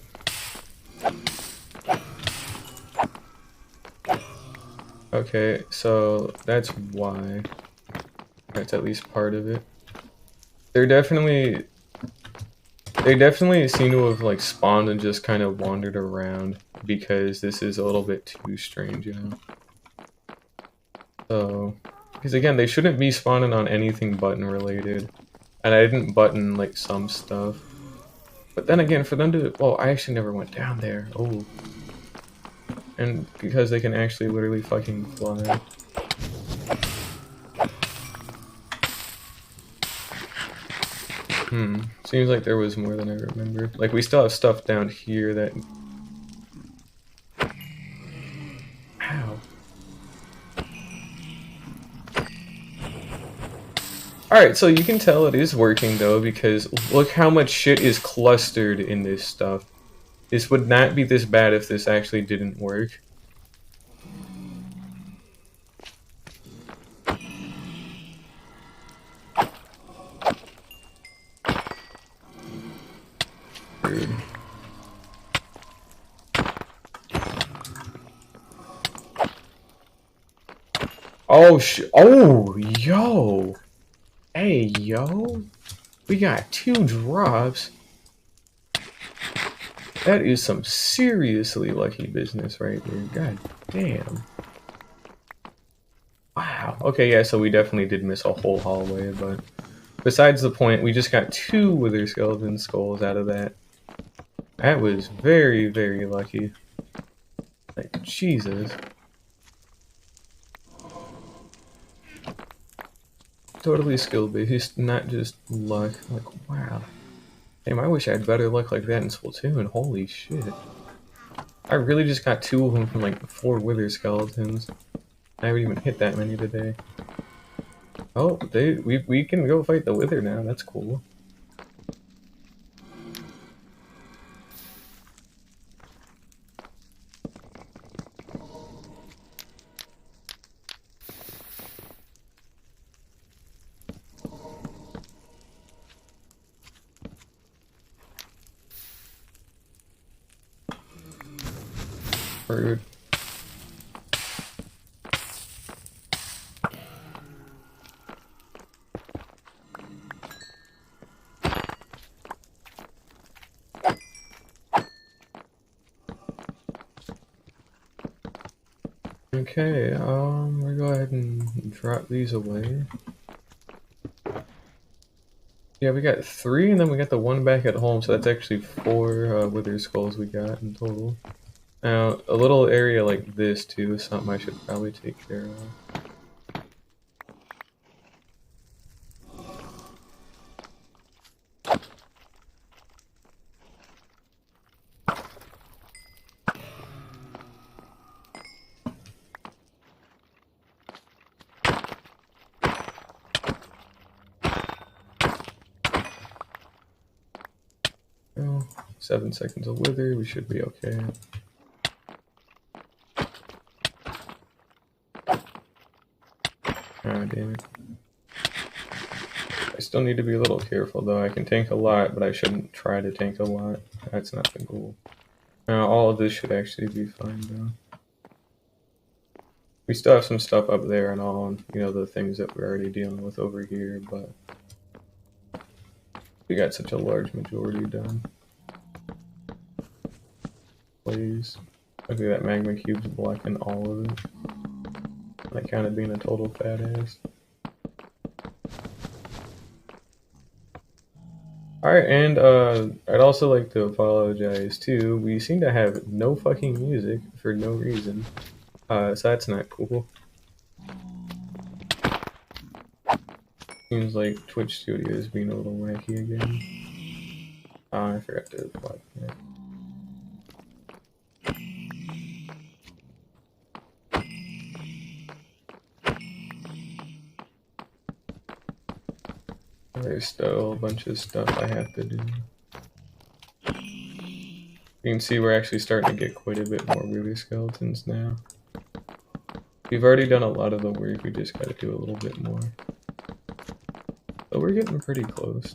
Okay, so that's why. That's at least part of it. They definitely seem to have like spawned and just kind of wandered around because this is a little bit too strange, you know? So, because again, they shouldn't be spawning on anything button related. And I didn't button like some stuff. But then again, for them to, well, I actually never went down there. Oh. And because they can actually literally fucking fly. Seems like there was more than I remember. Like, we still have stuff down here that... Ow. Alright, so you can tell it is working, though, because look how much shit is clustered in this stuff. This would not be this bad if this actually didn't work. Rude. Oh, oh, yo! Hey, yo! We got 2 drops. That is some seriously lucky business right there. God damn. Wow. Okay, yeah, so we definitely did miss a whole hallway, but besides the point, we just got 2 Wither Skeleton Skulls out of that. That was very, very lucky. Like, Jesus. Totally skill-based, not just luck. Like, wow. Damn, I wish I had better luck like that in Splatoon. Holy shit. I really just got 2 of them from like 4 Wither Skeletons. I haven't even hit that many today. Oh, we can go fight the Wither now. That's cool. Rude. Okay, we'll go ahead and drop these away. Yeah, we got 3, and then we got the 1 back at home, so that's actually 4 Wither Skulls we got in total. Now, a little area like this, too, is something I should probably take care of. Oh, 7 seconds of Wither, we should be okay. Ah, damn it. I still need to be a little careful, though. I can tank a lot, but I shouldn't try to tank a lot. That's not the goal. Now, all of this should actually be fine, though. We still have some stuff up there and all, and, you know, the things that we're already dealing with over here, but we got such a large majority done. Please. Look at that magma cube's blocking all of it. Like, kind of being a total fat ass. Alright, and I'd also like to apologize too. We seem to have no fucking music for no reason. So that's not cool. Seems like Twitch Studio is being a little wacky again. Oh, I forgot to block that. There's still a bunch of stuff I have to do. You can see we're actually starting to get quite a bit more Wither Skeletons now. We've already done a lot of the work, we just gotta do a little bit more. But we're getting pretty close.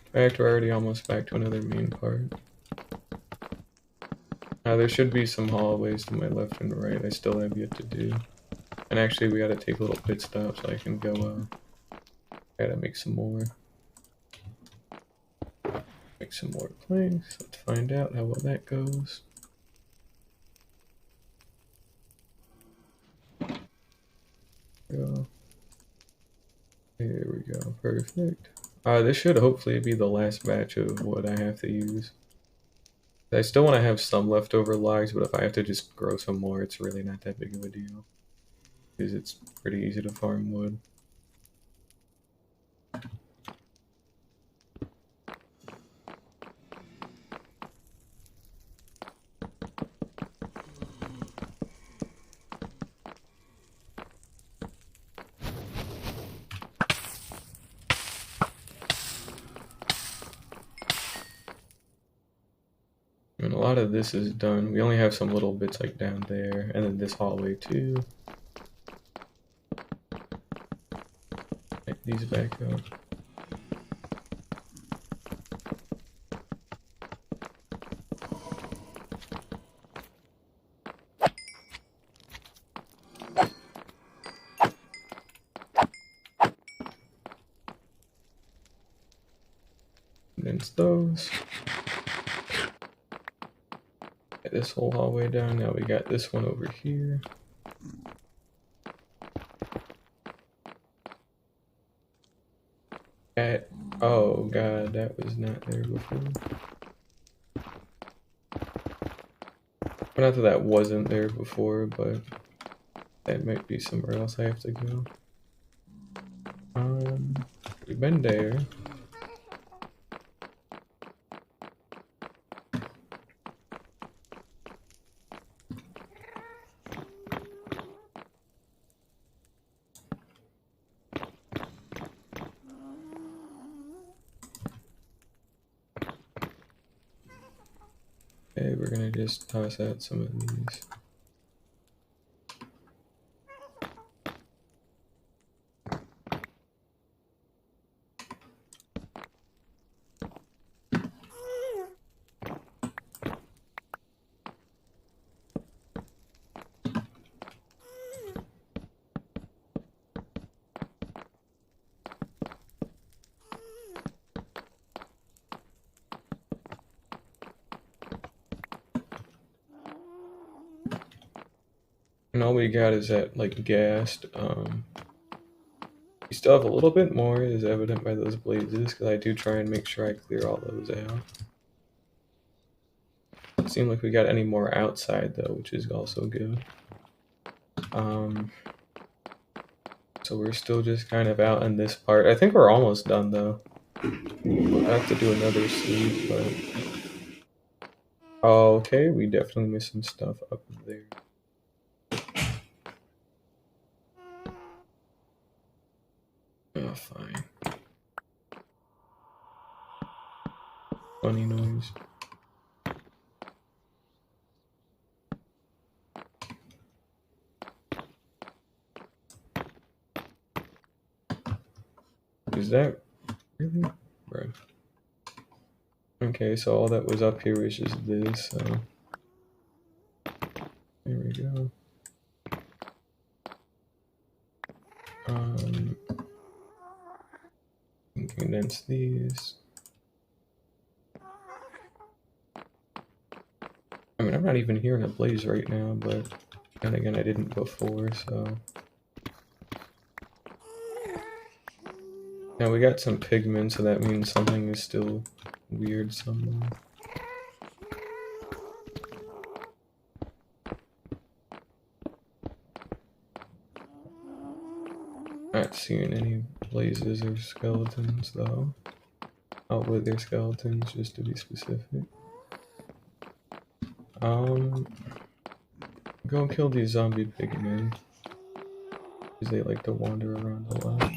In fact, we're already almost back to another main part. There should be some hallways to my left and right I still have yet to do. And actually, we gotta take a little pit stop so I can go, gotta make some more. Make some more planks. Let's find out how well that goes. Go. Here we go. Perfect. This should hopefully be the last batch of what I have to use. I still want to have some leftover logs, but if I have to just grow some more, it's really not that big of a deal. Because it's pretty easy to farm wood. And a lot of this is done. We only have some little bits like down there, and then this hallway too. Pick these back up. Condense those. Get this whole hallway down. Now we got this one over here. Oh god, that was not there before. Not that that wasn't there before, but that might be somewhere else I have to go. We've been there. Okay, we're gonna just toss out some of these. And all we got is that, like, gassed. We still have a little bit more, as evident by those blazes, because I do try and make sure I clear all those out. Doesn't seem like we got any more outside, though, which is also good. So we're still just kind of out in this part. I think we're almost done, though. We'll have to do another sleep, but... Oh, okay, we definitely missed some stuff up there. Oh, fine. Funny noise. Is that really? Right. Okay, so all that was up here was just this, so... There we go. Condense these. I mean, I'm not even hearing a blaze right now, but then again, I didn't before, so... Now we got some pigment, so that means something is still weird somewhere. Not seeing any blazes or skeletons, though. Oh, wither skeletons, just to be specific. Go kill these zombie pigmen. Because they like to wander around a lot.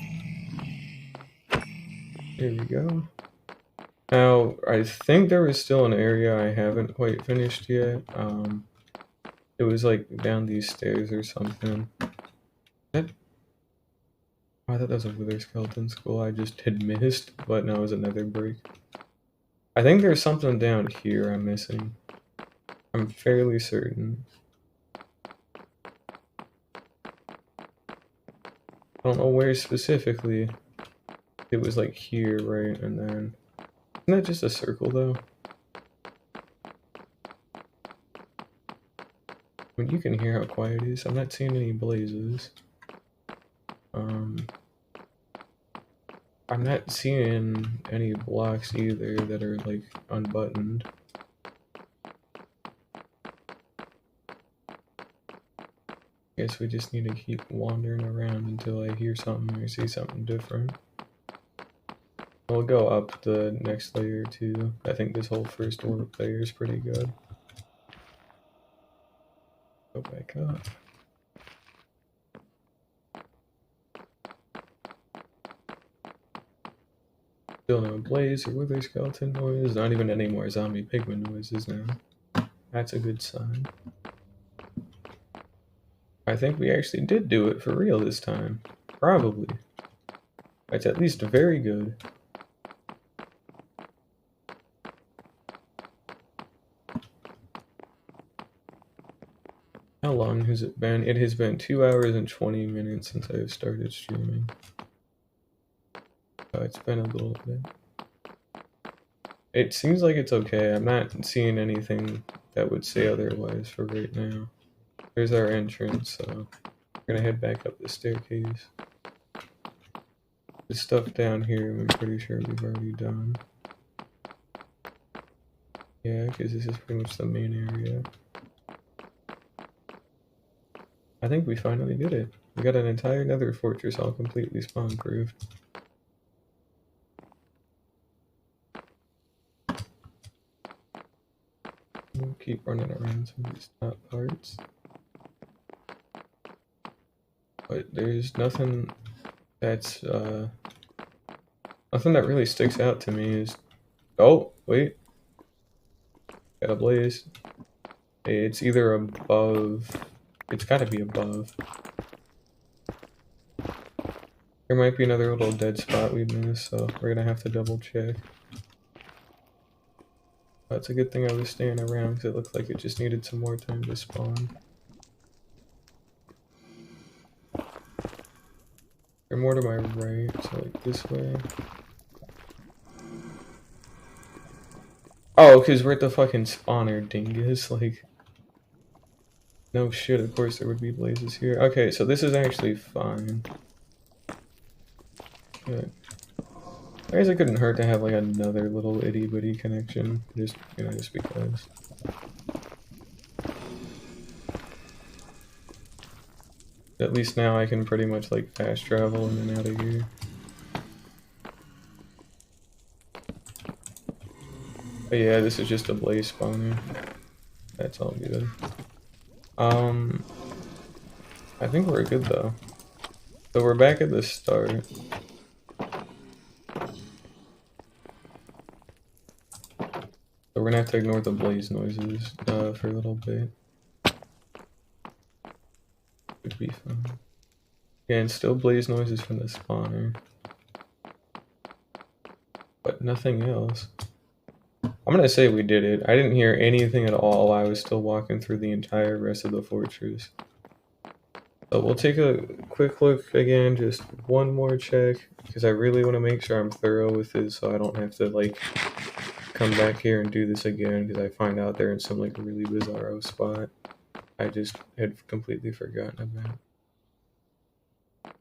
There we go. Now, I think there is still an area I haven't quite finished yet. It was like down these stairs or something. Oh, I thought that was a wither skeleton skull I just had missed, but no, it was another break. I think there's something down here I'm missing. I'm fairly certain. I don't know where specifically. It was like here, right? And then... Isn't that just a circle, though? I mean, you can hear how quiet it is. I'm not seeing any blazes. I'm not seeing any blocks either that are, like, unbuttoned. Guess we just need to keep wandering around until I hear something or see something different. We'll go up the next layer too. I think this whole first warp layer is pretty good. Go back up. Still no blaze or wither skeleton noise. Not even any more zombie pigman noises now. That's a good sign. I think we actually did do it for real this time. Probably. That's at least very good. How long has it been? It has been 2 hours and 20 minutes since I have started streaming. So it's been a little bit. It seems like it's okay. I'm not seeing anything that would say otherwise for right now. There's our entrance, so we're gonna head back up the staircase. The stuff down here, I'm pretty sure we've already done. Yeah, because this is pretty much the main area. I think we finally did it. We got an entire nether fortress all completely spawn-proof. We'll keep running around some of these top parts. But there's nothing that's, nothing that really sticks out to me is... Oh, wait. Got a blaze. It's either above... It's gotta be above. There might be another little dead spot we missed, so we're gonna have to double check. That's a good thing I was staying around because it looked like it just needed some more time to spawn. They're more to my right, so like this way. Oh, because we're at the fucking spawner, dingus. Like, no shit, of course there would be blazes here. Okay, so this is actually fine. Good. I guess it couldn't hurt to have like another little itty bitty connection, just, you know, just because. At least now I can pretty much like fast travel in and out of here. But yeah, this is just a blaze spawner. That's all good. I think we're good though. So we're back at the start. So we're gonna have to ignore the blaze noises for a little bit. Would be fun. Yeah, and still blaze noises from the spawner. But nothing else. I'm gonna say we did it. I didn't hear anything at all. I was still walking through the entire rest of the fortress. So we'll take a quick look again, just one more check, because I really want to make sure I'm thorough with this so I don't have to like come back here and do this again because I find out they're in some like really bizarro spot I just had completely forgotten about.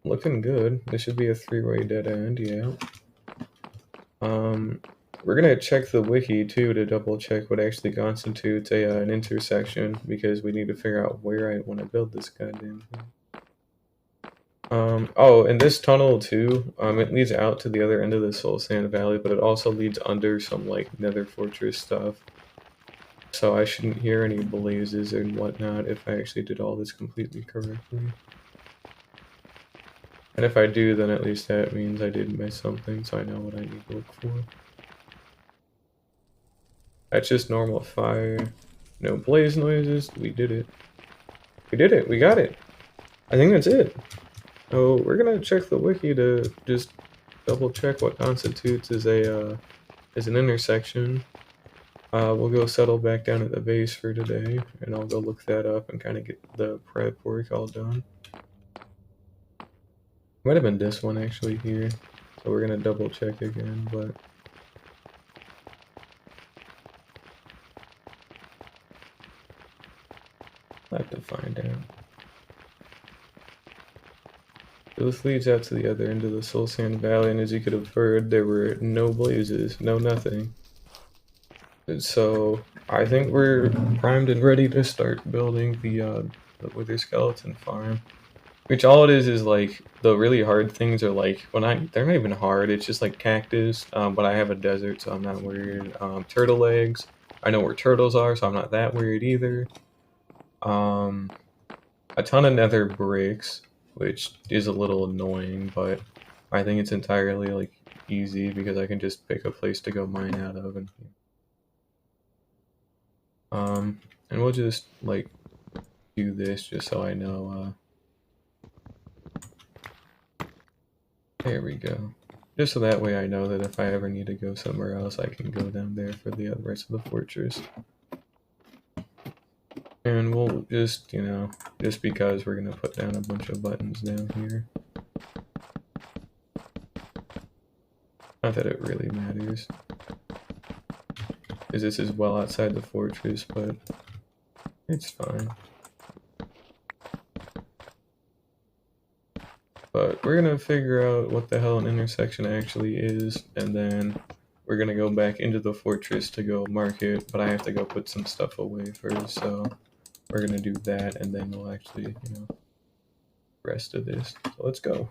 Looking good. This should be a 3-way dead end, yeah. We're gonna check the wiki too to double check what actually constitutes an intersection because we need to figure out where I want to build this goddamn thing. Oh, and this tunnel too, it leads out to the other end of the Soul Sand Valley, but it also leads under some like Nether Fortress stuff. So I shouldn't hear any blazes and whatnot if I actually did all this completely correctly. And if I do, then at least that means I did miss something, so I know what I need to look for. That's just normal fire. No blaze noises. We did it. We did it. We got it. I think that's it. Oh, we're gonna check the wiki to just double check what constitutes as an intersection. We'll go settle back down at the base for today, and I'll go look that up and kind of get the prep work all done. Might have been this one actually here, so we're gonna double check again, but I'll have to find out. This leads out to the other end of the Soul Sand Valley, and as you could have heard, there were no blazes, no nothing. And so I think we're primed and ready to start building the the Wither Skeleton farm. Which all it is like the really hard things are like they're not even hard. It's just like cactus. But I have a desert, so I'm not worried. Turtle eggs. I know where turtles are, so I'm not that worried either. A ton of nether bricks, which is a little annoying, but I think it's entirely like easy because I can just pick a place to go mine out of, and we'll just like do this just so I know. There we go. Just so that way I know that if I ever need to go somewhere else, I can go down there for the rest of the fortress. And we'll just, just because we're gonna put down a bunch of buttons down here. Not that it really matters, because this is well outside the fortress, but it's fine. But we're gonna figure out what the hell an intersection actually is, and then we're gonna go back into the fortress to go mark it, but I have to go put some stuff away first, so we're gonna do that, and then we'll actually, rest of this. So let's go.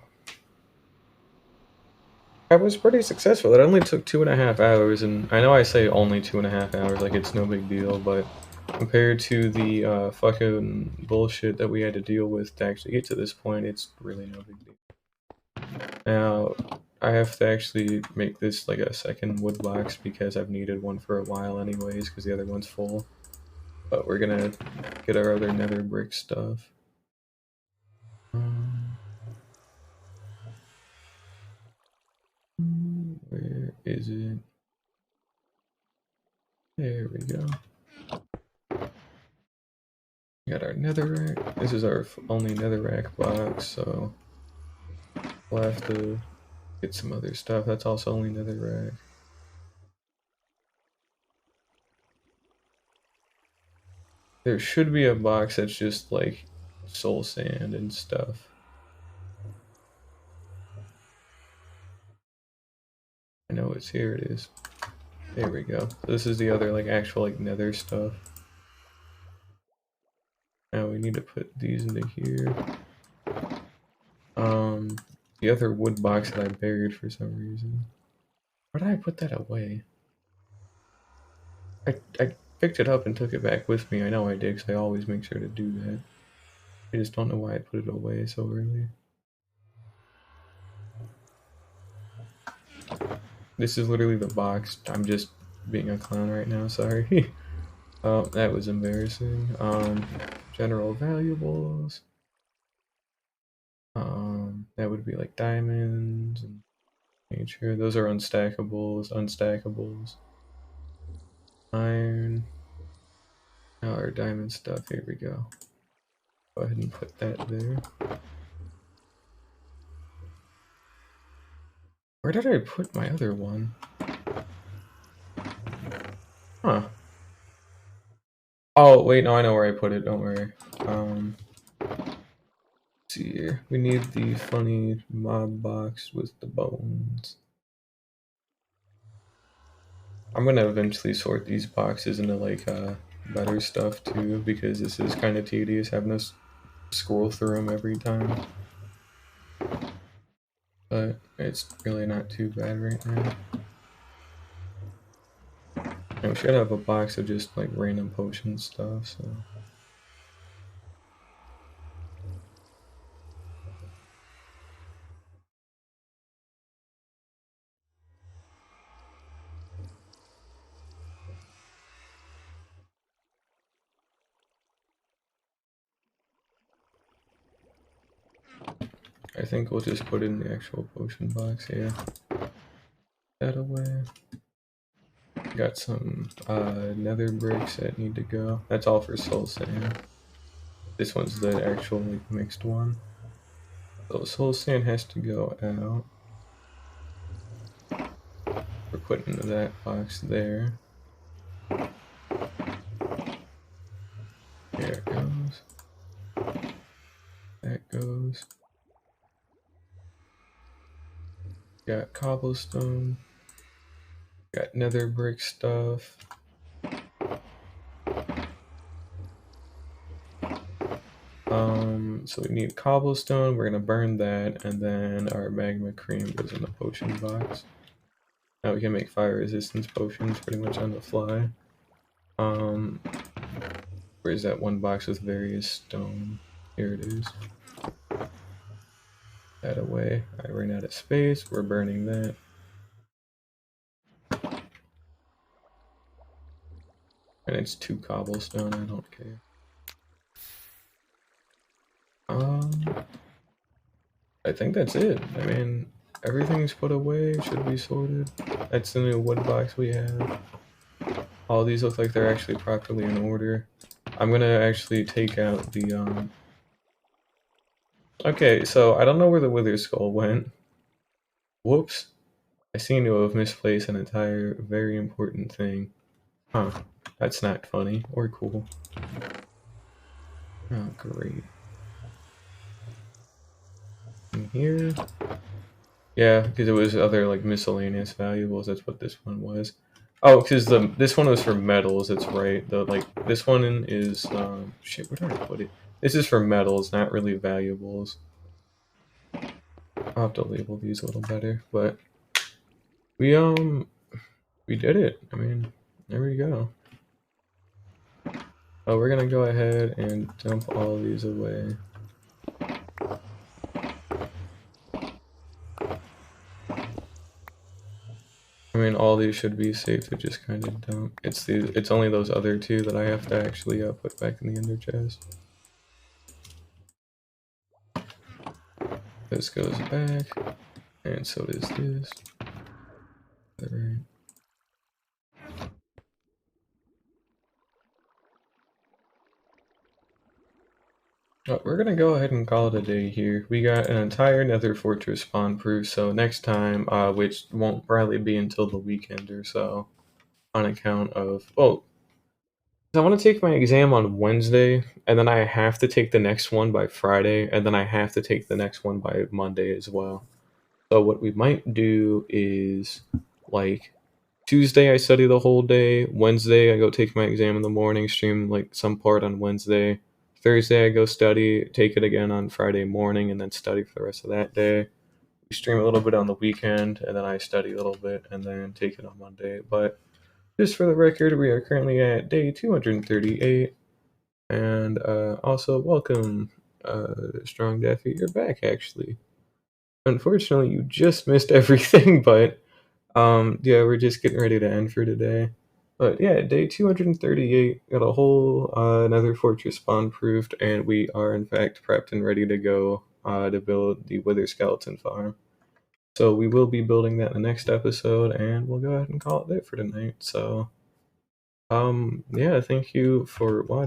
I was pretty successful. It only took 2.5 hours, and I know I say only 2.5 hours, like it's no big deal, but compared to the fucking bullshit that we had to deal with to actually get to this point, it's really no big deal. Now, I have to actually make this like a second wood box because I've needed one for a while anyways, because the other one's full. But we're gonna get our other nether brick stuff. Where is it? There we go. Got our netherrack. This is our only netherrack box, so we'll have to get some other stuff. That's also only netherrack. There should be a box that's just like soul sand and stuff. I know it's here. It is. There we go. So this is the other like actual like nether stuff. Now we need to put these into here. The other wood box that I buried for some reason. Where did I put that away? I picked it up and took it back with me. I know I did because I always make sure to do that. I just don't know why I put it away so early. This is literally the box. I'm just being a clown right now, sorry. Oh, that was embarrassing. General valuables. That would be like diamonds and nature. Those are unstackables. Iron. Now our diamond stuff, here we go. Go ahead and put that there. Where did I put my other one? Huh. Oh, wait, no, I know where I put it, don't worry. Let's see here. We need the funny mob box with the bones. I'm gonna eventually sort these boxes into like better stuff too, because this is kind of tedious having to scroll through them every time. But it's really not too bad right now. And we should have a box of just like random potion stuff, so. I think we'll just put in the actual potion box here. That away. Got some nether bricks that need to go. That's all for soul sand. This one's the actual like mixed one. So soul sand has to go out. We're putting into that box there. There it goes. That goes. Got cobblestone. Got nether brick stuff. So we need cobblestone. We're gonna burn that, and then our magma cream goes in the potion box. Now we can make fire resistance potions pretty much on the fly. Where's that one box with various stone? Here it is. That away. I ran out of space. We're burning that. And it's 2 cobblestone. I don't care. I think that's it. I mean, everything's put away. Should be sorted. That's the new wood box we have. All these look like they're actually properly in order. I'm gonna actually take out the Okay, so I don't know where the wither skull went. Whoops. I seem to have misplaced an entire very important thing. Huh. That's not funny or cool. Oh, great. In here? Yeah, because it was other like miscellaneous valuables. That's what this one was. Oh, because this one was for metals. That's right. This one is shit. Where did I put it? This is for metals, not really valuables. I'll have to label these a little better, but we did it. I mean, there we go. Oh, we're gonna go ahead and dump all of these away. I mean, all these should be safe to just kind of dump. It's only those other 2 that I have to actually put back in the ender chest. This goes back, and so does this. Alright. Oh, we're gonna go ahead and call it a day here. We got an entire nether fortress spawn proof, so next time, which won't probably be until the weekend or so, on account of, well, I want to take my exam on Wednesday, and then I have to take the next one by Friday, and then I have to take the next one by Monday as well. So what we might do is, like, Tuesday I study the whole day, Wednesday I go take my exam in the morning, stream like some part on Wednesday, Thursday I go study, take it again on Friday morning, and then study for the rest of that day. We stream a little bit on the weekend, and then I study a little bit, and then take it on Monday. But just for the record, we are currently at day 238, and also welcome, Strong Daffy, you're back actually. Unfortunately, you just missed everything, but yeah, we're just getting ready to end for today. But yeah, day 238, got a whole nether fortress spawn proved, and we are in fact prepped and ready to go to build the Wither Skeleton farm. So we will be building that in the next episode, and we'll go ahead and call it that for tonight. So yeah, thank you for watching.